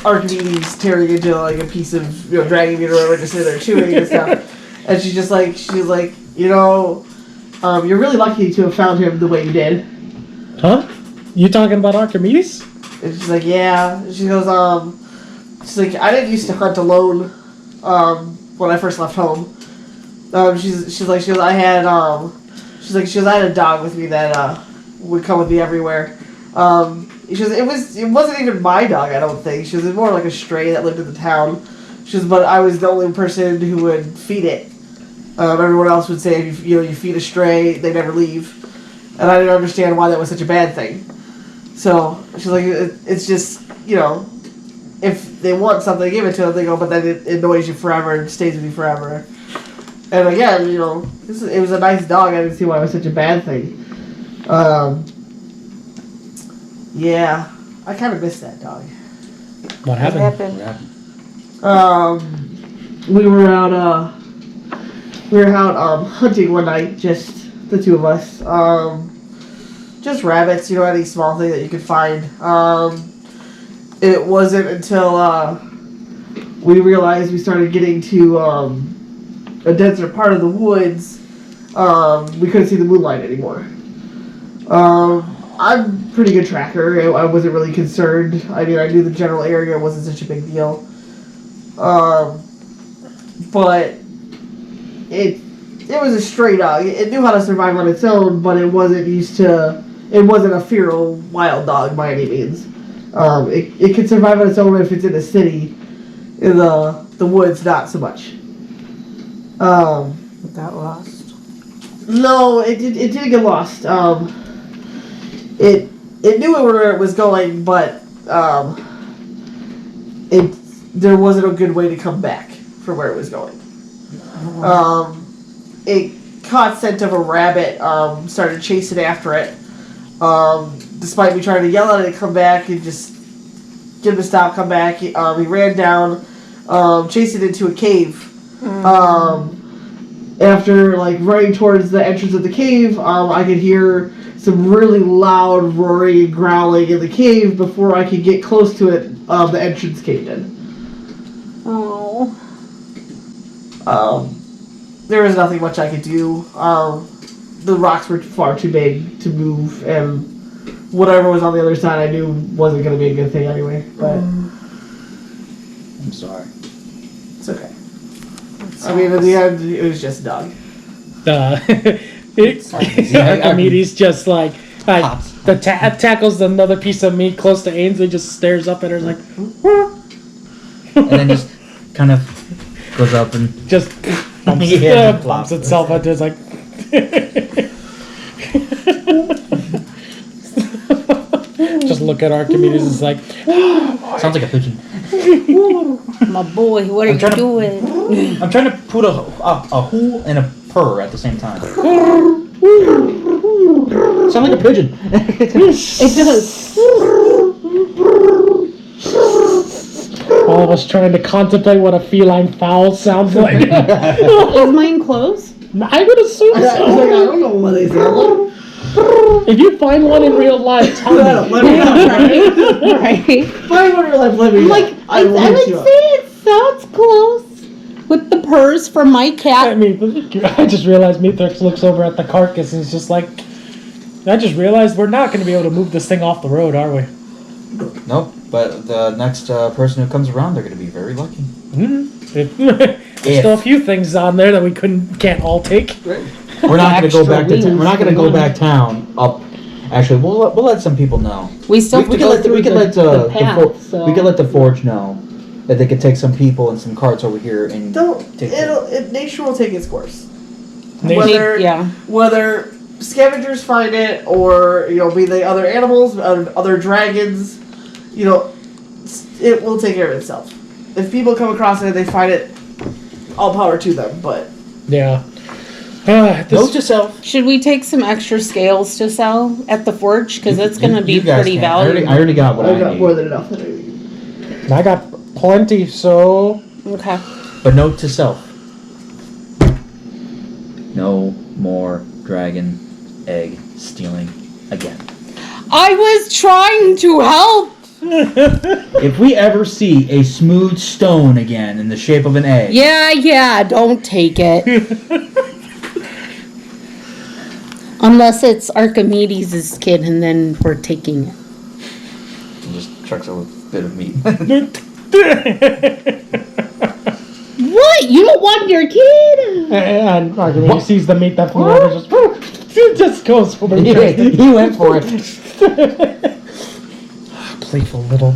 Archimedes tearing into, a piece of, dragon meat or whatever, just sitting there chewing and stuff. And she's like, you're really lucky to have found him the way you did. Huh? You talking about Archimedes? And she's like, yeah. She goes, she's like, I didn't used to hunt alone, when I first left home. She's like, I had a dog with me that, would come with me everywhere. She goes, it wasn't even my dog, I don't think. She goes, it was more like a stray that lived in the town. She goes, but I was the only person who would feed it. Everyone else would say, if you feed a stray, they never leave. And I didn't understand why that was such a bad thing. So, she's like, it's just, if they want something, give it to them. They go, but then it annoys you forever and stays with you forever. And again, it was a nice dog. I didn't see why it was such a bad thing. Yeah, I kind of miss that dog. What What happened? happened? We were out hunting one night, just the two of us. Just rabbits, any small thing that you could find. It wasn't until we realized we started getting to a denser part of the woods, we couldn't see the moonlight anymore. I'm a pretty good tracker. I wasn't really concerned. I mean, I knew the general area wasn't such a big deal. But it was a stray dog. It knew how to survive on its own, but it wasn't it wasn't a feral wild dog by any means. It can survive on its own if it's in a city. In the woods, not so much. It got lost. No, it didn't get lost. It knew where it was going, but there wasn't a good way to come back from where it was going. It caught scent of a rabbit, started chasing after it. Despite me trying to yell at it to come back, and just get him to stop, come back. He ran down, chased it into a cave. After running towards the entrance of the cave, I could hear some really loud roaring and growling in the cave. Before I could get close to it, the entrance caved in. Oh. There was nothing much I could do. The rocks were far too big to move, and whatever was on the other side I knew wasn't going to be a good thing anyway. But I'm sorry. it's okay. I mean, in the end, it was just a dog. Archimedes just tackles another piece of meat close to Ainsley, just stares up at her like, And then just kind of goes up and just bumps, Yeah, bumps itself into it's like. Just look at Archimedes. It's like sounds like a pigeon. My boy, what are you doing? I'm trying to put a who and a purr at the same time. Sound like a pigeon. It does. all of us trying to contemplate what a feline fowl sounds like. Is mine closed? I would assume I so. don't know what they sound like. If you find one in real life, tell me. Let me know. Right? Find one in real life, let me know. Like, I will would hit say you up. it sounds close with the purrs from my I cat. mean, I just realized Mithrax looks over at the carcass and is just like, I just realized we're not going to be able to move this thing off the road, are we? Nope. But the next person who comes around, they're going to be very lucky. There's still a few things on there that we can't all take. We're not going to go Extra back to. We're not going to go wings. back town. Up. Actually, we'll let some people know. We still have to go through the path, so. We could let the Forge know that they could take some people and some carts over here and take Nature will take its course. Nature- Whether scavengers find it or be the other animals, other dragons, it will take care of itself. If people come across it and they find it, all power to them. But Yeah. Note to self. Should we take some extra scales to sell at the forge? Because it's going to be You guys pretty can. valuable. I already got what I've I got need. more than enough. I got plenty, so Okay. But note to self. No more dragon egg stealing again. I was trying to help. If we ever see a smooth stone again in the shape of an egg, Yeah, don't take it. Unless it's Archimedes' kid and then we're taking it. he just chucks a bit of meat. What? You don't want your kid? and Archimedes sees the meat that flew over, just goes over and tries to he went for it. playful little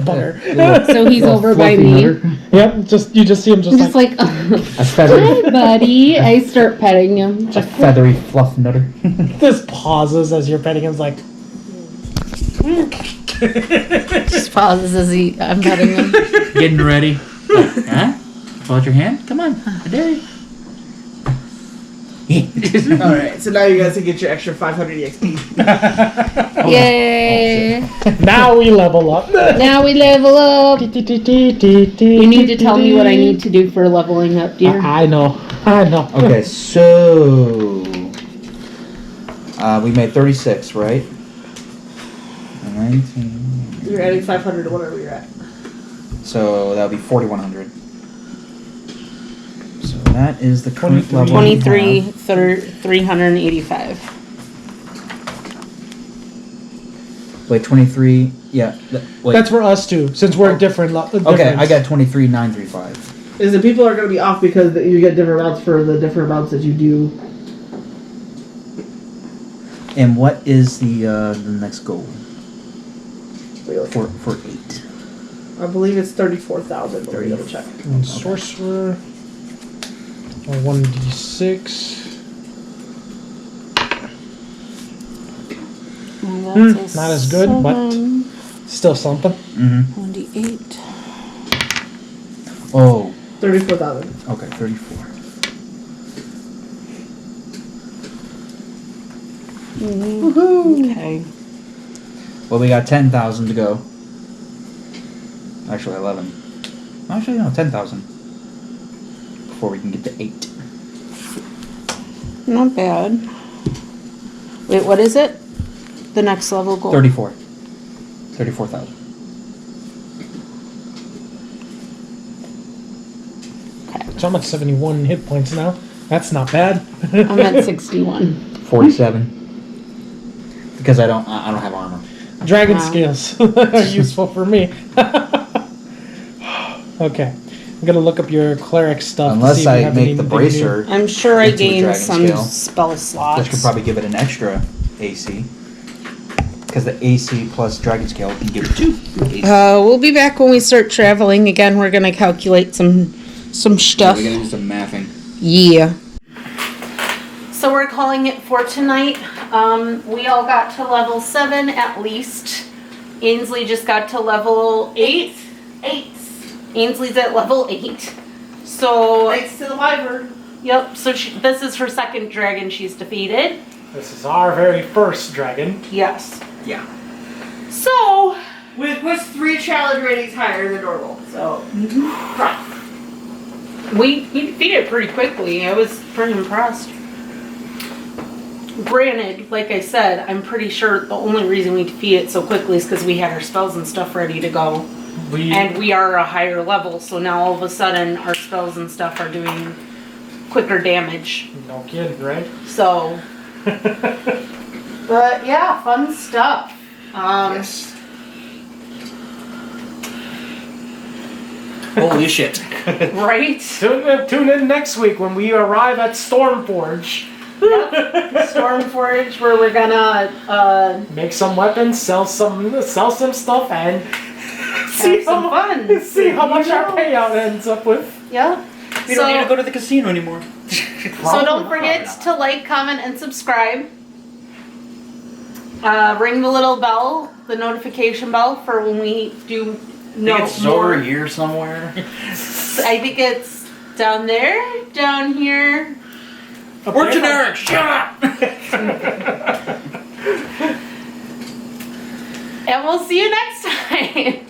butter. So he's over by me. Yep, you just see him I'm just like, A feathery, hi, buddy. I start petting him. a feathery fluff nutter. this pauses as you're petting him, like Just pauses as I'm petting him. Getting ready. Huh? Hold your hand? Come on. I dare you. Alright, so now you guys can get your extra 500 EXP. Yay! now we level up. Now we level up. You You need to tell me what I need to do for leveling up, dear. I know. Okay, so we made 36, right? 19. You're adding 500 to whatever you're at. So that would be 4,100. So that is the current level. 23, 385. Wait, 23. Yeah. Wait. That's for us too, since we're different. Okay, I got 23,935. Is that people are going to be off because you get different routes for the different routes that you do. And what is the next goal for 8? I believe it's 34,000. But we gotta check. And sorcerer. 1d6. Not as good, but still something. Mm-hmm. 1d8. Oh. 34,000. Okay, 34. Okay. Well, we got 10,000 to go. Actually, 11. Actually, no, 10,000. Before we can get to 8. Not bad. Wait, what is it? The next level goal? 34. 34,000. So I'm at 71 hit points now. That's not bad. I'm at 61. 47. Because I don't have armor. Dragon Wow. scales are useful for me. Okay, I'm gonna look up your cleric stuff. to Unless see if we I have make any the big new- bracer, I'm sure I Into a gained dragon some scale. spell slots. which could probably give it an extra AC. Because the AC plus dragon scale can give it 2 AC. We'll be back when we start traveling again. We're gonna calculate some stuff. We're gonna do some mathing. Yeah. So we're calling it for tonight. We all got to level 7 at least. Ainsley just got to level 8. 8. Ainsley's at level 8. So, Thanks to the wyvern. yep, so this is her second dragon she's defeated. This is our very first dragon. Yes. Yeah. So, Which was 3 challenge ratings higher than normal. So, we defeated it pretty quickly. I was pretty impressed. Granted, like I said, I'm pretty sure the only reason we defeated it so quickly is because we had our spells and stuff ready to go. And we are a higher level, so now all of a sudden our spells and stuff are doing quicker damage. No kidding, right? So, but yeah, fun stuff. Yes. Holy shit. Right? Tune in next week when we arrive at Stormforge. Stormforge, where we're gonna Make some weapons, sell some stuff, and have some fun. see how much our payout ends up with. Yeah. We don't need to go to the casino anymore. So don't forget to like, comment, and subscribe. Ring the little bell, the notification bell for when we do It's more. over here somewhere. I think it's down there, down here. We're generic. Shut up. And we'll see you next time.